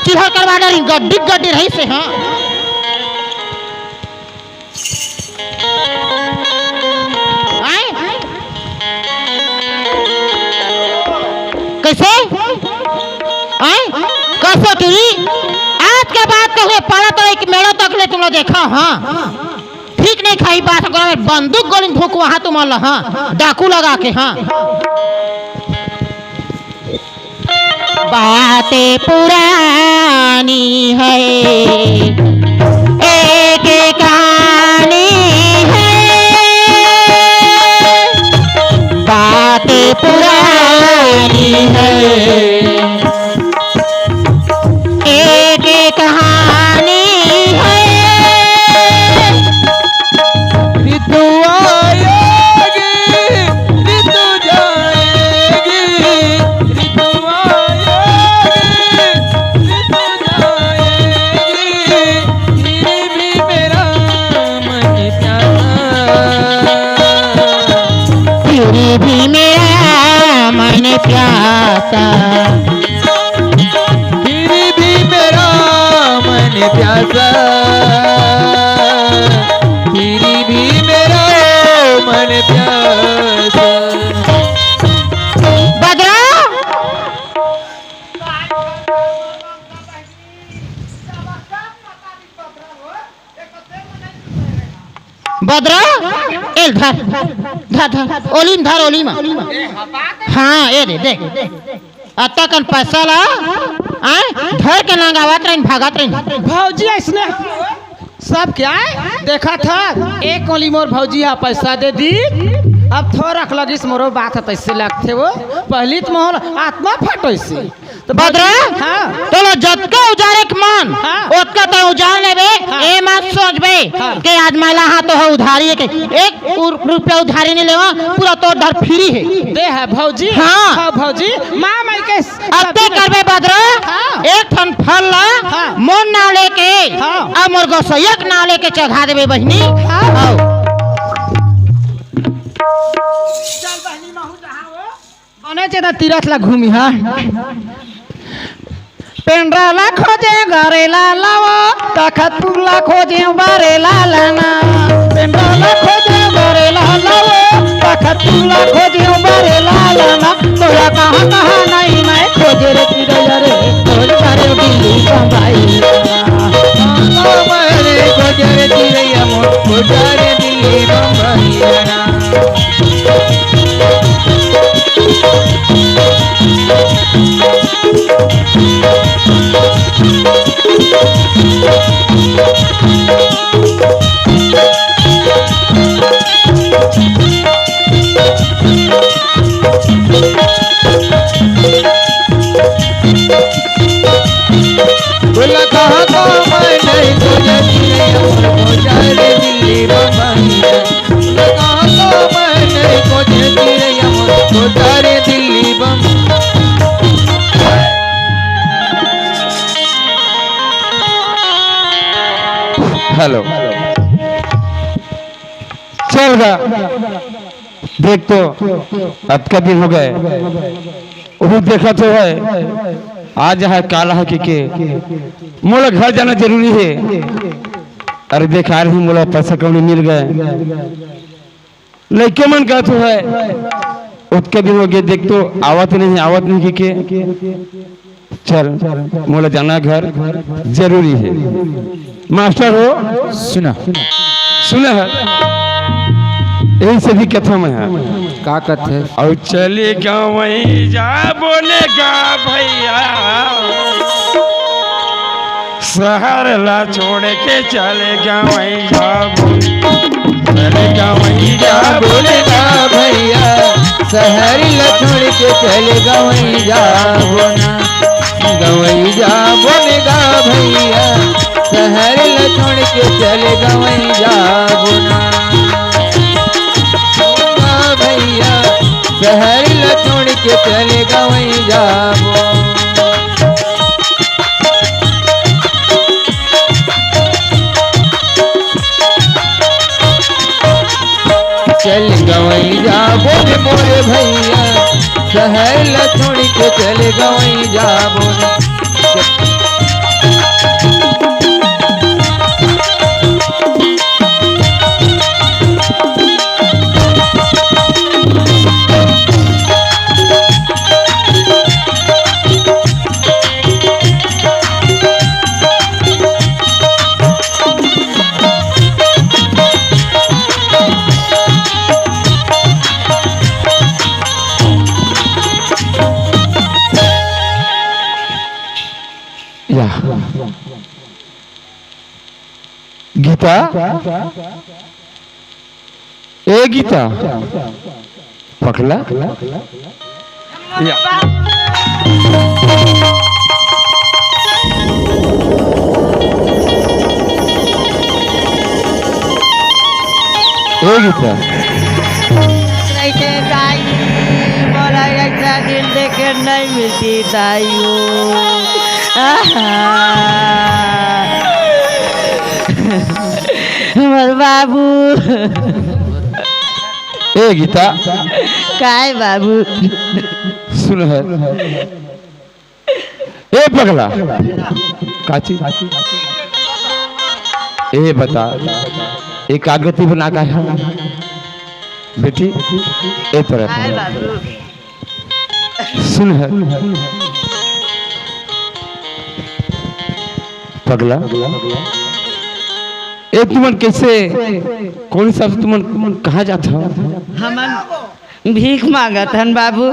चिढ़ करवा डाली गड्डी गड्डी रही से हाँ कैसे कैसे तुरी आज के बाद कहे पाला तो एक मेला तक ले तुम लोग देखा हाँ ठीक नहीं खाई बात बंदूक गोली भूख वहां तुम हाँ डाकू लगा के हाँ बातें पुरानी है एक कहानी है बातें पुरानी है एक कहानी है ऋतु आएगी ऋतु जाएगी ऋतु भी मेरा मन प्यासा फिर भी मेरा मन प्यासा फिर भी मेरा मन प्यासा बदरा बदरा एल धर धर धर ओलीम धर ओलीम हाँ ये दे देख अत्ता कन पैसा ला आए धर के लंगावत रही भागत रही भौजी इसने सब क्या है देखा था एक कोली मोर भौजी हा पैसा दे दी अब थोड़ा लगिस मोरो बात है पैसे लगते वो पहली तो मोर आत्मा फटो से तो बदरा हाँ तो जतका उजारे के मन हाँ। ओतका तो उजार लेबे ए मत सोचबे के आज महिला हाथ तो है उधारी के 1 रुपया उधारी नहीं लेवा पूरा तो धर फ्री है दे है भौजी हाँ। हाँ भौजी माँ मैं के अब ते करबे बदरा हाँ। एक ठन फल ला हाँ। मोन नाव लेके हाँ। अब मोर गोसैयक नाव लेके चढ़ा देबे बहिनी हाँ। आओ चल बहनी तीरथ ला घूमी हा पेंड्राला खोजे गरेला लावा तखतुला खोजे बारेला लाना पेंड्राला खोजे गरेला लावा तखतुला खोजे बारेला लाना तोरा कहां कहां नहीं मैं खोजे रे चिड़ैया रे खोज करे दिल्ली बम्बई मारे खोजे रे चिड़ैया मोर खोजे रे दिल्ली बम्बई ना बोला कहाँ को मैं नहीं खोजे चिड़ैया मोर खोजे रे दिल्ली बम्बई बोला कहाँ को मैं नहीं खोजे चिड़ैया मोर खोजे रे दिल्ली बम्बई हेलो चल गा देख तो अब का दिन हो गए वो देखा तो है आज है काला है के मोला घर जाना जरूरी है। अरे देखा रही मोला पैसा कौन मिल गए लड़के मन का तो है उसके दिन हो गए देख तो आवत नहीं के चल मोला जाना घर जरूरी है। मास्टर हो सुना सुना है यही से भी कथा में है का कथे और चलेगा वहीं जा बोलेगा भैया शहर ला छोड़ के चलेगा वहीं जा चलेगा वहीं जा बोलेगा भैया शहर ला छोड़ के चलेगा वहीं जा बोना गवई जा बोलेगा भैया शहर ला छोड़ के चलेगा वहीं जा बोना भैया शहर ला छोड़ के चलेगा वहीं जा चल गवई जा बोले मोरे भैया शहर ला छोड़ के चले गवई जा बोले या गीता ए गीता पकला या ए गीता कैसे दाई मोरा ऐसा दिल देखे नहीं मिलती दाइयो मोर बाबू ए गीता काय बाबू सुन है ए पगला काची ए बता एक कागती बना का है बेटी ए तरफ काय बाबू सुन है पगला ए तुमन कैसे कौन सा तुमन कहाँ जाता हो हमन भीख मांगत हन बाबू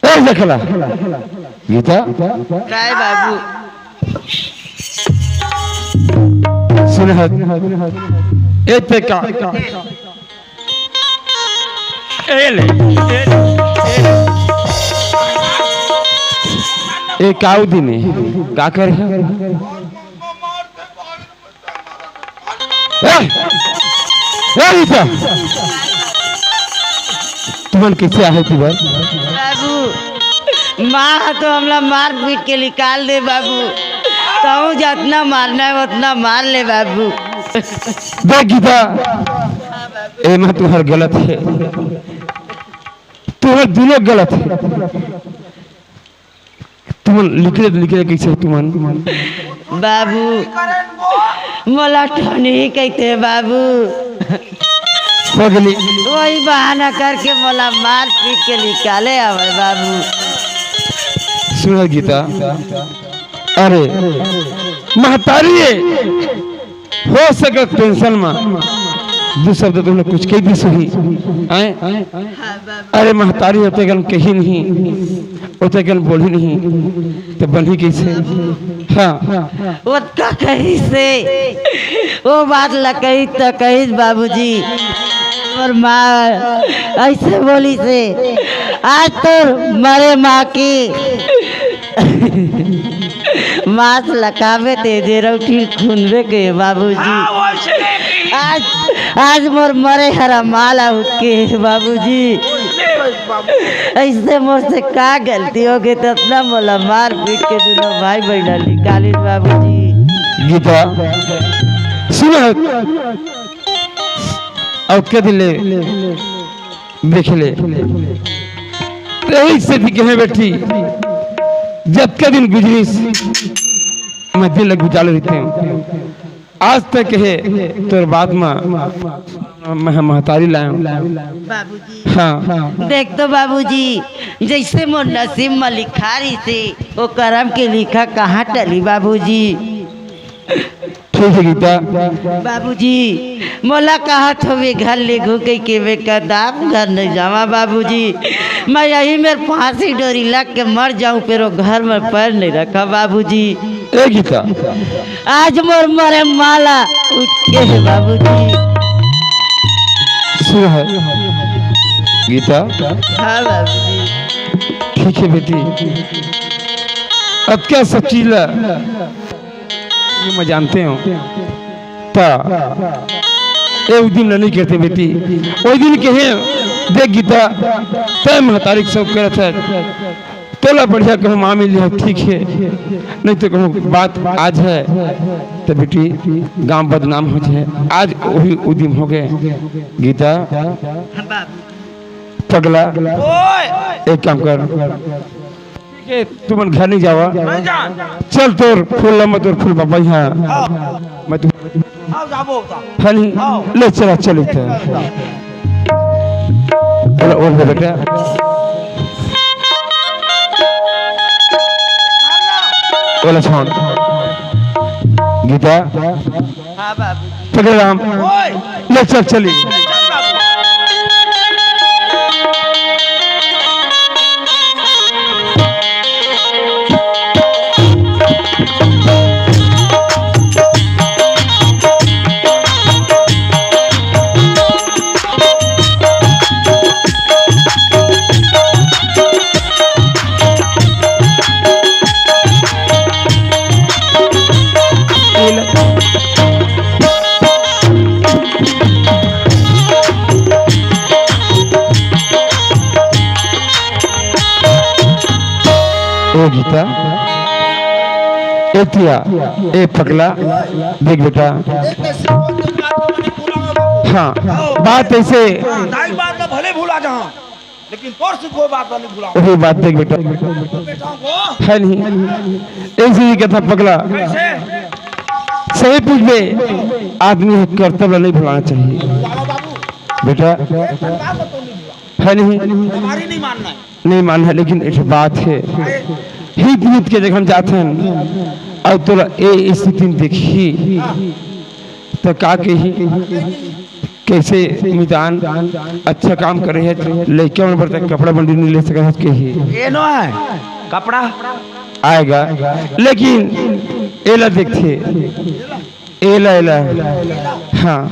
ए देखला गीता काय बाबू सुन है ए पे का ए ले ए काऊ दिने का कर तुमन कैसे आहे तू बाबू माँ तो हमला मार पीट के निकाल दे बाबू कहूँ जितना मारना है उतना मार ले बाबू देख गीता ए मैं तुम्हार गलत है तुम्हारे दोनों गलत है। तुम लिखले कैसे तुमन बाबू मोला ठनी कहते बाबू, पगली वही बहाना करके मोला मार पीट के निकाले आवे बाबू। सुनो गीता, अरे महतारी हो सके टेंशन में दो शब्द तुमने कुछ कही भी सही आए। अरे महतारी होते गल कही नहीं, होते गल बोली नहीं तो बनी कैसे। हाँ वो का कही से वो बात लकही तो कही बाबूजी, और माँ ऐसे बोली से आज तो मरे माँ की मांस लकावे तेजे रोटी खूनवे के बाबूजी। आज मोर मरे हरा माला उठ के बाबूजी, ऐसे मोर से का गलती हो गई तो इतना मोला मार पीट के दोनों भाई बहना निकाली बाबूजी। गीता सुनो, अब के दिले देख ले यही से दिखे बैठी जब के दिन गुजरीस मैं दिल गुजारे रहते हूँ। आज तक है तोर बाद में मैं महतारी लाया बाबूजी हाँ देख तो बाबूजी, जैसे मोर नसीब में लिखारी से वो करम के लिखा कहाँ टली बाबूजी। ठीक है गीता, बाबूजी मोला कहा तो वे घर ले घू के वे कदाम घर नहीं जावा बाबूजी। मैं यही मेरे फांसी डोरी लग के मर जाऊं फिर वो घर में पैर नहीं रखा बाबूजी। ए गीता आज मोर मरे माला उठ के है बाबूजी। सुन है गीता, हाँ बाबूजी। ठीक है बेटी, अब क्या सब चीज ला ये मैं जानते हूँ एक दिन नहीं कहते बेटी, वो दिन कहे देख गीता तय महतारी सब करत है तोला बढ़िया कहूँ माँ मिल जाए ठीक है, नहीं तो कहूँ बात आज है तो बेटी गांव बदनाम हो जाए। आज वही उदिम हो गए। गीता पगला एक काम कर, तुम घर नहीं जावा, चल तोर फूल लम्बा तोर फूल बाबा यहाँ मैं तू हनी ले चला चल और बेटा बोला छोड़ गीता हाँ बाबूजी। पकड़ राम ले चल चली। गीता एतिया ए पगला देख बेटा, हाँ बात ऐसे बात भले भूला जहाँ लेकिन तोर से कोई बात नहीं भूला। वही बात देख बेटा है नहीं ऐसे ही कहता पगला सही पूछ बे, आदमी कर्तव्य नहीं भुलाना चाहिए बेटा है नहीं नहीं मानना है, लेकिन एक बात है हित हित के जगह हम जाते हैं और तोरा ए स्थिति में देखी तो का कही कैसे मैदान अच्छा काम करे है लेके में बढ़ता कपड़ा बंडी नहीं ले सका कही ये नो है कपड़ा आएगा, लेकिन एला देखते एला एला हाँ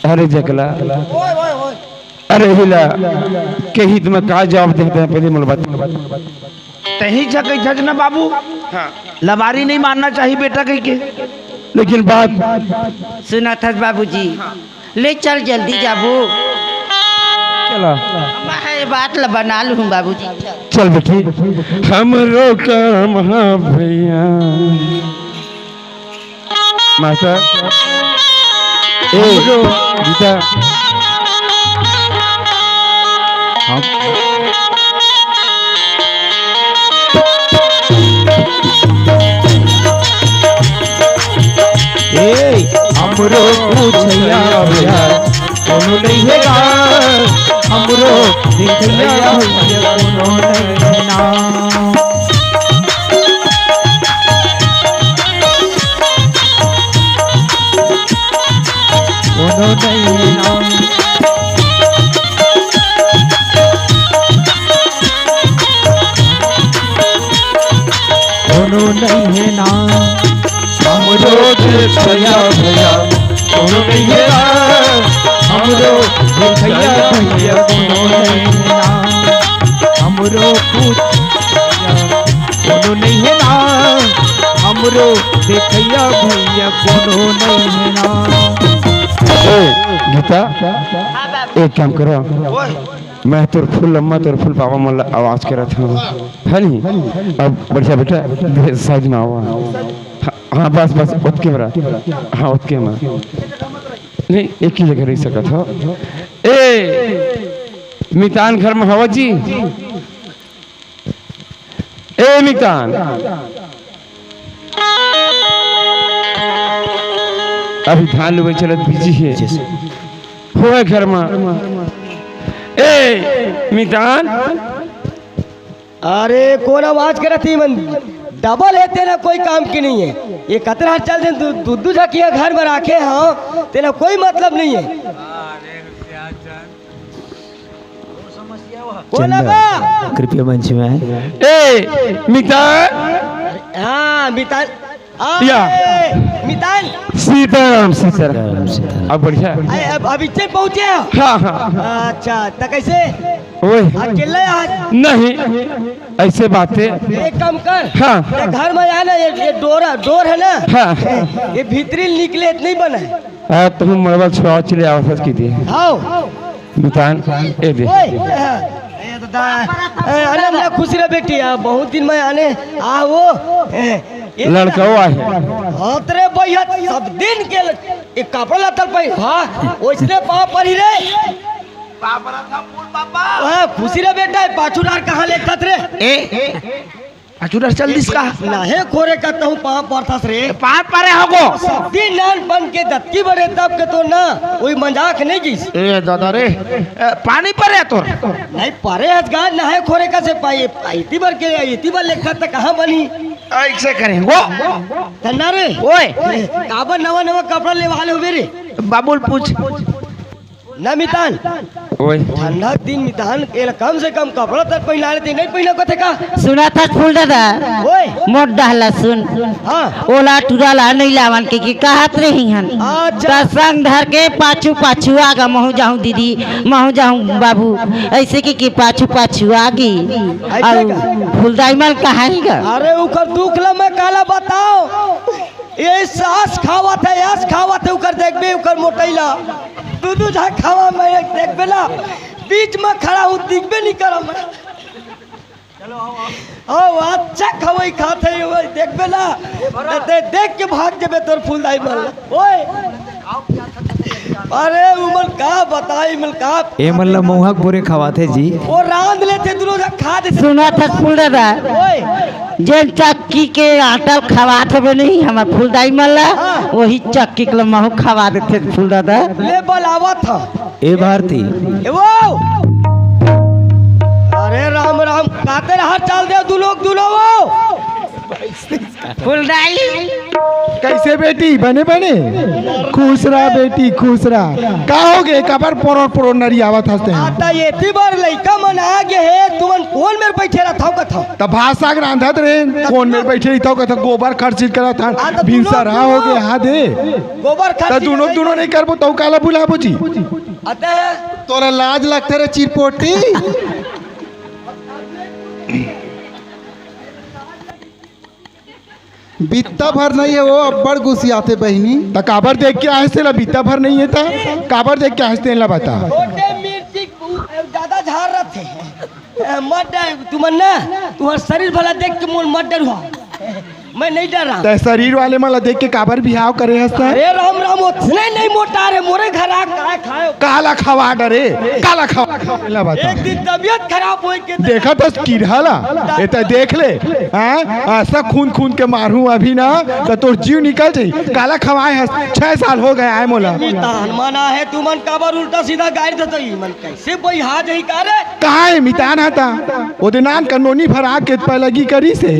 अरे जगला अरे हिला के हित में का जवाब देते हैं पहले मुलाकात तही छक छक ना बाबू। हाँ लबारी नहीं मानना चाहिए बेटा कह के, लेकिन बात सुना था बाबूजी, ले चल जल्दी जाबू। चला मैं बात ला बना लूँ बाबूजी। चल बेटी हमरो काम हाँ भैया माता ए गीता हमरो पूछैया भैया कोनो नहीं है गा हमरो देखैया भैया कोनो नहीं है ना कोनो नहीं है ना कोनो नहीं है ना हमरो देखैया भैया कोनो नहीं है ना हमरो देखैया भैया कोनो नहीं है ना हमरो पूछैया कोनो नहीं है ना हमरो देखैया भैया कोनो नहीं है ना गीता एक काम करो मैं तोर फुल अम्मा तोर फुल पापा मोला आवाज करत हूँ है नहीं अब बढ़िया बेटा साइड में आओ हाँ बस बस उतके बरा हाँ उतके में नहीं एक ही जगह रह सकत हो ए मितान घर में हवा जी ए मितान अभी धान लुबे चलत बिजी है होए घर में ए मितान अरे कौन आवाज करती मन डबल है तेरा कोई काम की नहीं है ये कतरा चल दे दूध झकिया घर में रखे हाँ तेरा कोई मतलब नहीं है कौन आगा कृपया मंच में ए मितान हाँ मितान या। मितान सीताराम सीताराम अब बढ़िया अब इच्छे पहुंचे हाँ हाँ अच्छा तो कैसे ओए अकेले आज नहीं ऐसे बातें एक काम कर हाँ। ये घर में आना ये डोर है ना हाँ ये भीतरी निकले नहीं बना है तुम मोबाइल छुआ चले आवाज की दी आओ मितान ए दे अरे मैं खुश रह बेटी बहुत दिन में आने आओ लड़का हुआ है हाँ तेरे भैया सब दिन के एक कपड़ा लतल पे हाँ ओइसने पाँव पर ही रे हाँ खुशी रे बेटा पाछूदार कहाँ लेखत रे अचूर चल दिसका नाहे खोरे कहता हूँ पाँव पड़ता रे पार पारे होगो सब दिन नान बन के दत्ती बड़े तब के तो ना कोई मजाक नहीं गिस ए दादा रे पानी परे तोर नहीं पारे हजगार नाहे खोरे का से पाई इती बार के इती बार लेखत तो कहाँ बनी ऐसे करेंगो धन्ना रे ओए काबर नवा नवा कपड़ा ले वाले हो रे बाबुल पूछ ना मितान ओए ठंडा दिन मितान कम से कम कपड़ा तक पहना लेते नहीं पहना कथे का सुना था फूल दादा ओए मोट डाला सुन हाँ ओला टुराला नहीं लावन के कहत रही हन अच्छा तो संग धर के पाछू पाछू आगा महू जाऊं दीदी महू जाऊं बाबू ऐसे के पाछू पाछू आगी और फूलदाई माल कहाएगा अरे उकर दुख ला मैं काला बताओ ये सास खावत है यास खावत है उकर देखबे उकर मोटैला दूध झा खावा मैं देखबे ना बीच में खड़ा हूँ दिखबे नहीं करा मैं ओ अच्छा खवाई खाते है देखबे ना देख के भाग जेबे तोर फूलदाई माल ओए अरे उमन का बताई मल का ए मल्ला मोहक बुरे खवाते जी वो रांध लेते दोनों खा देते सुना था फूल दादा ओए जे चक्की के आटा खवात हवे नहीं हमार फूलदाई माला वही चक्की के महू खवा देते फूल दादा ले बलावा था ए भारती ए वो अरे राम राम काते रहा चाल दे दू लोग वो फूलदाई कैसे बेटी बने बने खुश रहा बेटी खुश रहा का हो गए कबर पोरो पोरो नरी आवत हंसते हैं आता ये ती बार लइका मन आ गए है तुमन कौन मेरे बैठे रहा था कथा तब भाषा के रांधत रहे कौन में बैठे रही था कथा गोबर खर्चित करा था तो भिनसा रहा हो गए हाँ दे गोबर तो खर्च दोनों नहीं करबो तो काला बुलाबो जी आता है तोरा लाज लगते रे चिरपोटी बित्ता भर नहीं है वो अब्बड़ गुस्सियाते बहनी तो काबर देख के हंसते ला बित्ता भर नहीं है था काबर देख के हंसते ला बता छोटे मिर्ची ज्यादा झाड़ रहे थे मत तुमन ना तुम्हारा शरीर भला देख के मोल मत डर हुआ मैं नहीं डर रहा। ते शरीर वाले मला देख के काबर बिहाव करे हंसता अरे राम राम उतने नहीं मोटा रे मोरे घर आ खाए काला खवा डरे काला खवा पहला बता एक दिन तबीयत खराब हो के देखा तो किरहला ए त देख ले हैं ऐसा खून खून के मारू अभी ना तो तोर जीव निकल जाई काला खवाए हंस 6 साल हो गए आए मोला मितान मना है तू मन काबर उल्टा सीधा गाड़ी देतो ई मन कैसे कोई हां जही करे कहाँ है मितान हता ओ दिनान कनोनी भरा के लगी करी से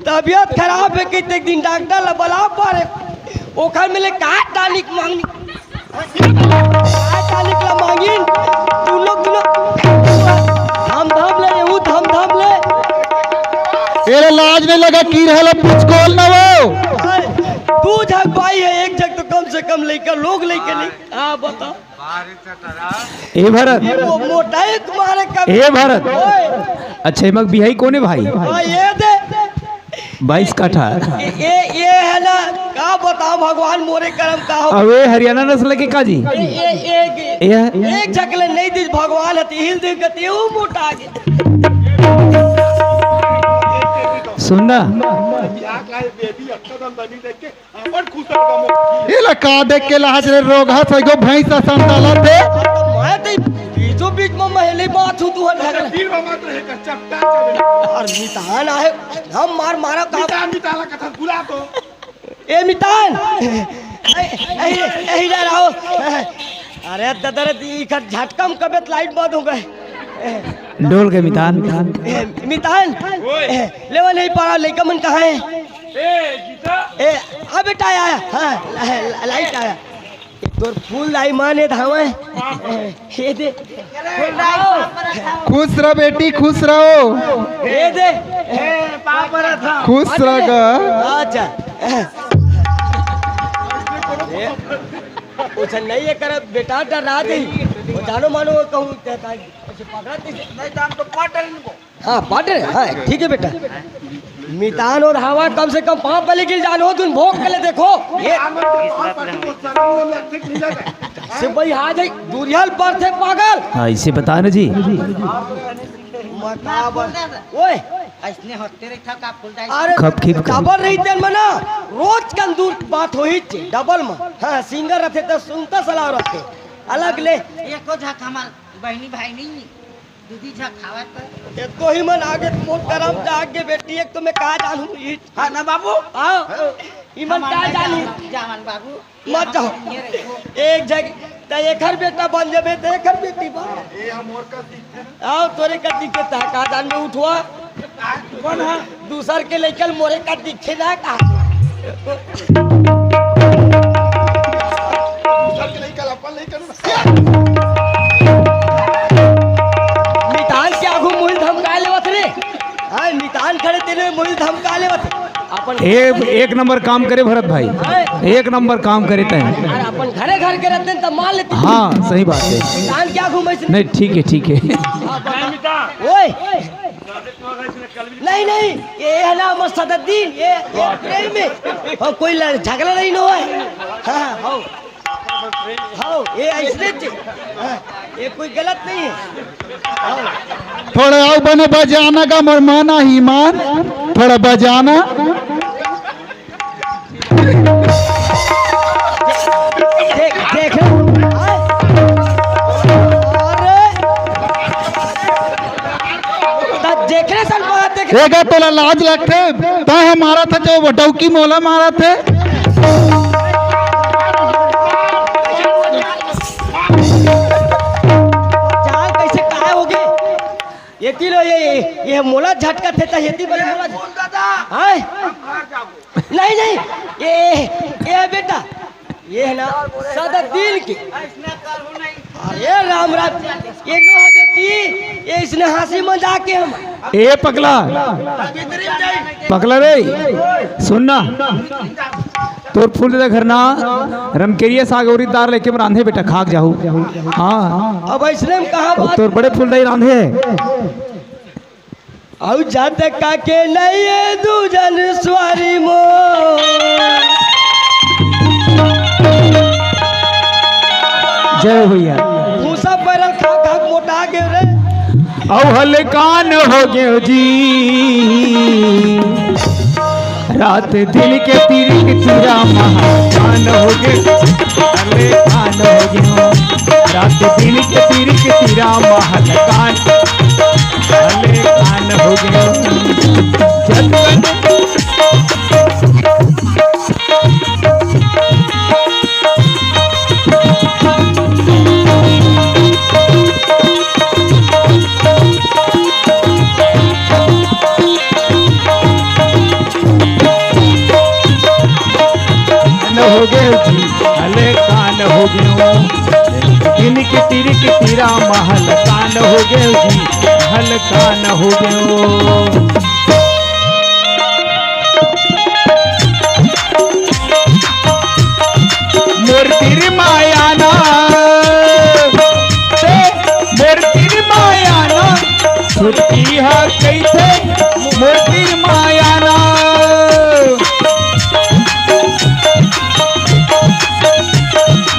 तबीयत खराब है कि एक दिन डॉक्टर ला बुला पारे ओखर मिले का टानिक मांगनी का टानिक ला मांगिन तू लोग हम धाम ले ऊ धाम ले एरे लाज नहीं लगा की रहला पुचकोल ना वो तू जग भाई है एक जग तो कम से कम लेकर लोग लेके नहीं हां बता ए भरत वो मोटा एक मारे कब ए भरत अच्छा मग बिहाई कोने भाई हां ये दे 22 काठा ये है ना का बताओ भगवान मोरे करम का हो अवे हरियाणा नस्ल के काजी एक झकले नहीं दी भगवान है हिल दे गति वो मोटा आगे सुनना ये ला का देख के लाज रे रोग हा सगो भैंस संताला दे मैं तो बीचों बीच में महली बात हूं तू झगले तीर मत रहे का चपटा और मितान आए हम मारा का मिताला कथा बुला तो ए मितान ए जा रहो अरे ददर दी कर झटकम कबे लाइट बंद हो गए डोल के मितान मितान लेवा नहीं पड़ा लेका मन कहाँ है ए आ बेटा आया हाँ लाइट आया तोर फूल लाई माने धावे ये दे खुश रहो बेटी खुश रहो ये दे पापा था खुश रह अच्छा कुछ नहीं है कर बेटा डरा दे वो जानो मानो कहूँ हाँ पाटर हाँ ठीक है बेटा मितान और हवा कम से कम 5 बलि गिल जानो तुम भोग के लिए देखो ये से भाई आ जाए दूरियाल पर थे पागल हाँ इसे बता ना जी ओए ऐसने होते रे था का फुल अरे खप खिप कर। खबर रही तेन मना रोज कन दूर बात हो ही डबल में हाँ सिंगर रहते तो सुनता सलाह रहते अलग ले एको झक हमार बहनी भाई नहीं दूधी झक खावा तो एक तो ही मन आगे मोट करम जागे बेटी एक तो मैं कहा जानू ई हां ना बाबू आओ ई मन कहा जानू जामन बाबू मत जाओ एक जगह त एकर बेटा बन जाबे त एकर बेटी बन ए हमर का दिक्कत आओ तोरे का दिक्कत है का जान में उठवा कौन है दूसर के लेकर मोरे का दिखे ना का दूसर के लेकर अपन लेकर मितान के आगू मुहिल धमका लेवत रे हां मितान खड़े तेरे मुहिल धमका लेवत अपन एक नंबर काम करे भरत भाई एक नंबर काम करे तय अरे अपन घरे घर के रहते त मान लेती हाँ सही बात है मितान क्या घूमे से नहीं ठीक है ओए नहीं ये है ना हमर सदद्दीन ये प्रेम में और कोई झगड़ा नहीं ना है हां हां ये ऐसे ये कोई गलत नहीं है थोड़ा आओ बने बजाना का मरमाना ही मान थोड़ा बजाना देख देखने सन बात देख एक तोला लाज लगते तो हमारा था जो डौकी मोला मारा थे जान कैसे काहे हो गए ये किलो ये मोला झटका थे हेती वाले मोला दादा हां नहीं ये बेटा ये है ना सदद्दीन की अरे राम ये नो है बेटी ये इसने हंसी मजाक के हम ए पकला रे सुनना तोर फूल दे घर ना रमकेरिया सागौरी दार लेके रांधे बेटा खाक जाहू हाँ अब इसने हम कहा बात तोर बड़े फूल दे रांधे औ जात का के नहीं दूजन स्वारी मो जय भैया भूसा पैरल खा मोटा गए रे औ हल कान हो गयो जी रात दिन के तीर के तीरा महान हो गए अले कान हो गए रात दिन के तीर के तीरा महल कान अले कान हो गए हो गए जी अले कान हो गए दिन के तीर के तीरा महल कान हो गए जी हल कान हो गए मोर मायाना मोर मायाना छुट्टी है कैसे मोर मायाना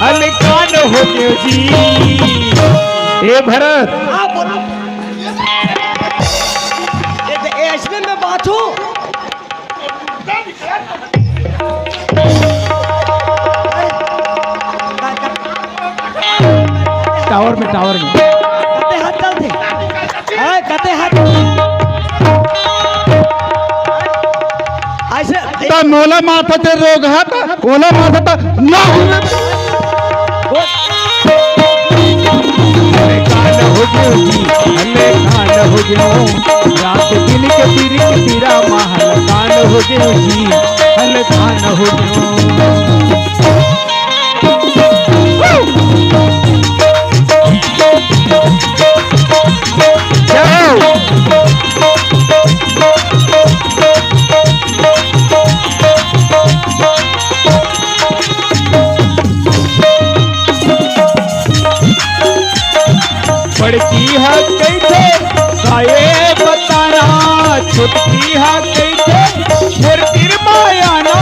हल कान हो गए जी ए भरत ऐसे में बात हूँ टावर में कते हाथ चलते हाँ कते हाथ ऐसे मोला माथा ते रोग है ओला माथा ता ना हले कान हो गए जी हले कान हो गए रात दिन के तीर के तीरा महल कान हो गए जी हले कान हो गए बड़की है कैसे काये बताना छुटकी है कैसे फिर मायाना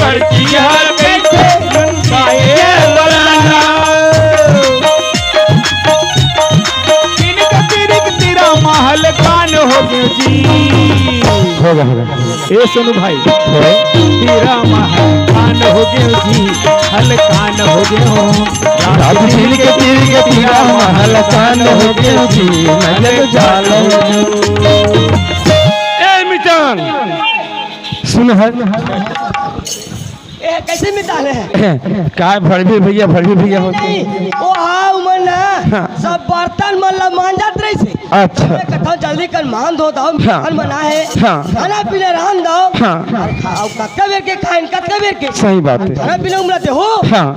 बड़की है कैसे काये बताना तेरा महल कान हो गए जी होगा ए सोनू भाई तेरा महल कान हो गए जी हल कान हो गए हो रात दिन के तीर के तीरा महल कान हो गए जी नजर जालो ए मिजान सुन है ए कैसे मिटाले हैं काय भड़वी भैया होते नहीं ओ हाँ उमर ना सब बर्तन मतलब मान जात रही से अच्छा कथा जल्दी कर मान दो दाओ खान बना है हाँ। खाना पीना रान दो हाँ। और खाओ कत्ते बेर के खाइन कत्ते बेर के सही बात है खाना पीना उमलाते हो हाँ।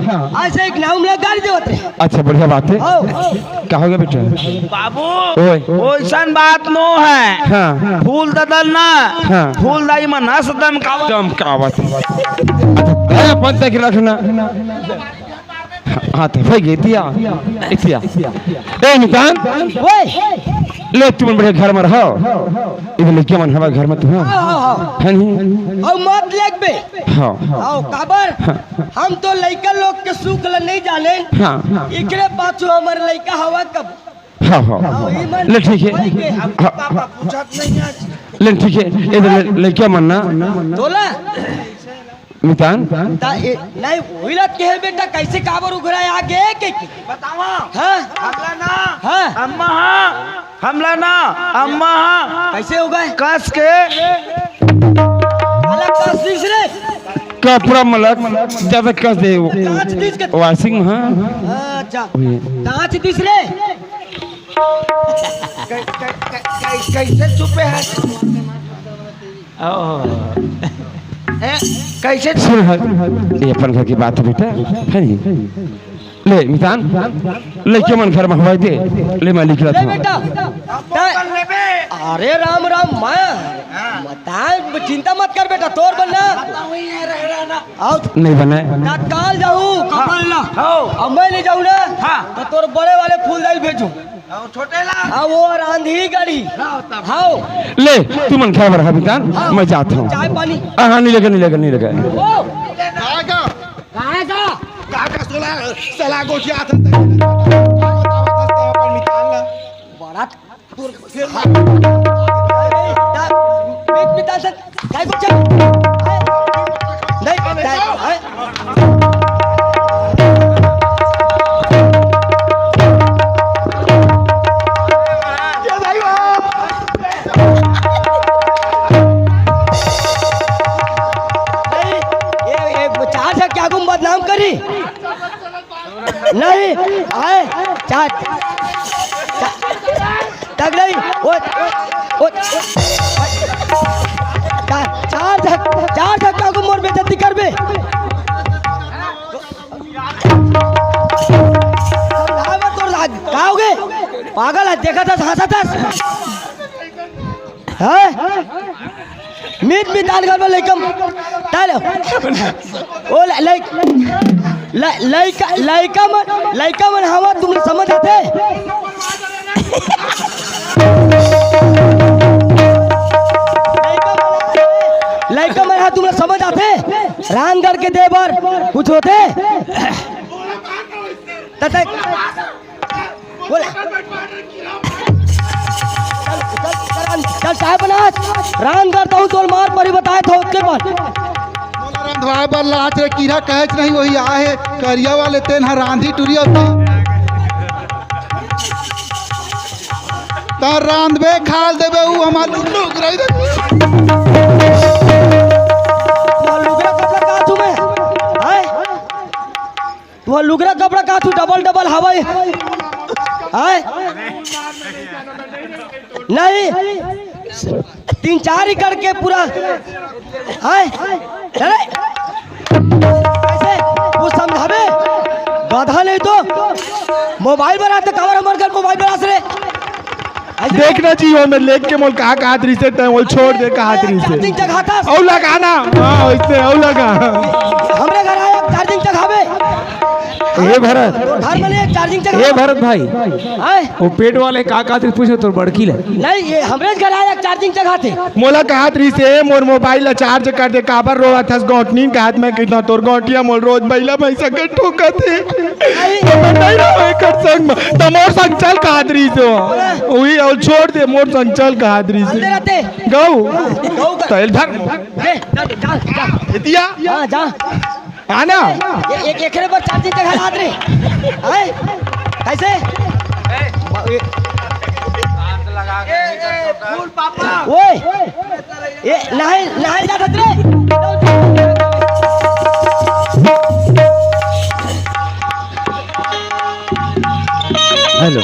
ऐसे एक ना उमला गाड़ी देवत रहे अच्छा बढ़िया बात है आओ क्या हो गया बेटा बाबू ओए ओइसन बात नो है हाँ फूल ददल ना हाँ। फूल दाई में नस दम का दम का बात अच्छा पंत के रखना हाँ तो भाई दिया इतिया ए निकान ओए ले तुम बड़े घर में रहो इधर लेके मन हवा घर में तू आओ है नहीं और मत लेग बे हाँ आओ काबर हम तो लइका लोग के सुख ल नहीं जाने हाँ इकरे पाछू हमर लइका हवा कब हाँ हाँ ले ठीक है पापा पूछत नहीं आज ले ठीक है इधर लेके मन ना तोला निकान नहीं ओइलत के है बेटा कैसे काबर उगरा आगे के बतावा हां हमला ना हां अम्मा हाँ हमला ना अम्मा हाँ कैसे हो गए कस के अलग कस तीसरे कपड़ा मलक ज्यादा कस दे वो कांच तीस के वाशिंग हाँ अच्छा कांच तीसरे कैसे चुपे है कैसे सुन ये अपन घर की बात है बेटा है नहीं ले मितान ले के मन घर में हवाई दे ले मैं लिख ले रहा बेटा अरे राम राम मैं बता चिंता मत कर बेटा तोर बनना आओ नहीं बना तत्काल जाऊँ कपड़ा ला अब मैं ले जाऊँ ना तो तोर बड़े वाले फूलदाई भेजूं छोटे ला हाँ वो आंधी गाड़ी हाँ ले तू मन घर में रहा मितान मैं जाता हूँ चाय पानी हाँ नहीं लगा ओ कहाँ का काका सला गोची आता बड़ा बीच बिता से काय को चल चार तक नहीं ओ चार धक्का को मोर बेइज्जती करबे समझावे तो गाओगे पागल है देखा था हंसा था हैं मीट दान करबे लइकम ताले ओ लइका मन हवा तुम समझ आते लइका मन हा तुम समझ आते रान करके दे बार कुछ होते तते बोले चल साहब बनास रान करता हूँ तोल मार परी बताए था उसके बाद रंधवाए बर लाच रे कीड़ा कहच नहीं वही आहे करिया वाले तेन ह रांधी टुरिया ता रांधबे खाल देबे उ हमार लुक रही दे लुगरा कपड़ा का तू में हाय तू लुगरा कपड़ा का तू डबल हवाई हाय नहीं 3-4 ही करके पूरा हाय चले कैसे वो समझावे गधा नहीं तो मोबाइल बनाते कवर हमर कर मोबाइल बना रे देखना चाहिए मैं लेक के मोल कहा कहा तरी से तय मोल छोड़ दे कहा तरी से चार्जिंग जगह औ लगाना हां वैसे औ लगा हमरे घर आया चार्जिंग जगावे ए भरत घर में ले चार्जिंग जगह ए भरत भाई हाय वो पेट वाले का तरी पूछे तो बड़की ले नहीं ये हमरे घर आया चार्जिंग जगह थे मोला कहा तरी से मोर मोबाइल चार्ज कर दे काबर रोवा थस गोटनी के हाथ में कितना तोर गोटिया मोल रोज बैला पैसा के ठोकत है नहीं रहो कर संग त मोर संग चल कहा तरी से ओही और छोड़ दे मोर संग चल कहा तरी से रहते गौ तैल धर जा दिया हां जा आना एक एकरे पर चार्जिंग जगह हाथ रे हाय कैसे फूल पापा ओए ये नहीं जा रे हेलो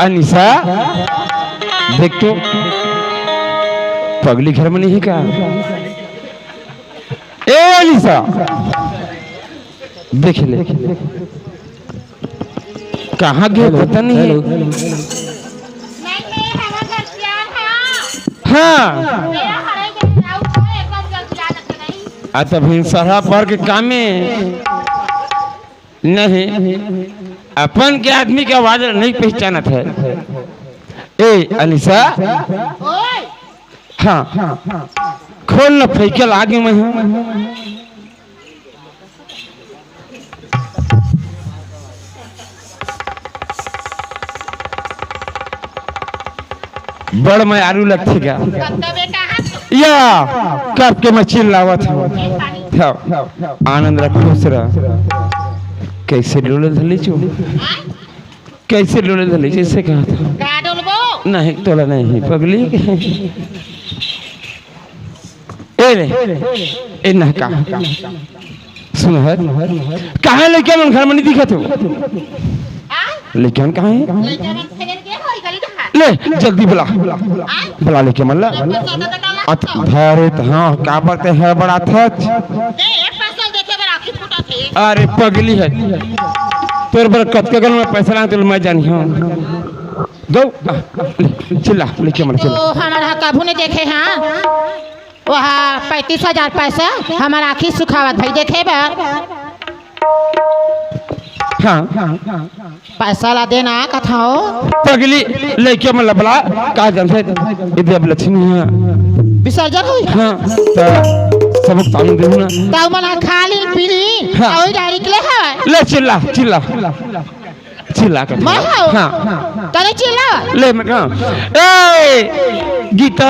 अनिशा देख तो पगली घर में नहीं है क्या ए अनिशा देख ले कहाँ गए पता नहीं है हाँ तभी सरहा पर के काम में नहीं अपन के आदमी का आवाज नहीं पहचाना था ए अनिशा हाँ खोल न फेंकल आगे में बड़ में आलू लगती क्या या कब के मैं चिल्लावा था आनंद रख खुश रहा कैसे लोले धली चो कैसे लोले धली जैसे कहा था नहीं तोला नहीं पगली ए ना का सुन है कहाँ लेके मन घर में नहीं दिखा तो लेकिन कहाँ है ले जल्दी बुला बुला लेके मन ला अरे हाँ का बात है बड़ा था अरे पगली है तोर पर कत के में पैसा लांग तो मैं जानी हूं दो चिल्ला लेके मन चल तो हमारा काबू ने देखे हाँ वहाँ 35,000 पैसा हमारा आखिर सुखावत भाई देखे बार हाँ पैसा ला देना कथा हो पगली लेके मन लबला का जानते इधर लक्ष्मी है विसर्जन हुई हाँ सबक तानु देहु ना ताऊ मन खाली पीली हाँ। ओई गाड़ी के ले है ले चिल्ला चिल्ला चिल्ला कर मैं हां हाँ तने चिल्ला ले मैं ए गीता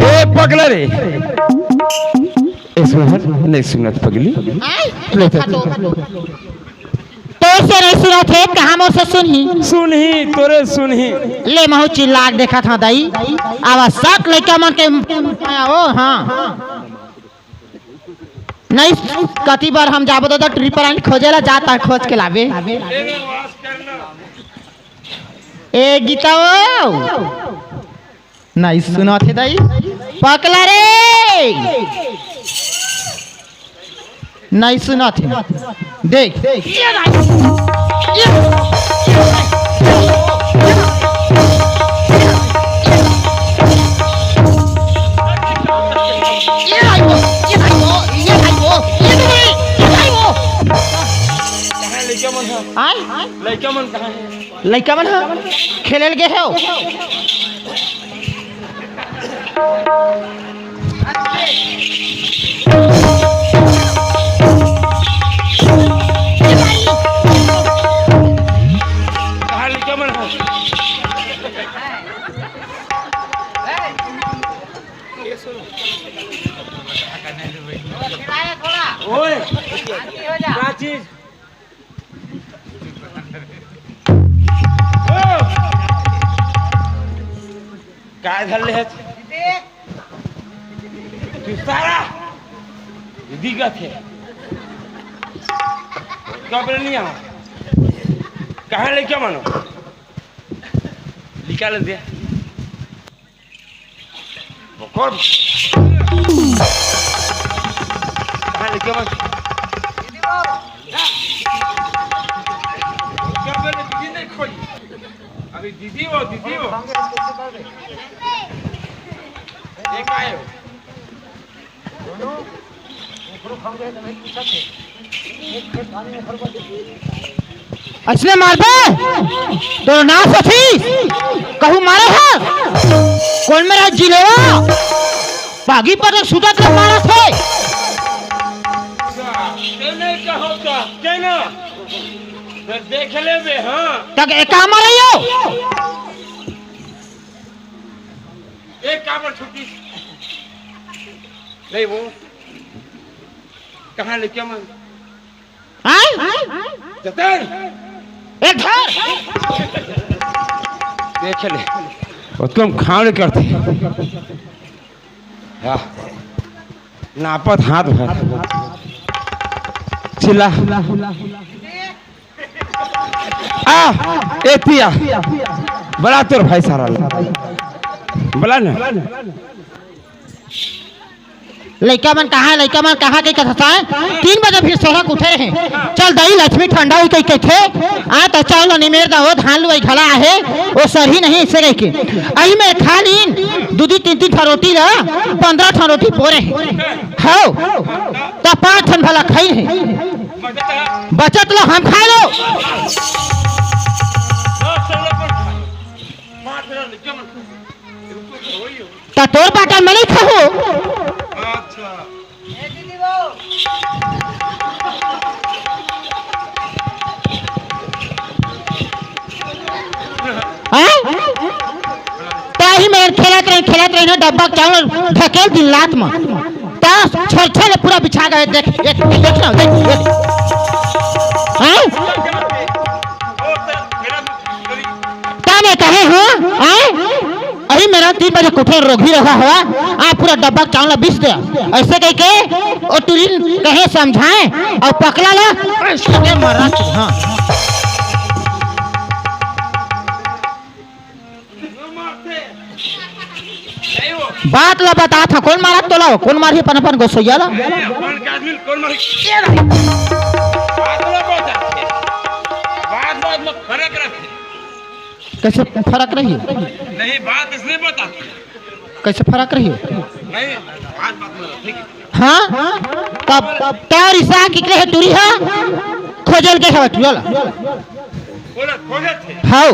ए पगला रे नहीं सुनत पगली आई तो से नहीं सुना थे कहां मोर से सुनही सुनही तोरे सुनही ले महू चिल्ला के देखा था दाई आवाज सात लड़का मन के ओ हां नहीं कति बार हम जाबो तो ट्रिपर आन खोजेला जाता खोज के लावे ए गीता ओ नहीं सुना थे दाई पकला रे नहीं सुना थे देख लड़का मन खेल गे हो काय झाले आहेत तू सारा दिगत है कब नहीं आ कहाँ ले क्या मानो निकाल दे कौन कहाँ ले क्या मानो दीदी नहीं खोई अभी दीदी वो एक आए असले मारबे तो ना सथी कहू मारे है कौन मेरा जिलेवा बागी पर सुदत ले मारा थे नहीं कहो तो कहना देख ले बे हां तक एक काम आ रही हो एक काम छुट्टी नहीं वो कहाँ लेके मन जतन एक घर देख ले और तुम खाने करते नापत हाथ भर चिल्ला ए पिया बड़ा तोर भाई सारा बोला ना लड़का मन कहाँ के कथा है 3 बजे फिर सोहक उठे हैं चल दही लक्ष्मी ठंडा हुई कई थे आ तो चल निमेर दा हो धान लुई घला है वो सही नहीं से रह के अही में खा लीन दूधी 3 ठा रोटी ला 15 ठा रोटी पोरे हो तो 5 ठन भला खाई है बचत लो हम खा लो तो तोर बाटा में नहीं खाओ ताही में खेलत रही ना डब्बा चावल ढकेल दिन लात में तास छड़ पूरा बिछा गए देख ना देख हैं ताने कहे हो हैं अही मेरा 3 बजे कुठे रोगी रहा हुआ आ पूरा डब्बा चावल बिछ दे ऐसे कह के और तुरी कहे समझाए और पकड़ा ला ऐसे मरा हां बात ला बता था कौन मारा तो लाओ कौन मारी अपन गोसैया ला कौन मारी बात में फर्क रखे कैसे फर्क रही नहीं बात इसलिए बता कैसे फर्क रही नहीं बात ठीक हाँ तब तार ईसा किकले है टूरी है खोजल के है टूला बोला खोजे थे हाउ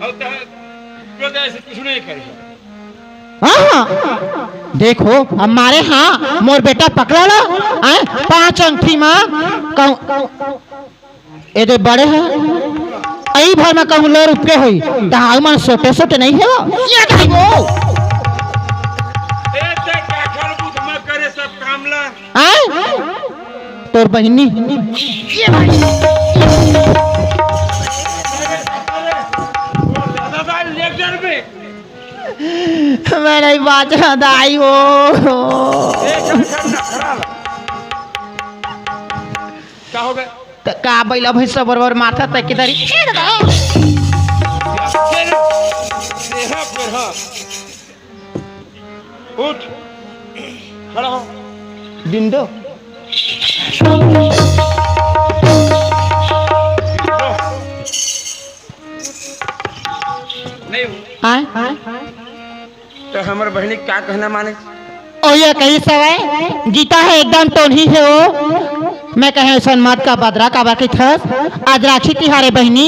और तो ऐसे कुछ नहीं करे हाँ देखो हमारे हाँ मोर बेटा पकड़ा लो 5 अंगठी माँ कहूँ ये तो बड़े हैं आई भर में कहूँ लो रुपये हुई तो मन सोटे सोटे नहीं है ये कहीं वो करे सब काम ला तोर बहनी मैं नहीं बात दाई हो क्या हो गया का बैला भैंसा बरबर मारता तक किधर उठ खड़ा हो डिंडो नहीं आए तो हमारे बहनी क्या कहना माने ओ ये कहीं सवाए जीता है एकदम तो नहीं है वो मैं कहे सनमत का बदरा का बाकी थस आज राखी तिहारे बहनी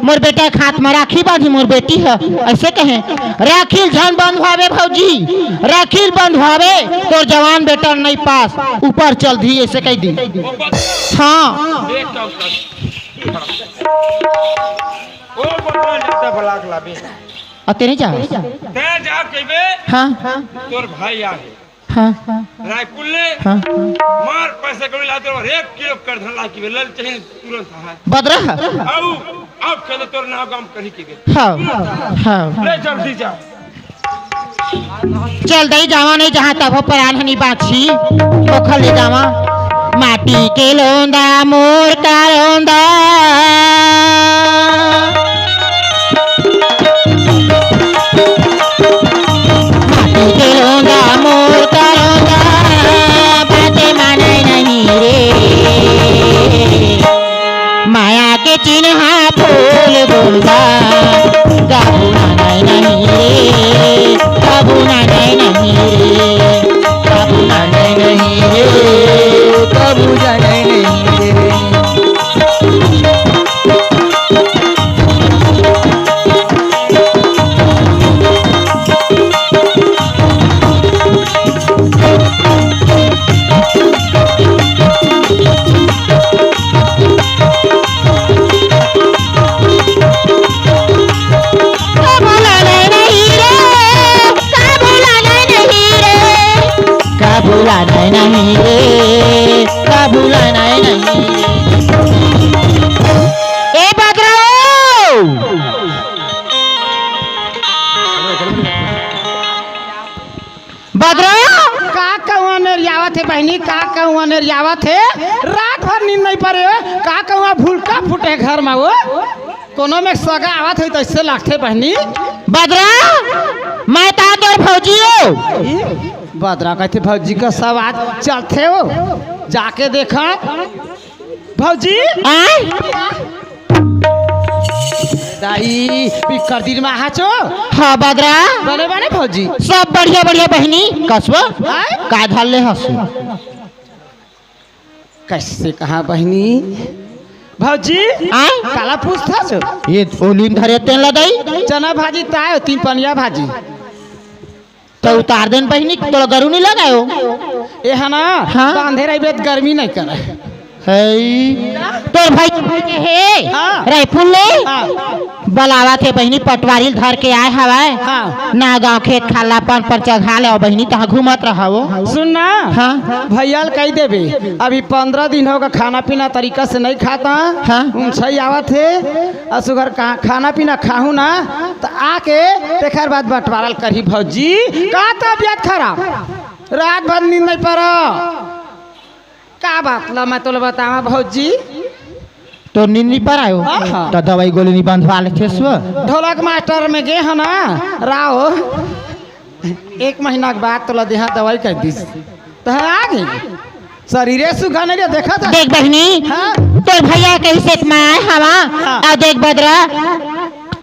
मोर बेटा के हाथ में राखी बांधी मोर बेटी है ऐसे कहे राखी झन बंधवावे भौजी राखी बंधवावे तो जवान बेटा नहीं पास ऊपर चल दी ऐसे कह दी हाँ अते नहीं जा हाँ तोर भाई आ गए हाँ रायपुर ने हाँ मार पैसे कभी लाते और 1 किलो कर धन ला की लल चाहिए तुरंत है बदरा अब कहते तोर नाम काम करी के गए हाँ हाँ ले जल्दी जा चल दई जावा नहीं जहाँ तब हो परान हनी बाछी ओखल ले जावा माटी के लोंदा मोर का रोंदा माटी के लोंदा मोर का रोंदा बातें माने नहीं रे माया के चिन्ह फूल बोलदा गाबुना नहीं रे गाबुना नहीं रे गाबुना नहीं रे गाबुना नहीं रे नहीं रे काबुला नहीं ए बदराओ बदराओ का कहूँ निर्यावत है बहनी का कहूँ निर्यावत है रात भर नींद नहीं पड़े का कहूँ भूलका फूटे घर में वो कोनो में सगा आवत है तो इससे लगते बहनी बदरा मैं ता तोर भौजी हो बदरा कहते भौजी का सब आज चलते हो जाके देखा भौजी दाई पिकर दिन में आछो हाँ बदरा बने बने भौजी सब बढ़िया बढ़िया बहनी कसबो का धाल ले हसु कैसे कहा बहनी भौजी काला पूछता छो ये ओलीम धरे तेल लदाई चना भाजी तायो 3 पनिया भाजी तो उतार देन बहनी तो गरू नहीं लगायो ये है ना हाँ? बांधे रही बेत गर्मी नहीं करे तो भाई है हाँ। रायपुर ले हाँ। बलावा थे बहनी पटवारी धर के आए हवाए हाँ। ना गांव खेत खालापन पर चढ़ा ले बहनी तहाँ घूमत रहा वो सुन ना हाँ। भैया कह देबे अभी 15 दिन होगा खाना पीना तरीका से नहीं खाता हाँ। सही आवत है असुगर खाना पीना खाहू ना तो आके तेखर बाद बंटवारल करी भौजी का तबियत खराब रात भर नींद नहीं पड़ा का बात ला मैं तो बतावा भौजी तो नींद नहीं पर आयो हाँ। तो दवाई गोली नहीं बंधवा ले थे ढोलक मास्टर में गए है ना राव 1 महीना के बाद तो देहा दवाई कर दी तो आ गई शरीरे सुखा नहीं रे देखा था देख बहनी हाँ। तो भैया कैसे में आए हवा हाँ। और देख बदरा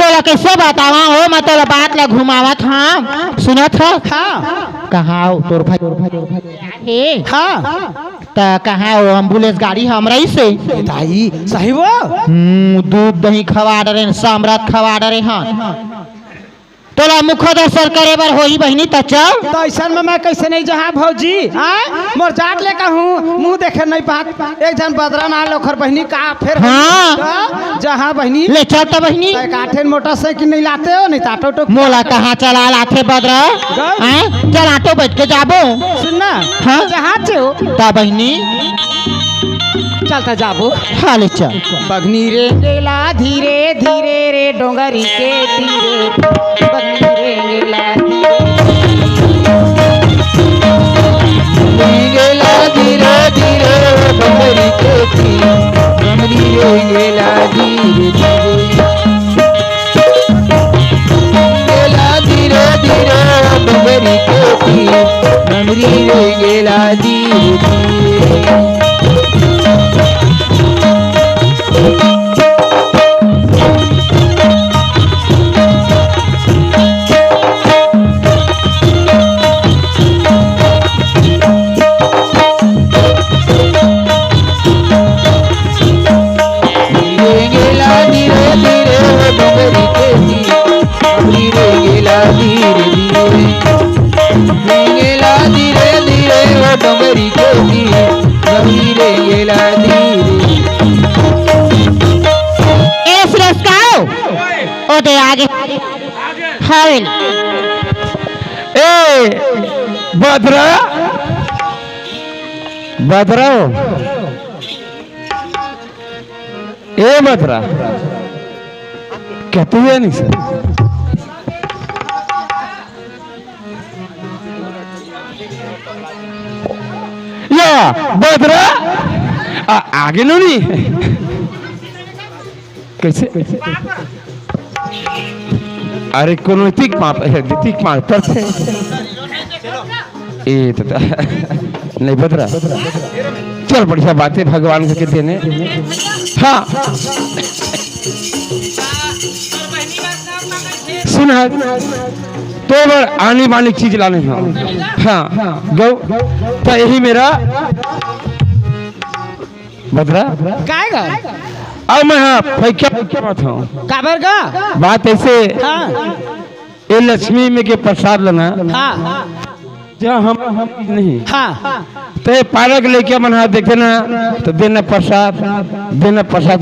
तो कैसे बतावा हो मैं तो बात ला घुमावा था सुना था हाँ कहाँ हो तोर भाई हाँ तो कहाँ हो एम्बुलेंस गाड़ी हमरा ही से दाई सही वो दूध दही खवा डरे सामरात खवा डरे हाँ तोला मुख दर्शन करे बर होई बहनी त चल। तो ऐसा में मैं कैसे नहीं जहाँ भौजी मोर जाट ले कहूँ मुंह देखे नहीं पात एक जन बदरा ना लोखर बहनी का फिर हाँ। जहाँ बहनी ले चल त बहनी। काठे मोटरसाइकिल नहीं लाते हो नहीं टाटो टो मोला कहाँ चला लाथे बदरा हैं चल ऑटो बैठ के जाबो सुनना हाँ? जहाँ से हो ता बहनी चलता जाबो। हाँ ले चल। बगनी रे गेला धीरे धीरे रे डोंगरी के तीरे बगनी रे गेला गेला धीरे धीरे डोंगरी के तीर डोंगरी रे गेला धीरे धीरे डोंगरी के तीर डोंगरी रे गेला धीरे धीरे। डोंगरी के तीर डोंगरी रे गेला धीरे। ए सुरेश ओ दे आगे हाल ए बदरा बदरा ए बदरा क्या तू है नहीं सर या बदरा आगे नो नहीं कैसे अरे कोनो तिक माप है तिक माप पर से ए तो नहीं बदरा चल बढ़िया बातें भगवान के देने हाँ सुन तो आने वाली चीज लाने हाँ गौ तो यही मेरा बदरा काएगा अब मैं हाँ फैक्या बात हूँ काबर का बात ऐसे हाँ ये लक्ष्मी में के प्रसाद लेना हाँ जहाँ हम नहीं हाँ तो पारक लेके मन देखे ना तो देना प्रसाद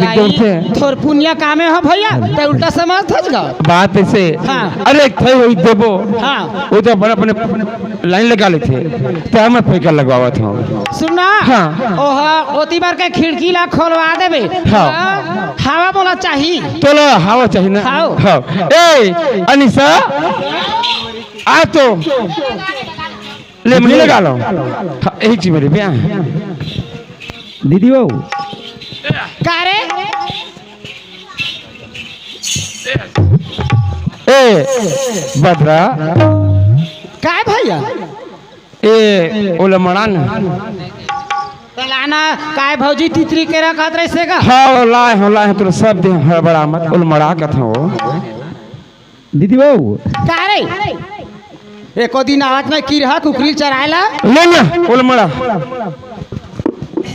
एकदम से थोर पुण्य कामे हो भैया तो उल्टा समझ थगा बात ऐसे हाँ। अरे थे वही देवो हाँ वो तो बड़ा अपने लाइन लगा लेते तो मैं फैका लगवावा था सुनना हाँ। ओह ओती बार के खिड़की ला खोलवा देबे हाँ। हवा बोला चाहिए तो लो हवा चाहिए ना हाँ। हाँ ए अनिशा आ तो ले मुझे लगा लो हाँ, यही चीज मेरे ब्याह दीदी वो कारे ए बदरा काय भैया ए ओला मड़ान तलाना काय भौजी तितरी के रखत रहे से का हाँ लाए तो सब दे हड़बड़ा मत ओला मड़ा का था वो दीदी वो कारे एको दिन आज में की रहा कुकरी चरायला ले ना ओला मड़ा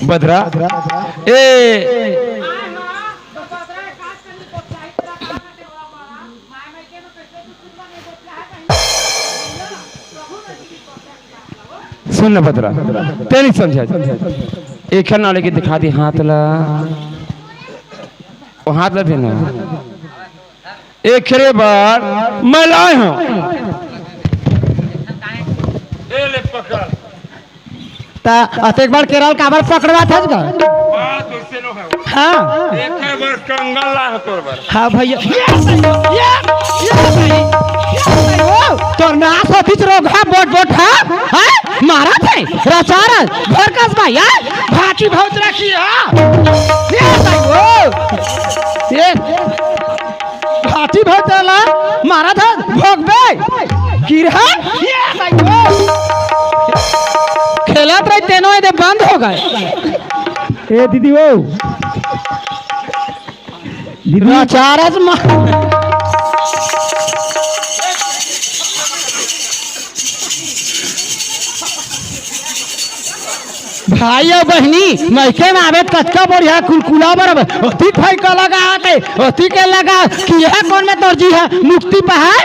बदरा ए सुन ना बदरा तेरी समझा एक नाले के दिखा दी हाथ ला वो हाथ ला देना एक खरे बार मैं लाए हूँ ले पकड़ ता अतेक बार केरल काबर पकड़वा था का बात वैसे नो है हाँ एक बार कंगल ला है तोर बार हाँ भैया तो नास होती रोगा बोट हाँ मारा थे रचारन घर कस भाई भाची भौत रखी ये भाची भौत ला मारा था भोग बे गिरहा खेलत रहे तेनो ये बंद हो गए ए दीदी वो दीदी चारस भाई और बहनी मैके में आवे कचका बढ़िया कुलकुला बराबर ओती भाई का लगा आते ओती के लगा कि यह कौन में तर्जी है मुक्ति पे है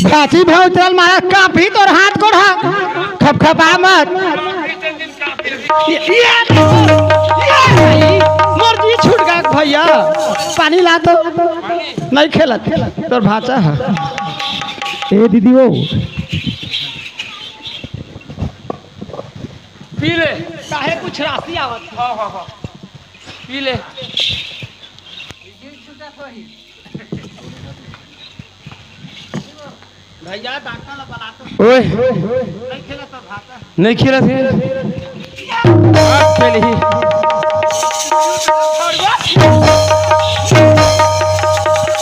भाची भाव चल मारा काफी तोर हाथ को खपखपा मत मर्जी छूट गया भैया पानी ला तो नहीं खेला तोर भाचा है ए दीदी वो पी ले काहे कुछ राशि आवत हाँ पी ले भैया डॉक्टर ला बुला तो ओए नहीं खेला तो भाता नहीं खेला थे खेली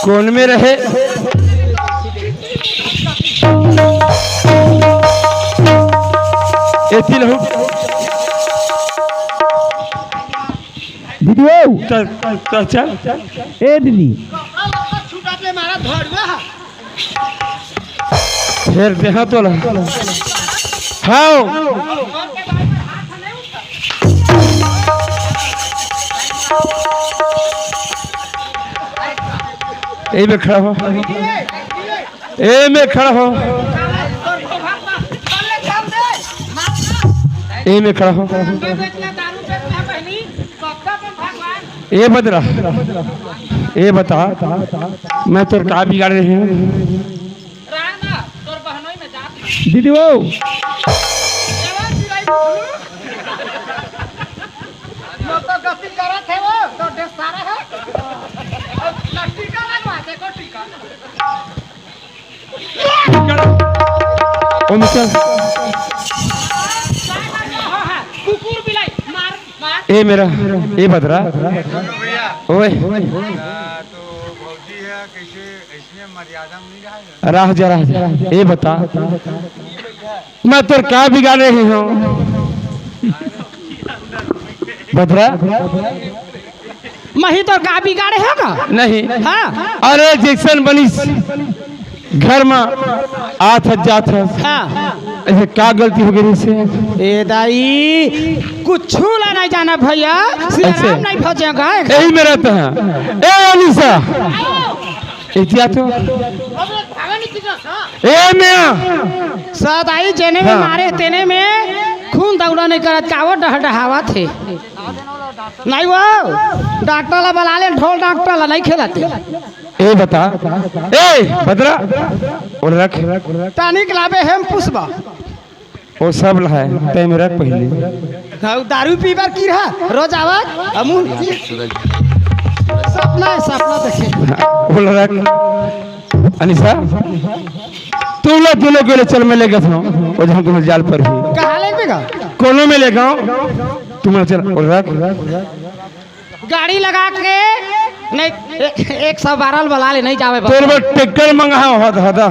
कौन में रहे एथी लहू दीदी वो चल ए दीदी छूटा पे मारा धड़वा फिर देहा तो ला हाँ ए में खड़ा हो ए में खड़ा हो ए में खड़ा हो ए बदरा ए बता मैं तो का बिगाड़ रही हूँ दीदी वो तो गति करत है वो तो देश सारा है टीका लगवा दे को टीका ओ मिस्टर कुकुर बिलाई मार मार ए मेरा ए बदरा ओए राह जा ए बता मैं तो क्या बिगाड़ रही हूँ बदरा मही तो का बिगाड़े है का नहीं हाँ अरे जैक्सन बनी घर में आत जात हाँ ऐसे क्या गलती हो गई से ए दाई कुछ ला नहीं जाना भैया सियाराम नहीं फंसेगा यही में रहते हैं ए अनिसा इतिया तो ए मियां सदाई जेने में हाँ। मारे तेने में खून दौड़ा नहीं करत कावो डहडहावा थे नहीं वो डॉक्टर ला बुला ले ढोल डॉक्टर ला नहीं खेलते ए बता ए बदरा और रख टानिक लावे हम पुष्पा वो सब है ते में रख पहले दारू पीबर की रहा रोज आवाज अमूल सपना है सपना देखे बोल रख अनिसा तू लोग दोनों के लिए चल मैं ले गया था और जहाँ तुम्हें जाल पर ही कहाँ लेगा कोनों में ले गया तुम्हें चल और रख गाड़ी लगा के नहीं 112 बुला ले नहीं जावे तोर बा ट्रैक्टर मंगा हदा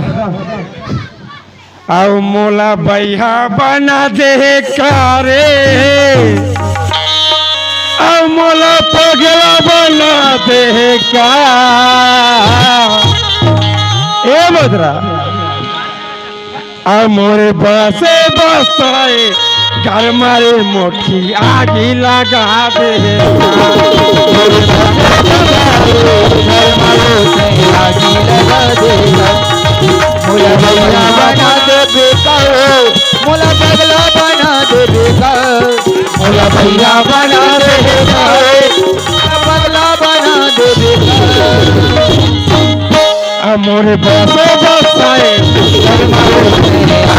आओ मोला बैहा बना दे कारे आओ मोला पगला बना दे का ए बदरा आ मोरे बसे बसाए घर मारे मोखी आगी लगा दे आगी लगा दे मोला भैया बना दे बेटा मोला पगला बना दे बेटा मोला भैया बना दे बेटा पगला बना दे बेटा मोरे बसे बसाए घर मारे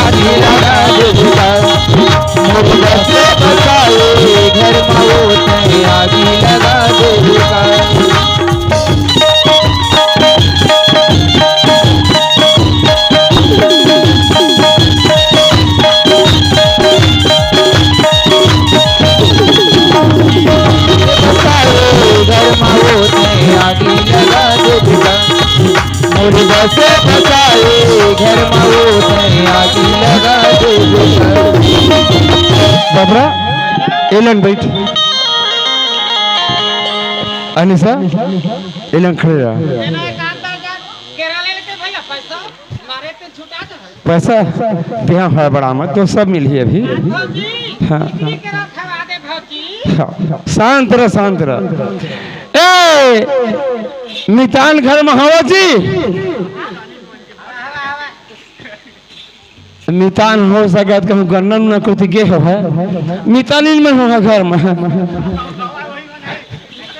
आगी लगा दे बेटा मोरे बसे बसाए घर मारे आगी लगा दे बेटा आगी लगा दे बेटा मोरे बसे बसाए घर में आगी लगा दे बबरा एलन बैठ अनिसा एलन खड़े रहा केरला लेते भैया पैसा मारे ते छुटा दे पैसा यहाँ है बड़ा मत तो सब मिली अभी। हाँ हाँ शांत रह शांत रह। ए मितान घर में हवा जी मितान हो सके तो हम गन्नन न करती गे हो है मितानिन में हो घर में।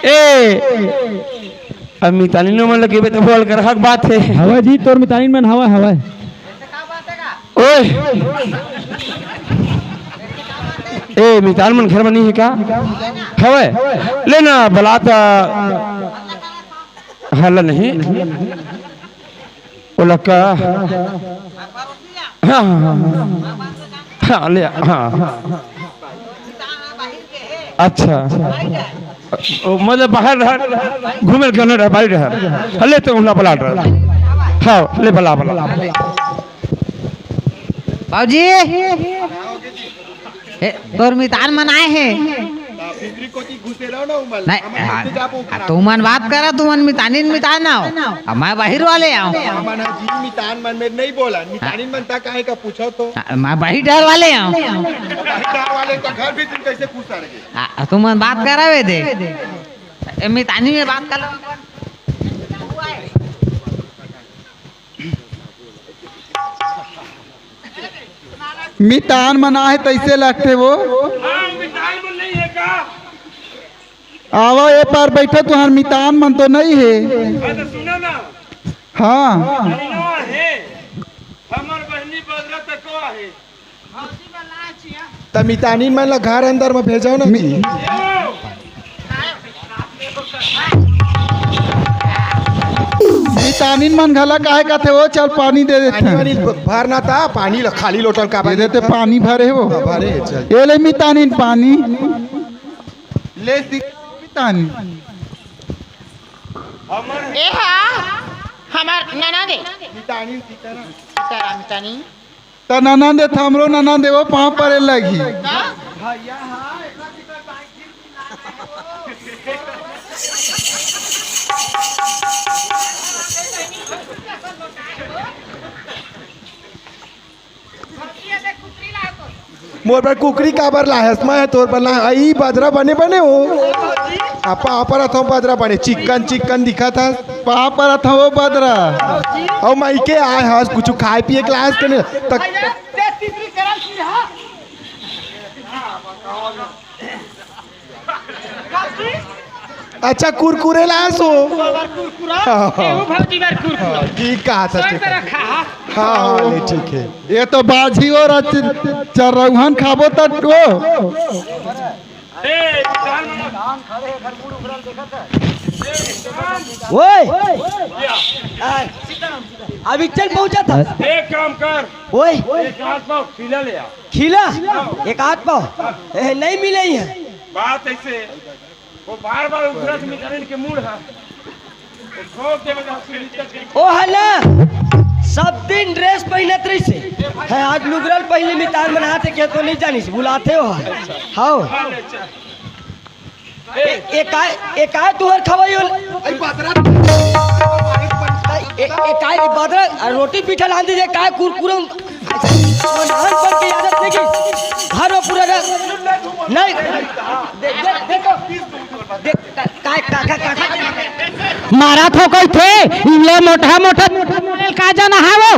ए अब मितानिन में लगे तो बोल कर हक बात है। हवा जी तोर मितानिन में हवा हवा ओए ए मितान मन घर में नहीं है का हवे लेना बलाता हल्ला नहीं वो लका हाँ हाँ ले हाँ अच्छा मतलब बाहर रह घूमे करने रह बाहर रह ले तो उन्हें बला रहा हाँ ले बला बला बाबूजी तोर मितान मनाए है नहीं तू मन बात करा तू मन मितानिन मितान आओ मैं बाहर वाले आओ मितान मन में नहीं बोला मितानिन मन ता काहे का पूछो तो मैं बाहर डर वाले आओ वाले का घर भी तुम कैसे पूछा रहे तू मन बात करावे दे मितानी में बात कर लो। मितान मना है तैसे लगते वो आवा ये पर बैठे तुहार मितान मन तो नहीं है। हाँ त मितानिन मन ला घर अंदर में भेजो ना जी। मितानिन मन घला काहे का थे वो चल पानी दे देते पानी भरना था पानी खाली लोटल का दे देते पानी भरे वो भरे चल ये ले मितानिन पानी ले मितानिन ए हाँ हमार नाना दे मितानिन सीताराम मितानी तो ननन दे हमरो ननन दे वो पाँव परे लगी। मोर पर कुकरी काबर लाहस मैं तोर पर ला आई बजरा बने बने हो आपा पर थो बजरा बने चिकन चिकन दिखा था पाँव पर था वो बदरा और मैं के आए हस कुछ खाए पिए क्लास के तक अच्छा कुरकुरे लास हो ठीक कहा था हाँ हाँ ले ठीक है ये तो बाजी और चरौहन खाबो तक वो ओए अभी चल पहुंचा था। एक काम कर ओए एक हाथ पाव खिला ले आ। खिला एक हाथ पाव नहीं मिले ही है बात ऐसे वो बार बार उधरत मितानिन के मूड है ओ हला सब दिन ड्रेस पहनत रही से है आज लुगरल पहले मितान बनाते के तो नहीं जानी से बुलाते हो हाओ एक आए तुहर खवाई एक आए बदरा रोटी पीठा लान दीजिए काय कुरकुरे नान पर की आदत नहीं घर में पूरा नहीं देखो काय मारा थो कोई थे इले मोटा मोटा का जाना है वो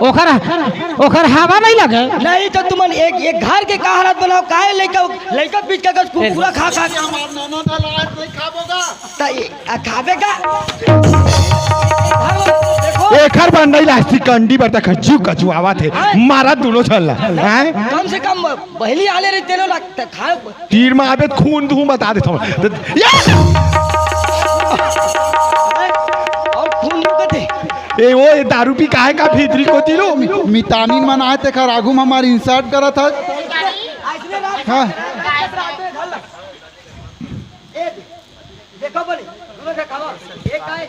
ओखर हवा नहीं लगे नहीं तो तुमन एक घर के का हालत बनाओ काहे लइका पीट के पूरा खा खा खाबेगा एकर बन नहीं लास्टिक कंडी बरता खचू कचू आवा थे मारा दोनों चल हैं कम से कम पहली आले रे तेलो लगता खा तीर में आबे खून धूम बता देता हूं और खून कते ए वो ये दारू पी काहे का भीतरी को तीरो मितानिन मन आए थे खर आगू में हमारी इंसर्ट करा था। हाँ देखो बोले दोनों से खाओ एक आए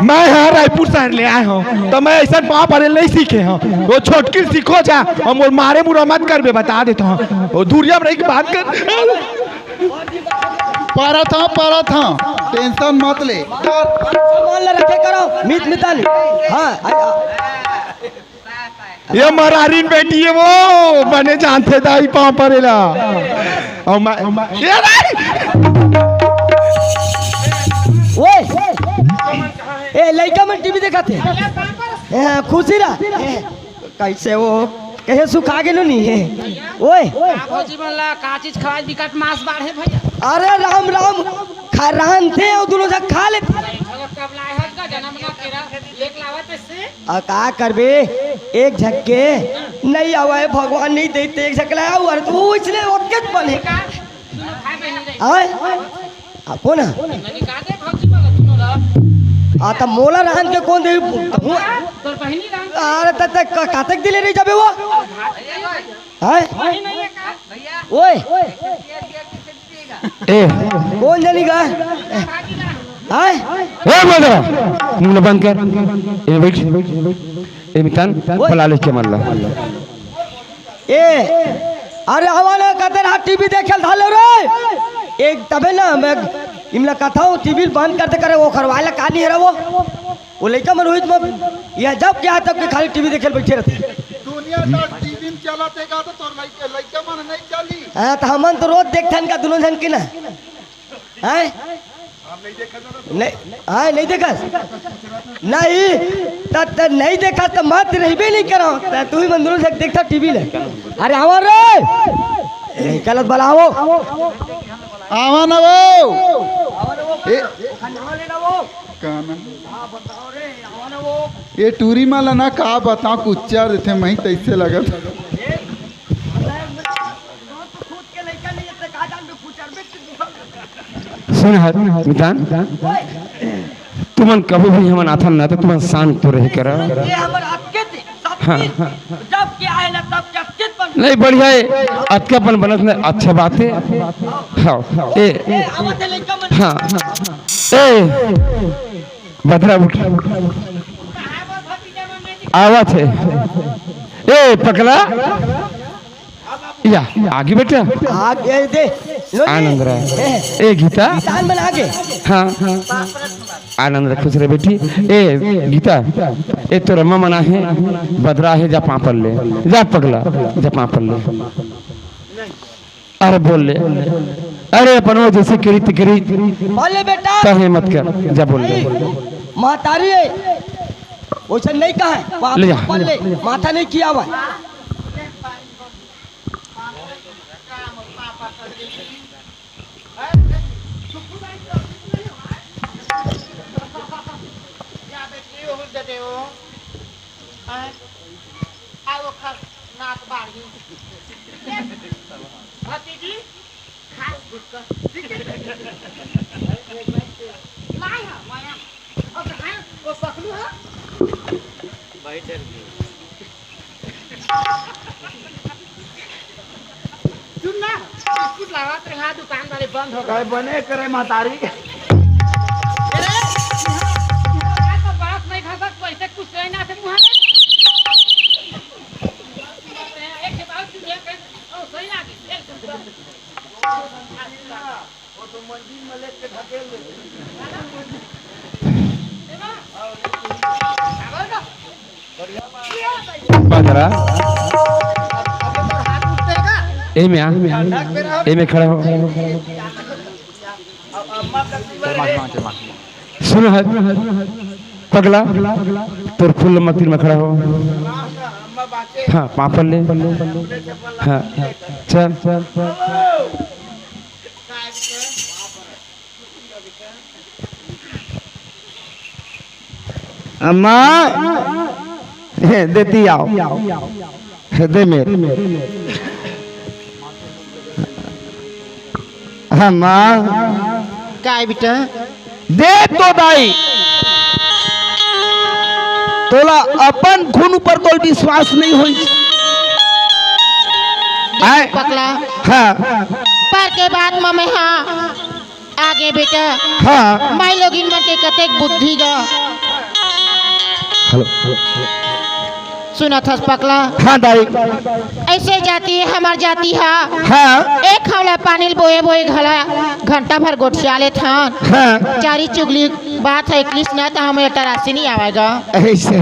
मैं यहाँ रायपुर शहर ले आए हूँ तो मैं ऐसा पाँव पड़े नहीं सीखे हूँ वो छोटकी सीखो जा हम वो मारे मुरा मत कर बे बता देता हूँ वो दूरिया में रही बात कर पारा था टेंशन मत ले। सामान ला रखे करो मीत मिताली। हाँ ये मरारीन बेटी है वो बने जानते दाई पाँव परेला और मैं ये ओए ए लड़का में टीवी देखा थे खुशी रहा कैसे वो कहे सुखा गेलो नहीं है। ओए जीवन ला का चीज खवाज बिकट मांस बाढ़े भैया। अरे राम राम खा रहन थे और दोनों जग खा लेते। कब लायहत का जन्म ना तेरा एक लावत से आ का करबे एक झक्के नहीं आवा है भगवान नहीं देते एक झक लाया और तू इसलिए ओके बने आए कौन आ त मोला रहन के कौन दे तोर बहिनी रंग अरे तक कातक दिले नहीं जाबे वो हाय ओए ए कौन जानी गा हाय ए मदरा मुंह बंद कर ए बैठ ए मितान बुला ले के मल्ला ए अरे हमारा कतर हाथ टीवी देखे धालो रे एक तबे ना मैं इमला कथा टीवी बंद करते करे वो करवाला कहानी है वो लड़का मन रोहित में यह जब क्या तब के खाली टीवी देखे बैठे रहते। दुनिया तो टीवी में चलातेगा तो तोर लइका मन नहीं चली। हाँ तो हमन तो रोज देखथन का दोनों जन की ना हैं नहीं हाँ नहीं देखा नहीं तब नहीं देखा तो मत रहबे नहीं करो तू ही मन दोनों जन देखता टीवी ले। अरे हमारे गलत बुलाओ आवा ना वो ये टूरी माला ना का बताओ कुछ चार देते मैं तैसे लगत। सुन हर मितान तुमन कभी भी हमन आथन ना तो तुमन शांत तो रह कर ये हमर अटके थे हाँ जब के आए ना तब के अटके बन नहीं बढ़िया है अटकापन बनत में अच्छा बात है। हाँ ए आवत है लड़का मन हाँ ए बदरा उठ आवत है ए पकला या आगे बेटा आगे दे आनंद रहा ए गीता दान बना आगे हाँ आनंद खुश रहे बेटी ए गीता ए तो रमा मना है बदरा है जा पापड़ ले जा पगला जा पापड़ ले अरे बोल ले अरे अपन वो जैसे करी तिकरी बोले बेटा कहे मत कर जा बोल ले महतारी है वैसे नहीं कहा ले जा बोल ले माथा नहीं किया हुआ दुकान वाले बंद हो गए बने करे महतारी बात नहीं खा सकते पैसे कुछ कहना थे मुहां एक के बाद दुनिया के ओ सही आ गई वो तो मंदिर में लेके ढकेल दे बदरा ए में खड़ा हो सुन पगला तोर फुल मंदिर में खड़ा हो हाँ पापड़ ले हाँ चल अम्मा देती आओ दे मेरे अम्मा काय बेटा दे तो दाई तोला अपन खून पर तो विश्वास नहीं होई आए पकला हाँ पर के बाद ममे हाँ आगे बेटा हाँ माई लोगिन मन के कतेक बुद्धि गा सुना था पकला। हाँ दाई। ऐसे जाती है हमार जाती है। हाँ एक खवला पानी बोए बोए घला घंटा भर गोठियाले था। हाँ चारी चुगली बात है इक्लिस ना तो हमें तरासी नहीं आवेगा। ऐसे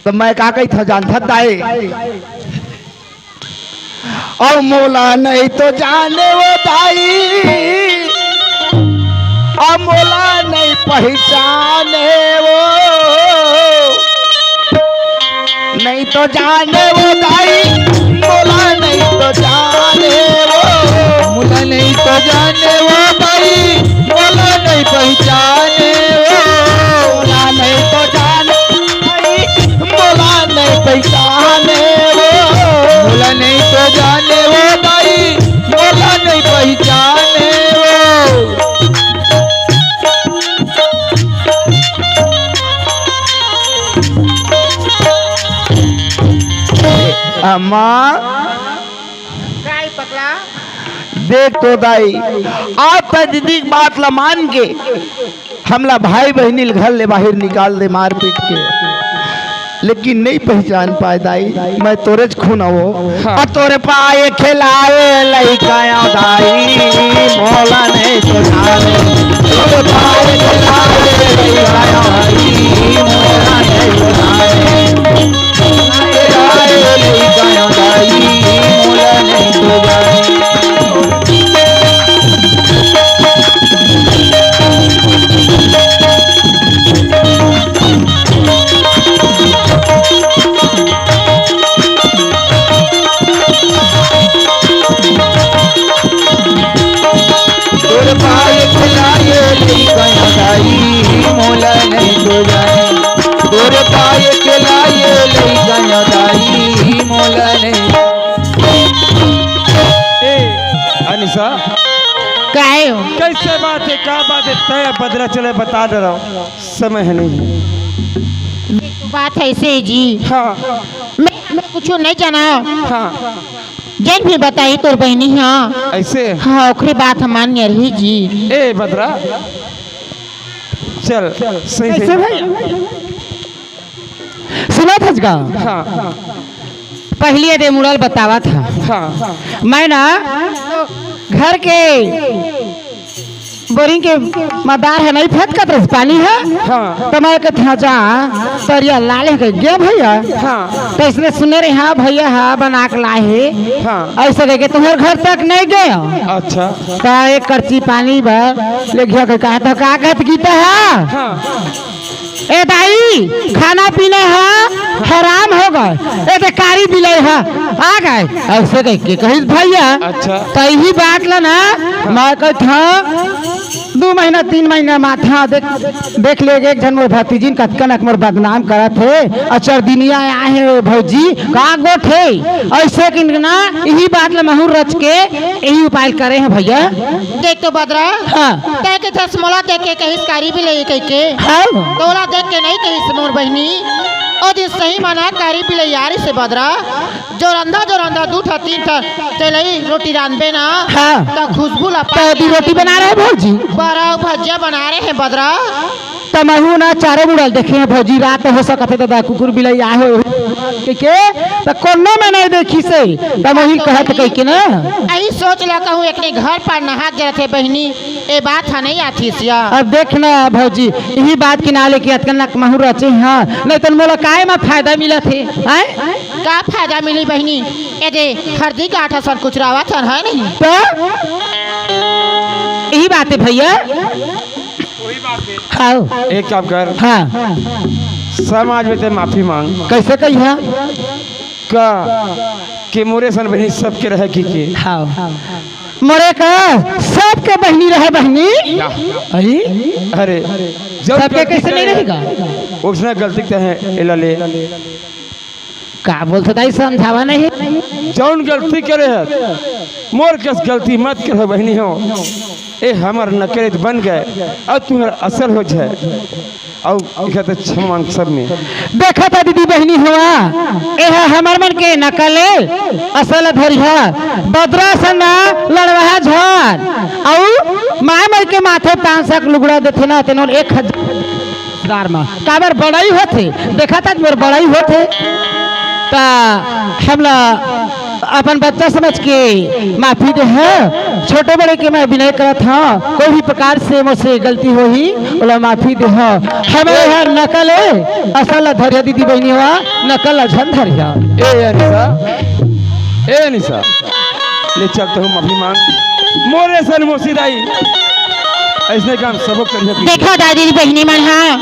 तो मैं का कही था जानता दाई। और मोला नहीं तो जाने वो दाई, और मोला नहीं पहचाने वो, नहीं तो जाने वो दाई, मोला नहीं तो जाने वो, मोला नहीं तो जाने वो भाई, मोला नहीं पहचाने वो, मोला नहीं तो जाने भाई, मोला नहीं पहचाने वो, मोला नहीं तो जाने वो भाई, मोला नहीं पहचाने वो। अम्मा काय पकला देख तो दाई आप तो दीदी की बात ला मान के हमला भाई बहनी घर ले बाहर निकाल दे मार पीट के, लेकिन नहीं पहचान पाए दाई मैं तोरे खून हो। और तोरे पाए खिलाए लइकाया दाई, मोला नहीं तो जाने, तोरे पाए खिलाए लइकाया दाई, मोला नहीं तो जाने, लइकाया दाई, मोला नहीं तो जाने। तोर पाए खिलाए लइकाया दाई, मोला नहीं तो जाने, तोर पाए खिलाए लइकाया दाई, मोला नहीं। अनिशा काय हो कैसे बात है, क्या बात है, तय बदला चले बता दे रहा हूँ, समय है नहीं। बात है ऐसे जी। हाँ मैं कुछ नहीं जाना। हाँ जन भी बताई तोर बहनी। हाँ ऐसे हाँ ओकरी बात हम मान्य रही जी। ए बदरा चल सही कैसे सही भाई सुना था इसका? हाँ पहले दे मुड़ल बतावा था। हाँ मैं ना घर के बोरिंग के मदार है नहीं फेंक कर पानी है। हाँ तो मैं कहते हाँ जा तरिया लाल है गया भैया। हाँ तो इसने सुने रहे हाँ भैया हाँ बना के लाए है। हाँ ऐसे कह के तुम्हारे घर तक नहीं गया। अच्छा का एक करची पानी भर ले गया कहा तो का कहत गीता है। हाँ ए दाई खाना पीना है हराम हो गए, ए तो कारी बिले है आ गए ऐसे कह के कही भैया। अच्छा कही बात ला ना मैं कहता 2 महीना 3 महीना माथा देख ले एक जन मोर भतीजी कतकन मोर बदनाम करत है। अचर दिनिया आए हैं भौजी का गोठ है ऐसे कि ना यही बात ला महूर रच के यही उपाय करे हैं भैया। देख तो बदरा। हाँ कह के दसमोला देख के कहीं कारी भी ले कह के हाँ तोला देख के नहीं कहीं मोर बहनी ओ दिन सही मना कारी भी ले यार से बदरा जोरंदा 2 था 3 था तेलई रोटी रांधबे ना। हाँ। तो खुशबू ला तो दी रोटी बना रहे भौजी बड़ा भजिया बना रहे हैं बदरा। तमहू ना चारे बुड़ल देखे हैं भौजी रात हो सकते तो कुकुर बिलाई आए हो के तो कोनो में नहीं देखी से तमही कहत कह के ना यही सोच ला कहूँ एक घर पर नहा जरत है बहनी ए बात है नहीं आती सिया। अब देखना भौजी यही बात की नाले की अतकन महू रचे हाँ नहीं तो मोला काय में फायदा मिलत है। का फायदा मिली बहनी ए दे हरदी का आटा सर कुछ रावत है नहीं तो यही बात है भैया। हाँ एक काम कर हाँ समाज में ते माफी मांग कैसे कही हाँ का कि मोरे सन बहनी सबके रहे की हाँ मोरे का सबके बहनी रहे बहनी। अरे अरे सबके कैसे नहीं रहेगा उसने गलती तो है एला ले का बोलते ताई समझावा नहीं जौन गलती करे है मोर कस गलती मत करे बहनी हो ए हमर नकरेत बन गए अब तुम्हारा असर हो जाए और कहते क्षमा सब में देखा था दीदी बहनी हुआ ए हमार मन के नकले असल धरिया बदरा सना लड़वा झर और माय माय के माथे 500 लुगड़ा देथे ना तेनो 1000 ससुरार में काबर बड़ाई होते देखा था मेरे बड़ाई होते ता हमला अपन बच्चा समझ के माफी दे है छोटे बड़े के मैं विनय करत हाँ कोई भी प्रकार से मुझसे गलती हो ही बोला माफी दे हाँ हमारे यहाँ नकल है असल धरिया दीदी बहनी हुआ नकल झन धरिया ए अनिसा ले चलते हो माफी मांग मोरे सन मोसीदाई ऐसे काम सबक करिए देखो दादी बहनी मन हाँ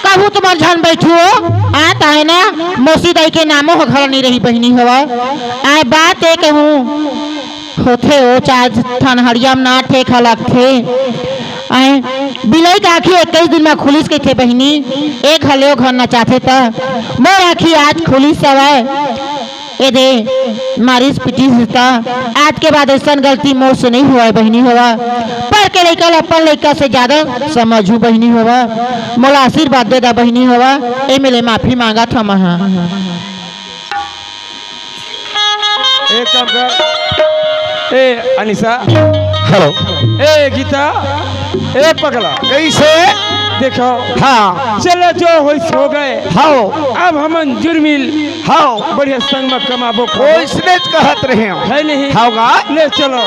कहू तुम झन बैठू आता है ना मौसी दाई के नामो हो घर नहीं रही बहनी हवा आए बात है कहूँ होते हो चार थन हरियम ना थे खलक थे आए बिलई का आखी 21 दिन में खुलिस के थे बहनी एक हले घर न चाहते था मोर आखी आज खुलिस सवाए ए दे मारिस पिटी होता आज के बाद ऐसा गलती मोर से नहीं हुआ है बहनी हुआ पर के लड़का अपन लड़का से ज्यादा समझू बहनी हुआ मोला आशीर्वाद दे दा बहनी हुआ ए मिले माफी मांगा था महा एक काम कर ए अनिसा हेलो ए गीता ए पगला कैसे देखो हाँ चलो जो हो गए हाओ अब हम जुर्मिल हाओ बढ़िया संग में कमाबो वो इसने कहत रहे हो है नहीं होगा ले चलो